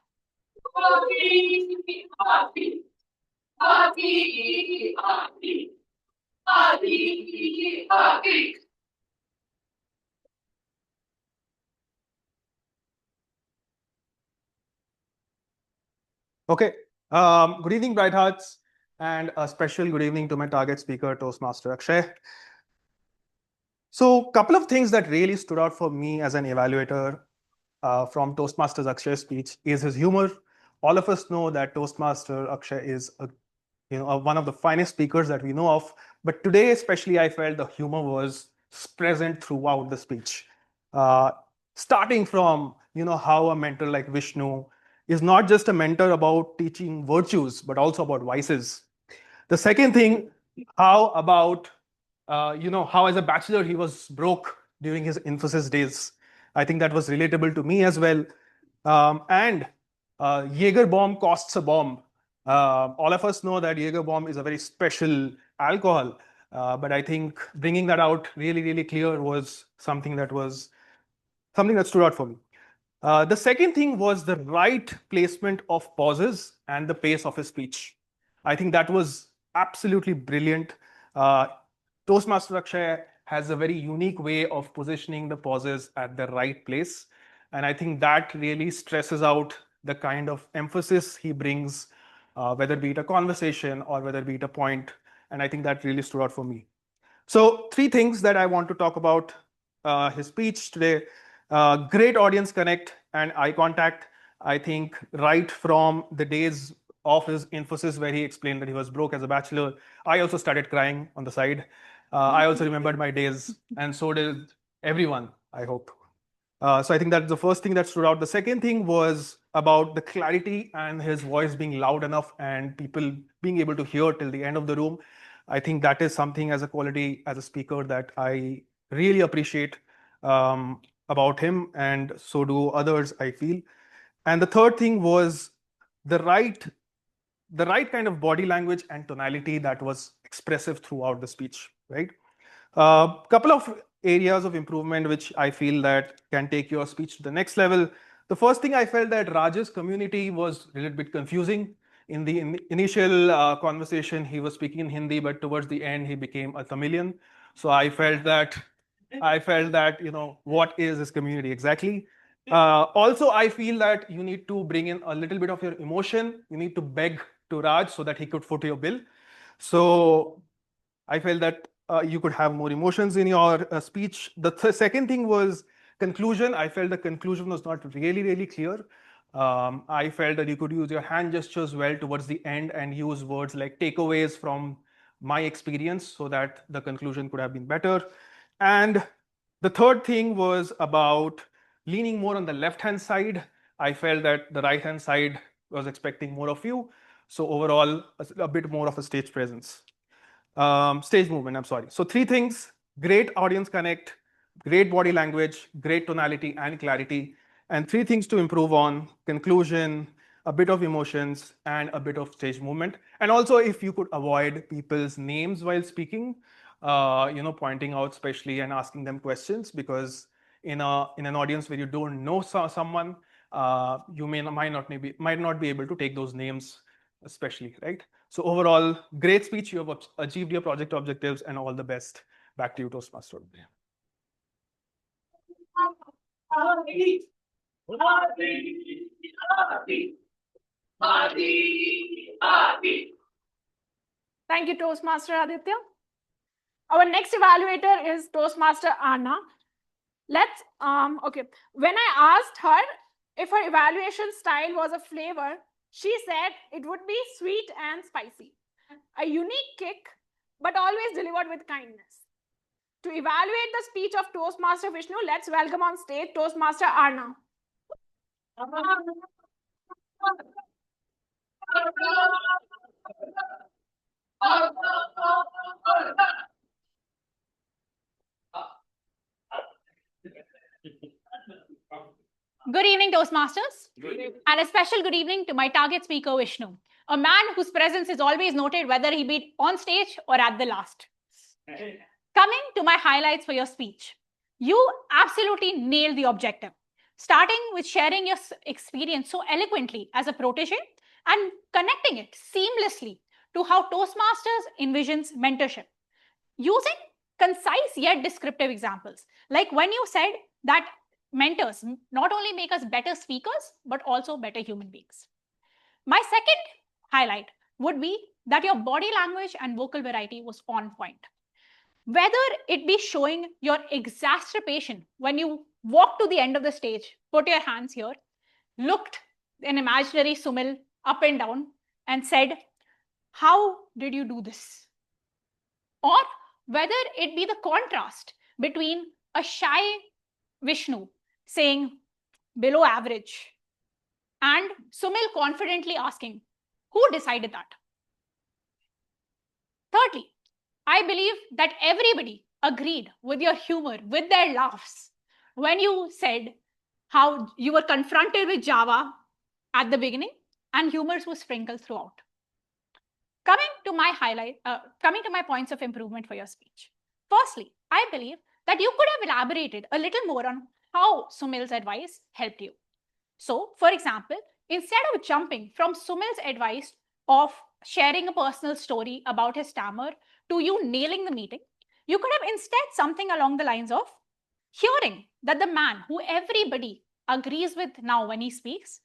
Okay. Good evening, Bright Hearts, and a special good evening to my target speaker, Toastmaster Akshay. So, a couple of things that really stood out for me as an evaluator from Toastmasters Akshay's speech is his humor. All of us know that Toastmaster Akshay is one of the finest speakers that we know of. But today, especially, I felt the humor was present throughout the speech. Starting from how a mentor like Vishnu is not just a mentor about teaching virtues, but also about vices. The second thing, how about how as a bachelor he was broke during his Infosys days. I think that was relatable to me as well. And Jaeger bomb costs a bomb. All of us know that Jaeger bomb is a very special alcohol, but I think bringing that out really, really clear was something that stood out for me. The second thing was the right placement of pauses and the pace of his speech. I think that was absolutely brilliant. Toastmaster Akshay has a very unique way of positioning the pauses at the right place. And I think that really stresses out the kind of emphasis he brings, whether it be a conversation or whether it be a point. And I think that really stood out for me. So, three things that I want to talk about his speech today. Great audience connect and eye contact. I think right from the days of his Infosys where he explained that he was broke as a bachelor, I also started crying on the side. I also remembered my days, and so did everyone, I hope. So I think that's the first thing that stood out. The second thing was about the clarity and his voice being loud enough and people being able to hear till the end of the room. I think that is something as a quality as a speaker that I really appreciate about him, and so do others, I feel. And the third thing was the right kind of body language and tonality that was expressive throughout the speech, right? Couple of areas of improvement which I feel that can take your speech to the next level. The first thing I felt that Raj's community was a little bit confusing. In the initial conversation, he was speaking in Hindi, but towards the end, he became a Tamilian. So I felt that, what is this community exactly? Also, I feel that you need to bring in a little bit of your emotion. You need to beg to Raj so that he could foot your bill. So I felt that you could have more emotions in your speech. The second thing was conclusion. I felt the conclusion was not really, really clear. I felt that you could use your hand gestures well towards the end and use words like takeaways from my experience so that the conclusion could have been better. And the third thing was about leaning more on the left-hand side. I felt that the right-hand side was expecting more of you. So overall, a bit more of a stage presence. Stage movement, I'm sorry. So three things: great audience connect, great body language, great tonality and clarity. And three things to improve on: conclusion, a bit of emotions, and a bit of stage movement. And also, if you could avoid people's names while speaking, pointing out especially and asking them questions, because in an audience where you don't know someone, you might not be able to take those names, especially, right? So overall, great speech. You have achieved your project objectives, and all the best. Back to you, Toastmaster. Thank you, Toastmaster Aditya. Our next evaluator is Toastmaster Anna. Okay. When I asked her if her evaluation style was a flavor, she said it would be sweet and spicy. A unique kick, but always delivered with kindness. To evaluate the speech of Toastmaster Vishnu, let's welcome on stage Toastmaster Arna. Good evening, Toastmasters. Good evening. And a special good evening to my target speaker, Vishnu, a man whose presence is always noted whether he be on stage or at the last. Coming to my highlights for your speech, you absolutely nailed the objective, starting with sharing your experience so eloquently as a protege and connecting it seamlessly to how Toastmasters envisions mentorship, using concise yet descriptive examples, like when you said that mentors not only make us better speakers, but also better human beings. My second highlight would be that your body language and vocal variety was on point. Whether it be showing your exacerbation when you walked to the end of the stage, put your hands here, looked an imaginary Sumil up and down and said, how did you do this? Or whether it be the contrast between a shy Vishnu saying below average and Sumil confidently asking, who decided that? Thirdly, I believe that everybody agreed with your humor, with their laughs, when you said how you were confronted with Java at the beginning and humors were sprinkled throughout. Coming to my points of improvement for your speech. Firstly, I believe that you could have elaborated a little more on how Sumil's advice helped you. So, for example, instead of jumping from Sumil's advice of sharing a personal story about his stammer to you nailing the meeting, you could have instead something along the lines of hearing that the man who everybody agrees with now when he speaks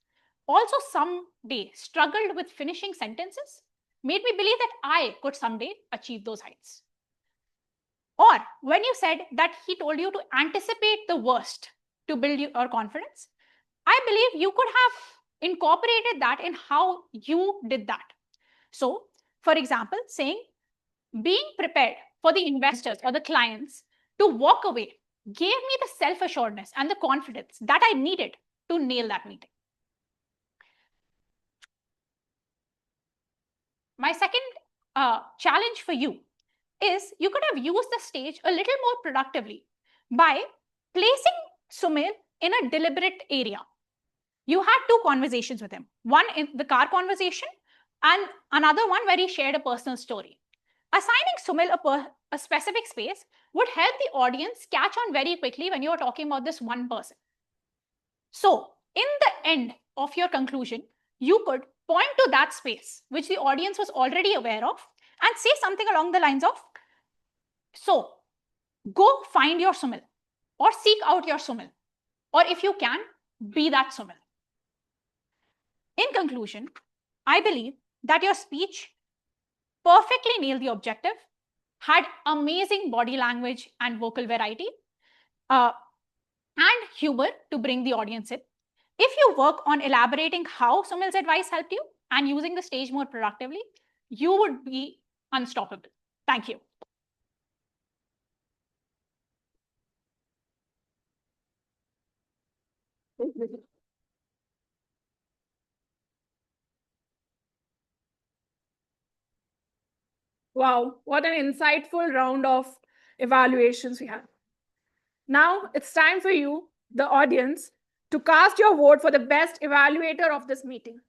also someday struggled with finishing sentences made me believe that I could someday achieve those heights. Or when you said that he told you to anticipate the worst to build your confidence, I believe you could have incorporated that in how you did that. So, for example, saying being prepared for the investors or the clients to walk away gave me the self-assuredness and the confidence that I needed to nail that meeting. My second challenge for you is you could have used the stage a little more productively by placing Sumil in a deliberate area. You had two conversations with him, one in the car conversation and another one where he shared a personal story. Assigning Sumil a specific space would help the audience catch on very quickly when you are talking about this one person. So, in the end of your conclusion, you could point to that space, which the audience was already aware of, and say something along the lines of, so, go find your Sumil, or seek out your Sumil, or if you can, be that Sumil. In conclusion, I believe that your speech perfectly nailed the objective, had amazing body language and vocal variety, and humor to bring the audience in. If you work on elaborating how Sumil's advice helped you and using the stage more productively, you would be unstoppable. Thank you. Wow, what an insightful round of evaluations we had. Now it's time for you, the audience, to cast your vote for the best evaluator of this meeting.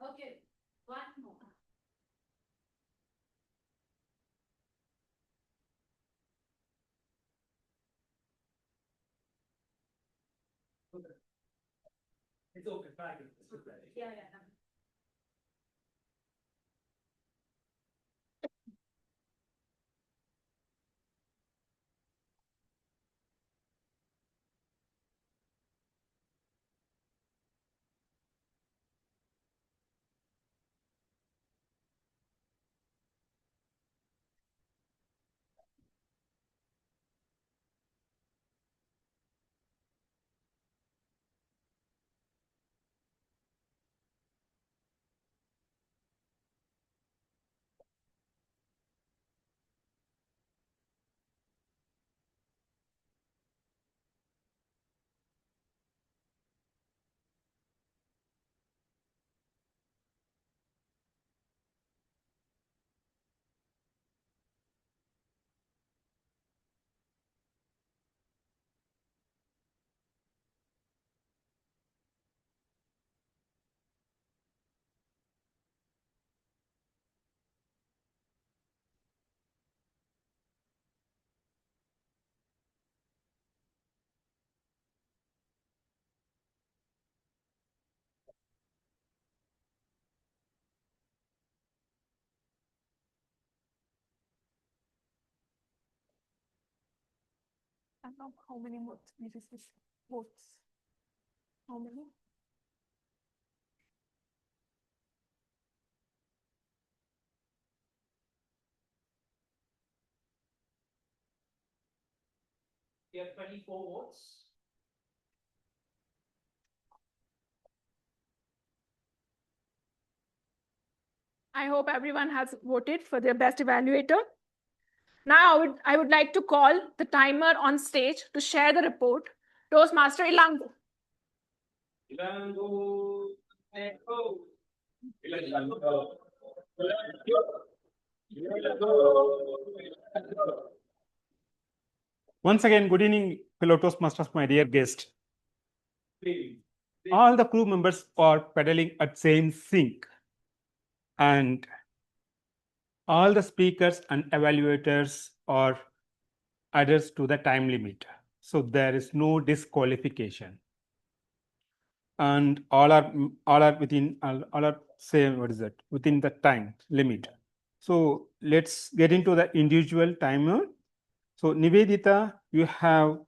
Okay. One more. It's okay. Yeah. And now how many votes? This is votes. How many? We have 24 votes. I hope everyone has voted for their best evaluator. Now I would like to call the timer on stage to share the report. Toastmaster Ilango. Once again, good evening, fellow Toastmasters, my dear guest. All the crew members are pedaling at same sync, and all the speakers and evaluators are adheres to the time limit. So there is no disqualification, and all are within all are same. What is it? Within the time limit. So let's get into the individual timer. So Nivedita, you have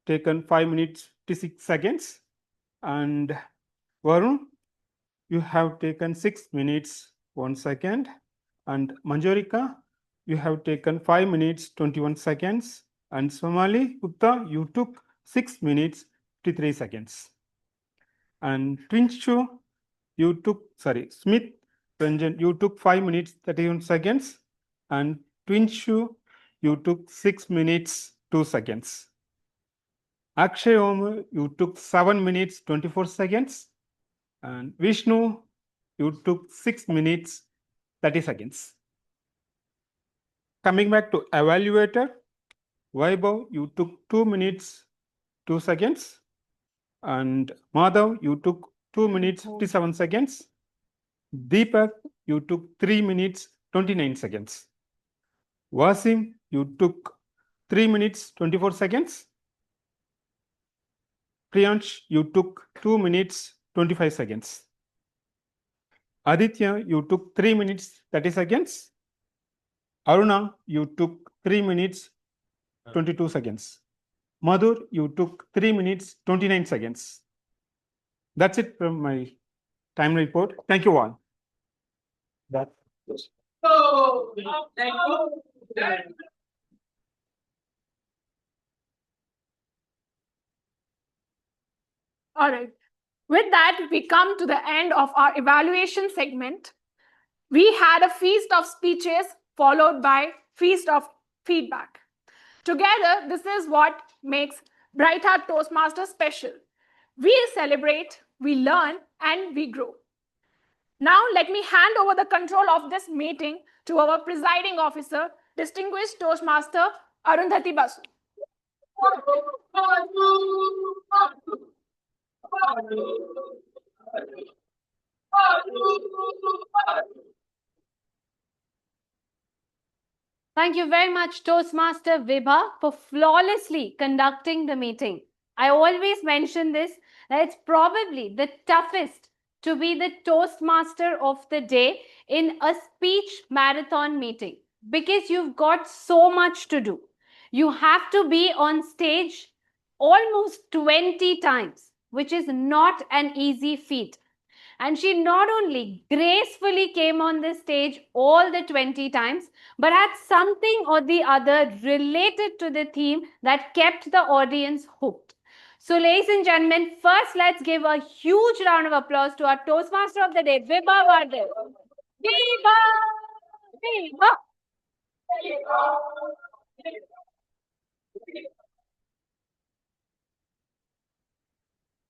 taken 5 minutes 56 seconds, and Varun, you have taken 6 minutes 1 second, and Manjorika, you have taken 5 minutes 21 seconds, and Somali Gupta, you took 6 minutes 53 seconds, and Twinshu, you took Smith Ranjan, you took 5 minutes 31 seconds, and Twinshu, you took 6 minutes 2 seconds. Akshay Om, you took 7 minutes 24 seconds, and Vishnu, you took 6 minutes 30 seconds. Coming back to evaluator, Vaibhav, you took 2 minutes 2 seconds, and Madhav, you took 2 minutes 57 seconds. Deepak, you took 3 minutes 29 seconds. Wasim, you took 3 minutes 24 seconds. Priyansh, you took 2 minutes 25 seconds. Aditya, you took 3 minutes 30 seconds. Aruna, you took 3 minutes 22 seconds. Madhur, you took 3 minutes 29 seconds. That's it from my time report. Thank you all. All right. With that, we come to the end of our evaluation segment. We had a feast of speeches followed by feast of feedback. Together, this is what makes Bright Heart Toastmasters special. We celebrate, we learn, and we grow. Now, let me hand over the control of this meeting to our presiding officer, distinguished Toastmaster Arundhati Basu. Thank you very much, Toastmaster Vibha, for flawlessly conducting the meeting. I always mention this, that it's probably the toughest to be the Toastmaster of the day in a speech marathon meeting because you've got so much to do. You have to be on stage almost 20 times, which is not an easy feat. And she not only gracefully came on the stage all the 20 times, but had something or the other related to the theme that kept the audience hooked. So, ladies and gentlemen, first let's give a huge round of applause to our Toastmaster of the day, Vibha Vardhan. Vibha! Vibha!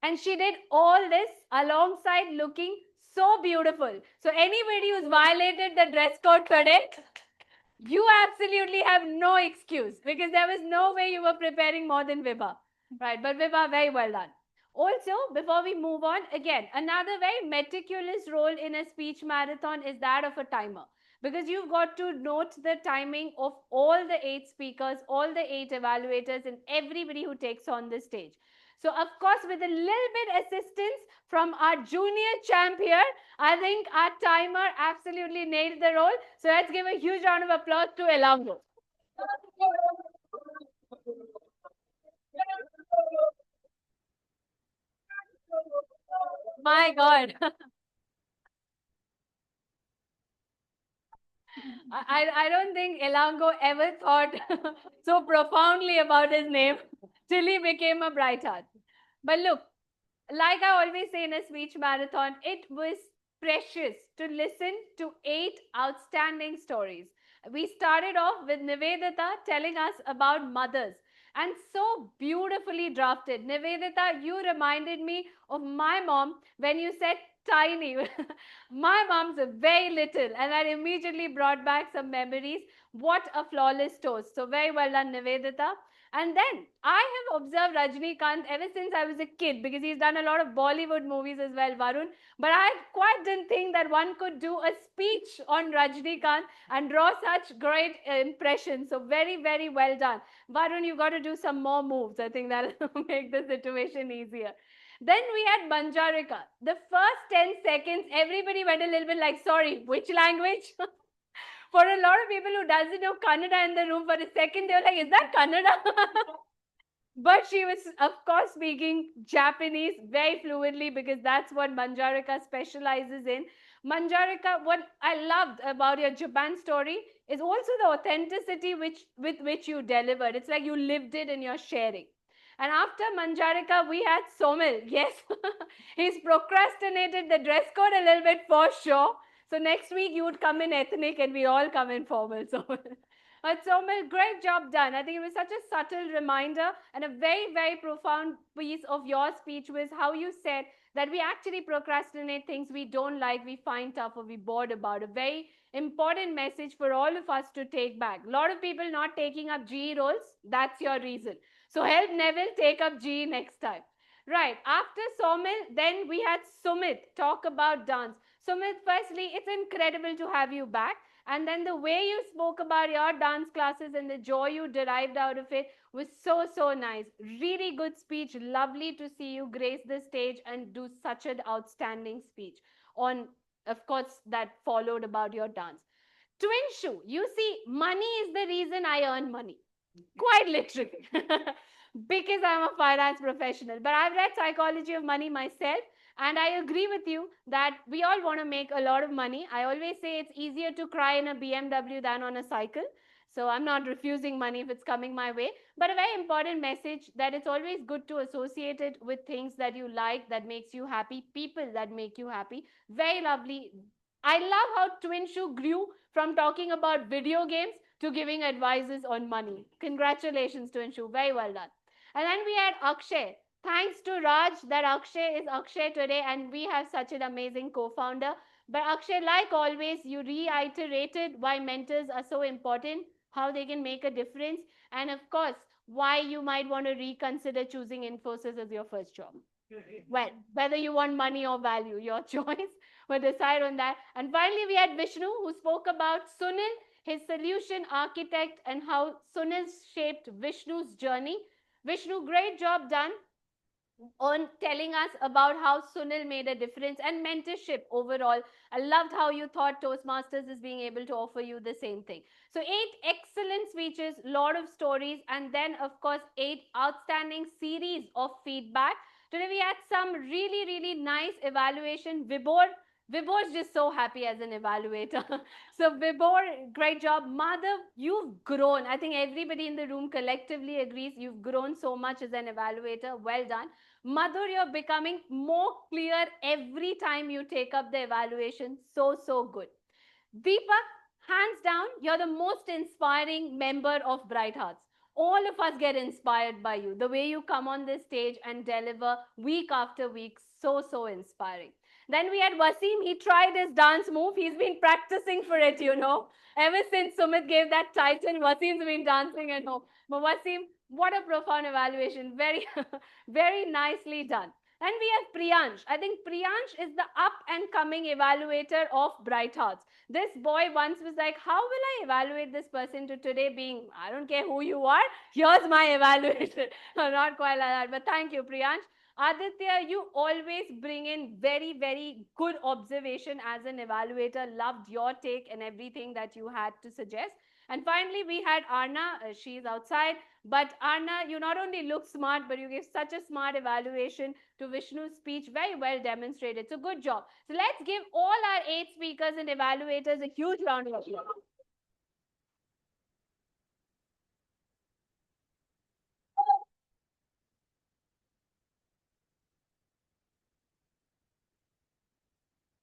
And she did all this alongside looking so beautiful. So anybody who's violated the dress code today, you absolutely have no excuse because there was no way you were preparing more than Vibha. Right, but Vibha, very well done. Also, before we move on, again, another very meticulous role in a speech marathon is that of a timer. Because you've got to note the timing of all the 8 speakers, all the 8 evaluators, and everybody who takes on the stage. So, of course, with a little bit assistance from our junior champ here, I think our timer absolutely nailed the role. So, let's give a huge round of applause to Elango. My God. I don't think Elango ever thought so profoundly about his name till he became a bright heart. But look, like I always say in a speech marathon, it was precious to listen to 8 outstanding stories. We started off with Nivedita telling us about mothers and so beautifully drafted. Nivedita, you reminded me of my mom when you said tiny. My mom's very little, and that immediately brought back some memories. What a flawless toast. So, very well done, Nivedita. And then I have observed Rajnikant ever since I was a kid because he's done a lot of Bollywood movies as well, Varun. But I quite didn't think that one could do a speech on Rajnikant and draw such great impressions. So, very, very well done. Varun, you've got to do some more moves. I think that'll make the situation easier. Then we had Manjarika. The first 10 seconds, everybody went a little bit like, sorry, which language? For a lot of people who doesn't know Kannada in the room, for a second they were like, is that Kannada? But she was, of course, speaking Japanese very fluently because that's what Manjarika specializes in. Manjarika, what I loved about your Japan story is also the authenticity with which you delivered. It's like you lived it and you're sharing. And after Manjarika, we had Somil. Yes, he's procrastinated the dress code a little bit for sure. So next week you would come in ethnic and we all come in formal. But Somil, great job done. I think it was such a subtle reminder and a very, very profound piece of your speech was how you said that we actually procrastinate things we don't like, we find tough, or we bored about. A very important message for all of us to take back. A lot of people not taking up GE roles, that's your reason. So help Neville take up GE next time. Right. After Somil, then we had Sumit talk about dance. Sumit, firstly, it's incredible to have you back. And then the way you spoke about your dance classes and the joy you derived out of it was so, so nice. Really good speech. Lovely to see you grace the stage and do such an outstanding speech on, of course, that followed about your dance. Twin shoe. You see, money is the reason I earn money. Quite literally. Because I'm a finance professional. But I've read Psychology of Money myself. And I agree with you that we all want to make a lot of money. I always say it's easier to cry in a BMW than on a cycle. So I'm not refusing money if it's coming my way. But a very important message that it's always good to associate it with things that you like, that makes you happy, people that make you happy. Very lovely. I love how Twin Shoe grew from talking about video games to giving advices on money. Congratulations, Twin Shoe. Very well done. And then we had Akshay. Thanks to Raj that Akshay is Akshay today and we have such an amazing co-founder. But Akshay, like always, you reiterated why mentors are so important, how they can make a difference, and of course, why you might want to reconsider choosing Infosys as your first job. Well, whether you want money or value, your choice. But decide on that. And finally, we had Vishnu, who spoke about Sunil, his solution architect, and how Sunil shaped Vishnu's journey. Vishnu, great job done on telling us about how Sunil made a difference and mentorship overall. I loved how you thought Toastmasters is being able to offer you the same thing. So 8 excellent speeches, lot of stories, and then of course 8 outstanding series of feedback. Today we had some really nice evaluation. Vibor's just so happy as an evaluator. So Vibor, great job. Madhav, you've grown. I think everybody in the room collectively agrees you've grown so much as an evaluator. Well done. Madhur, you're becoming more clear every time you take up the evaluation. So good. Deepak, hands down, you're the most inspiring member of Bright Hearts. All of us get inspired by you. The way you come on this stage and deliver week after week, so inspiring. Then we had Wasim. He tried his dance move. He's been practicing for it, you know. Ever since Sumit gave that title, Wasim's been dancing at home. But Wasim, what a profound evaluation. Very, very nicely done. And we have Priyansh. I think Priyansh is the up and coming evaluator of Bright Hearts. This boy once was like, how will I evaluate this person, to today being, I don't care who you are, here's my evaluation. Not quite like that, but thank you, Priyansh. Aditya, you always bring in very good observation as an evaluator. Loved your take and everything that you had to suggest. And finally, we had Arna. She's outside. But Arna, you not only look smart, but you gave such a smart evaluation to Vishnu's speech. Very well demonstrated. So good job. So let's give all our 8 speakers and evaluators a huge round of applause.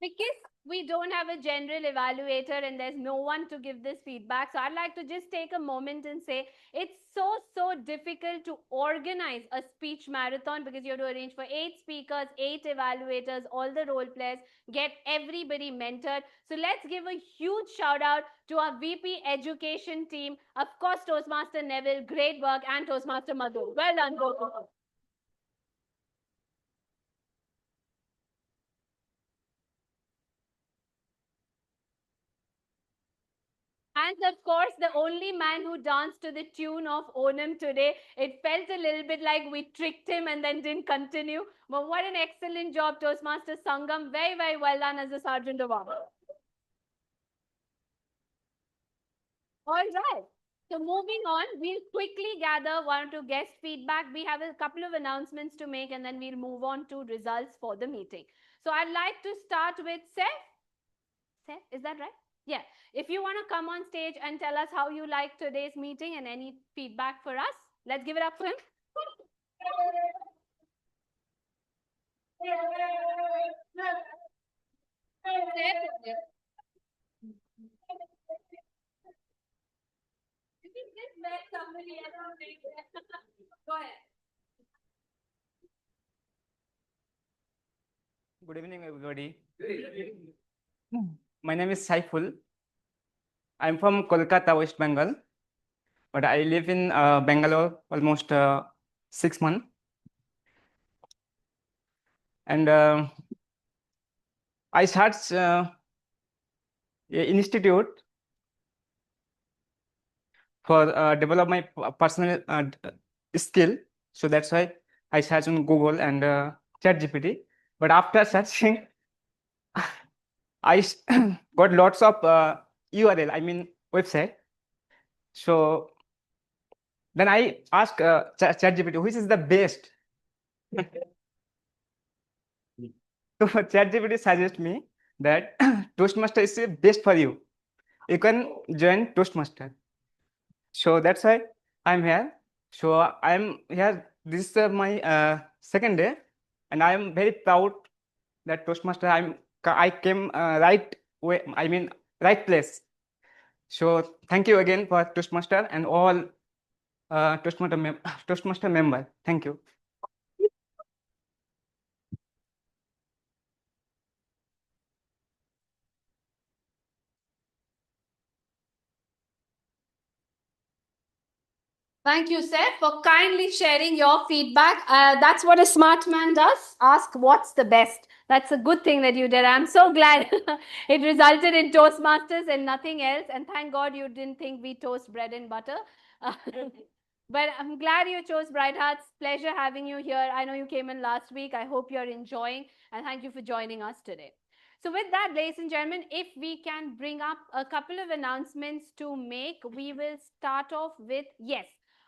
Because we don't have a general evaluator and there's no one to give this feedback, so I'd like to just take a moment and say it's so difficult to organize a speech marathon, because you have to arrange for 8 speakers, 8 evaluators, all the role players, get everybody mentored. So let's give a huge shout out to our VP education team, of course Toastmaster Neville, great work, and Toastmaster Madhu. Well done, both of you. And of course, the only man who danced to the tune of Onam today. It felt a little bit like we tricked him and then didn't continue. But what an excellent job, Toastmaster Sangam. Very well done as a Sergeant of Arms. All right. So moving on, we'll quickly gather one or two guest feedback. We have a couple of announcements to make, and then we'll move on to results for the meeting. So I'd like to start with Seth. Seth, is that right? Yeah. If you want to come on stage and tell us how you like today's meeting and any feedback for us, let's give it up for him. Go ahead. Good evening, everybody. My name is Saiful. I'm from Kolkata, West Bengal, but I live in Bangalore almost 6 months. And I start institute for develop my personal skill. So that's why I search on Google and ChatGPT. But after searching, I got lots of URL, I mean website. So then I ask ChatGPT, which is the best? So ChatGPT suggests me that Toastmaster is the best for you. You can join Toastmaster. So that's why I'm here. So I'm here. This is my second day, and I'm very proud that Toastmaster. I came right way. I mean right place. So thank you again for Toastmaster and all Toastmaster member. Thank you. Thank you, Seth, for kindly sharing your feedback. That's what a smart man does. Ask what's the best. That's a good thing that you did. I'm so glad it resulted in Toastmasters and nothing else. And thank God you didn't think we toast bread and butter. But I'm glad you chose Bright Hearts. Pleasure having you here. I know you came in last week. I hope you're enjoying. And thank you for joining us today. So with that, ladies and gentlemen, if we can bring up a couple of announcements to make, we will start off with, yes,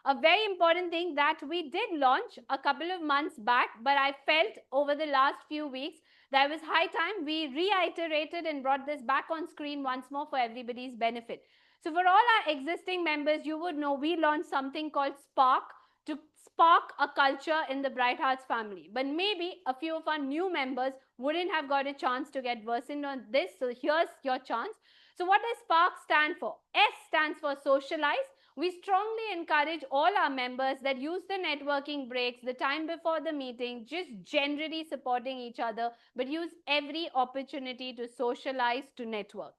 a very important thing that we did launch a couple of months back, but I felt over the last few weeks that it was high time we reiterated and brought this back on screen once more for everybody's benefit. So for all our existing members, you would know we launched something called Spark to spark a culture in the Bright Hearts family. But maybe a few of our new members wouldn't have got a chance to get versed in on this. So here's your chance. So what does Spark stand for? S stands for socialize. We strongly encourage all our members that use the networking breaks, the time before the meeting, just generally supporting each other, but use every opportunity to socialize, to network.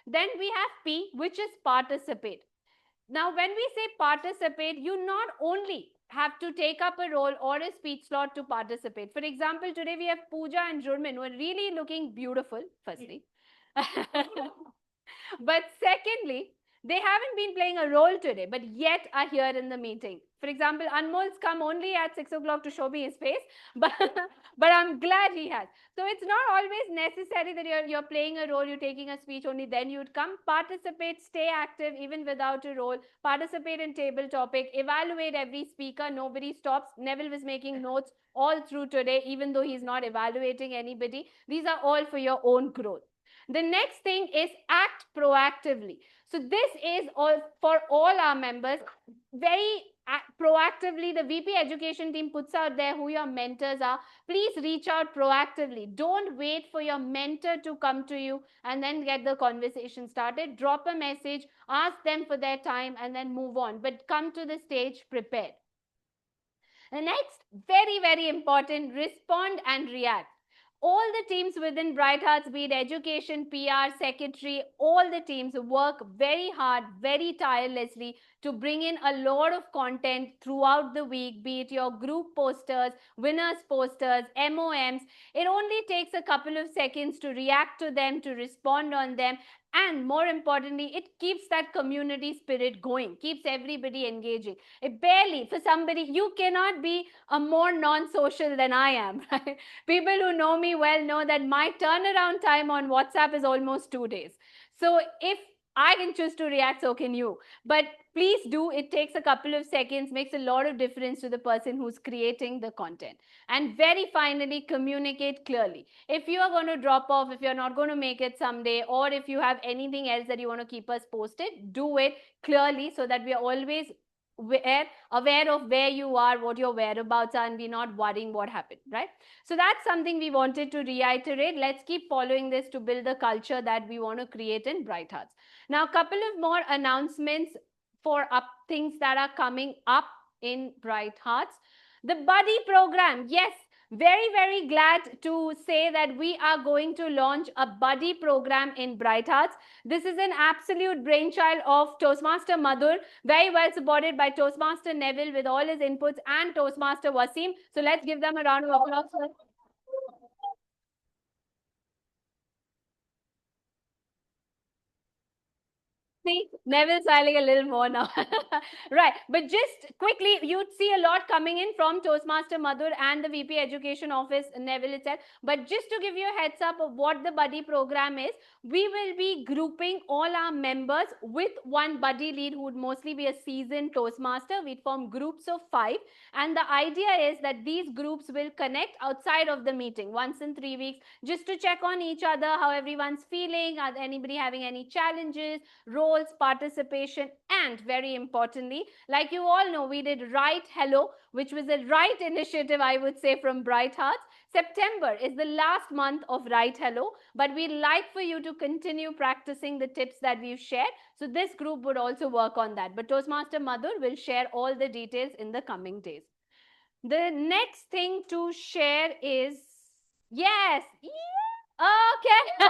Then we have P, which is participate. Now, when we say participate, you not only have to take up a role or a speech slot to participate. For example, today we have Pooja and Jurmin who are really looking beautiful, firstly. But secondly, they haven't been playing a role today, but yet are here in the meeting. For example, Anmol's come only at 6 o'clock to show me his face, but, but I'm glad he has. So it's not always necessary that you're playing a role, you're taking a speech, only then you'd come. Participate, stay active even without a role, participate in table topic, evaluate every speaker, nobody stops. Neville was making notes all through today, even though he's not evaluating anybody. These are all for your own growth. The next thing is act proactively. So this is all for all our members. Very proactively, the VP education team puts out there who your mentors are. Please reach out proactively. Don't wait for your mentor to come to you and then get the conversation started. Drop a message, ask them for their time, and then move on. But come to the stage prepared. The next, very, very important, respond and react. All the teams within Bright Hearts, be it education, PR, secretary, all the teams work very hard, very tirelessly to bring in a lot of content throughout the week, be it your group posters, winners posters, MOMs. It only takes a couple of seconds to react to them, to respond on them. And more importantly, it keeps that community spirit going, keeps everybody engaging. It barely, for somebody, you cannot be a more non-social than I am, right? People who know me well know that my turnaround time on WhatsApp is almost 2 days. So if I can choose to react, so can you. But please do. It takes a couple of seconds, makes a lot of difference to the person who's creating the content. And very finally, communicate clearly. If you are going to drop off, if you're not going to make it someday, or if you have anything else that you want to keep us posted, do it clearly so that we are always aware of where you are, what your whereabouts are, and we're not worrying what happened, right? So that's something we wanted to reiterate. Let's keep following this to build the culture that we want to create in Bright Hearts. Now, a couple of more announcements for things that are coming up in Bright Hearts. The buddy program, yes, very, very glad to say that we are going to launch a buddy program in Bright Hearts. This is an absolute brainchild of Toastmaster Madhur, very well supported by Toastmaster Neville with all his inputs and Toastmaster Wasim. So let's give them a round of applause. See, Neville's smiling a little more now. Right. But just quickly, you'd see a lot coming in from Toastmaster Madhur and the VP Education Office, Neville itself. But just to give you a heads up of what the buddy program is, we will be grouping all our members with one buddy lead who would mostly be a seasoned Toastmaster. We'd form groups of 5. And the idea is that these groups will connect outside of the meeting once in 3 weeks, just to check on each other, how everyone's feeling, are anybody having any challenges, roles, participation, and very importantly, like you all know, we did Write Hello, which was a Write initiative, I would say, from Bright Hearts. September is the last month of Write Hello, but we'd like for you to continue practicing the tips that we've shared. So this group would also work on that. But Toastmaster Madhur will share all the details in the coming days. The next thing to share is, yes, yeah, okay.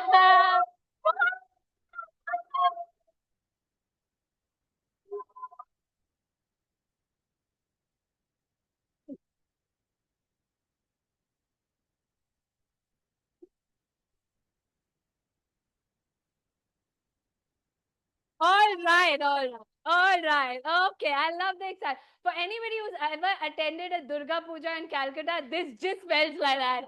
All right, all right, all right. Okay, I love the excitement. For anybody who's ever attended a Durga Puja in Calcutta, this just felt like that.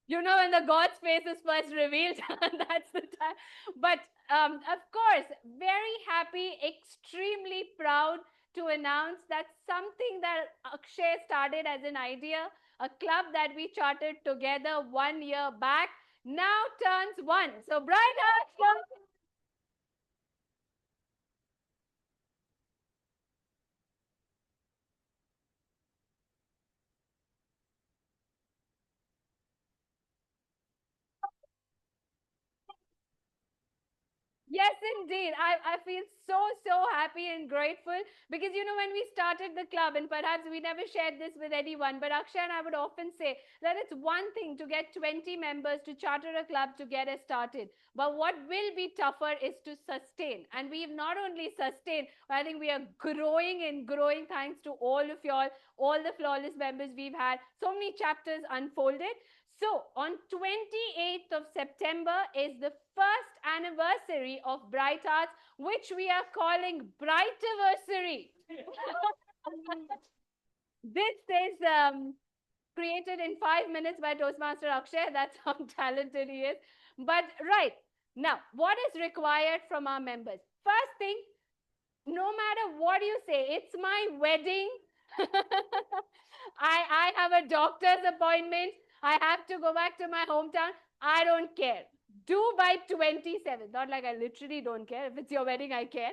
You know, when the God's face is first revealed, that's the time. But of course, very happy, extremely proud to announce that something that Akshay started as an idea, a club that we charted together 1 year back, now turns one. So, Bright Hearts. Yes, indeed. I feel so, so happy and grateful because, you know, when we started the club, and perhaps we never shared this with anyone, but Akshay and I would often say that it's one thing to get 20 members to charter a club to get us started. But what will be tougher is to sustain. And we've not only sustained, but I think we are growing and growing thanks to all of y'all, all the flawless members we've had, so many chapters unfolded. So, on 28th of September is the first anniversary of Bright Arts, which we are calling Brightiversary. This is created in 5 minutes by Toastmaster Akshay. That's how talented he is. But, right, now, what is required from our members? First thing, no matter what you say, it's my wedding. I have a doctor's appointment. I have to go back to my hometown. I don't care. Do by 27th. Not like I literally don't care. If it's your wedding, I care.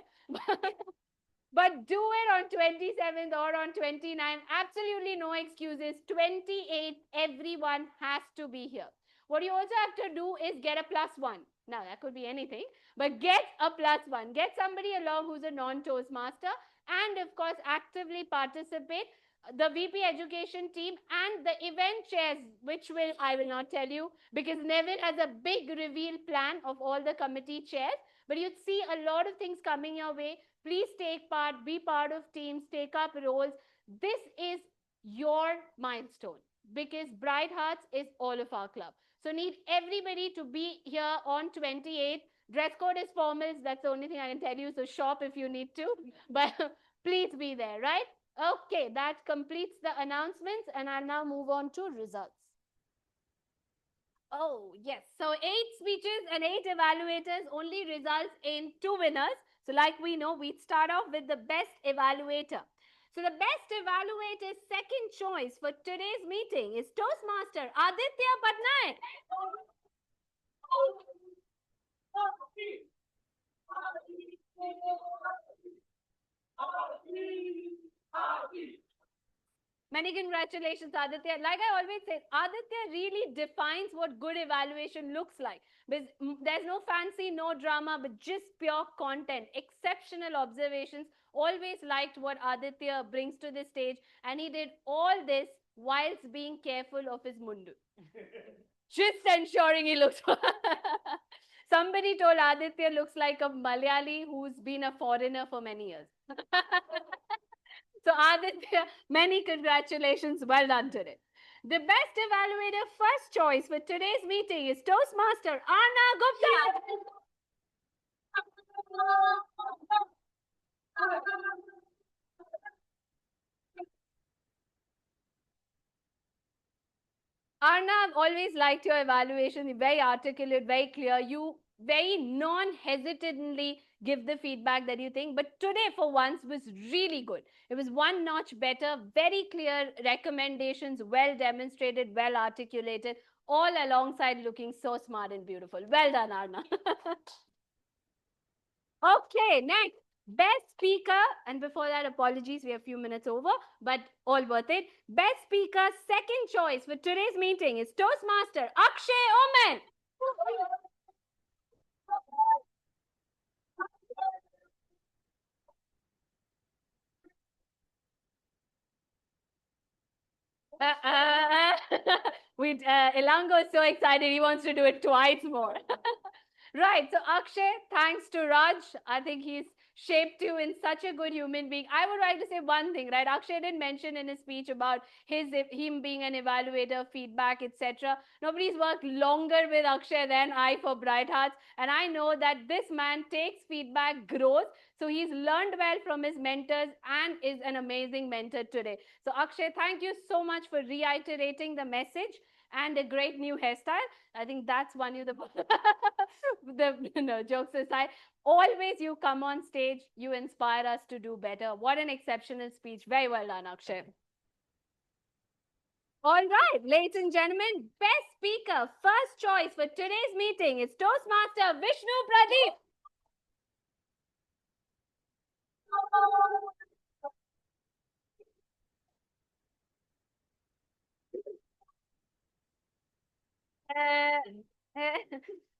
But do it on 27th or on 29th. Absolutely no excuses. 28th, everyone has to be here. What you also have to do is get a +1. Now, that could be anything, but get a +1. Get somebody along who's a non-Toastmaster and, of course, actively participate. The VP education team and the event chairs, which I will not tell you because Neville has a big reveal plan of all the committee chairs. But you'd see a lot of things coming your way. Please take part, be part of teams, take up roles. This is your milestone because Bright Hearts is all of our club. So need everybody to be here on 28th. Dress code is formals. That's the only thing I can tell you. So shop if you need to. But please be there, right? Okay, that completes the announcements and I'll now move on to results. Oh, yes. So 8 speeches and 8 evaluators only results in 2 winners. So like we know, we'd start off with the best evaluator. So the best evaluator's second choice for today's meeting is Toastmaster Aditya Patnaik. Many congratulations, Aditya. Like I always say, Aditya really defines what good evaluation looks like. There's no fancy, no drama, but just pure content. Exceptional observations. Always liked what Aditya brings to the stage. And he did all this whilst being careful of his mundu. Just ensuring he looks... Somebody told Aditya looks like a Malayali who's been a foreigner for many years. So Aditya, many congratulations. Well done today. The best evaluator first choice for today's meeting is Toastmaster Anna Gupta. Arnav, always liked your evaluation. Very articulate, very clear. You very non-hesitantly give the feedback that you think. But today, for once, was really good. It was one notch better. Very clear recommendations, well demonstrated, well articulated, all alongside looking so smart and beautiful. Well done, Arnav. Okay, next. Best speaker, and before that, apologies, we have a few minutes over, but all worth it. Best speaker, second choice for today's meeting is Toastmaster Akshay Oman. Elango is so excited, he wants to do it twice more. Right, so Akshay, thanks to Raj, I think he's shaped you in such a good human being. I would like to say one thing, right? Akshay did mention in his speech about him being an evaluator, feedback, etc. Nobody's worked longer with Akshay than I for Bright Hearts, and I know that this man takes feedback, grows. So he's learned well from his mentors and is an amazing mentor today. So Akshay, thank you so much for reiterating the message and a great new hairstyle. I think that's one of the jokes aside. Always you come on stage, you inspire us to do better. What an exceptional speech. Very well done, Akshay. All right, ladies and gentlemen, best speaker, first choice for today's meeting is Toastmaster Vishnu Pradeep.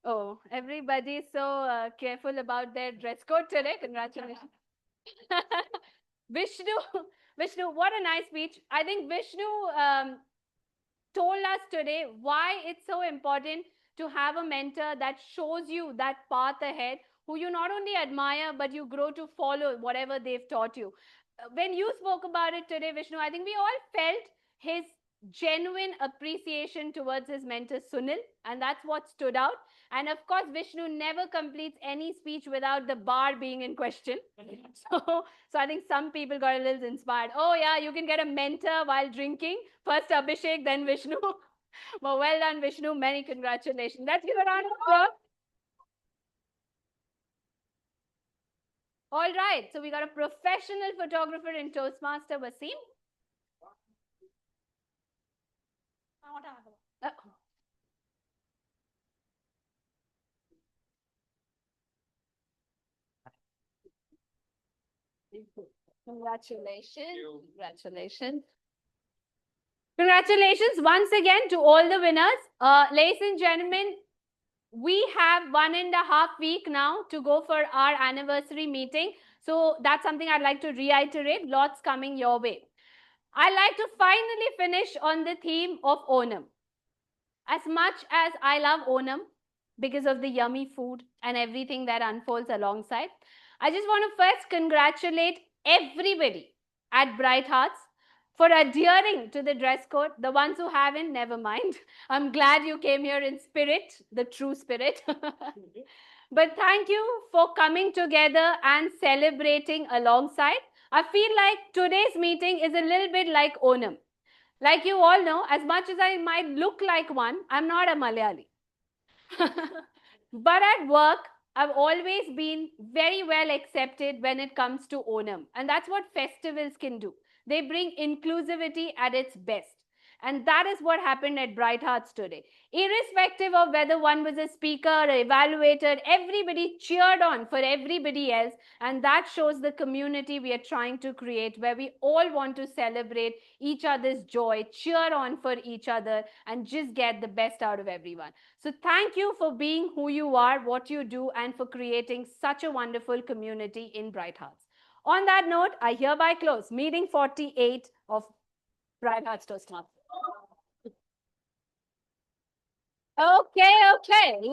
Oh, everybody's so careful about their dress code today. Congratulations. Vishnu, what a nice speech. I think Vishnu told us today why it's so important to have a mentor that shows you that path ahead, who you not only admire, but you grow to follow whatever they've taught you. When you spoke about it today, Vishnu, I think we all felt his genuine appreciation towards his mentor, Sunil, and that's what stood out. And of course, Vishnu never completes any speech without the bar being in question. So I think some people got a little inspired. Oh yeah, you can get a mentor while drinking. First Abhishek, then Vishnu. Well done, Vishnu. Many congratulations. Let's give a round of applause. All right, so we got a professional photographer in Toastmaster, Wasim. Congratulations. Congratulations. Congratulations once again to all the winners. Ladies and gentlemen, we have 1.5 weeks now to go for our anniversary meeting. So that's something I'd like to reiterate. Lots coming your way. I'd like to finally finish on the theme of Onam. As much as I love Onam because of the yummy food and everything that unfolds alongside, I just want to first congratulate everybody at Bright Hearts for adhering to the dress code. The ones who haven't, never mind. I'm glad you came here in spirit, the true spirit. But thank you for coming together and celebrating alongside. I feel like today's meeting is a little bit like Onam. Like you all know, as much as I might look like one, I'm not a Malayali. But at work, I've always been very well accepted when it comes to Onam. And that's what festivals can do. They bring inclusivity at its best. And that is what happened at Bright Hearts today. Irrespective of whether one was a speaker or evaluator, everybody cheered on for everybody else. And that shows the community we are trying to create, where we all want to celebrate each other's joy, cheer on for each other, and just get the best out of everyone. So thank you for being who you are, what you do, and for creating such a wonderful community in Bright Hearts. On that note, I hereby close meeting 48 of Bright Hearts Toastmasters. Okay.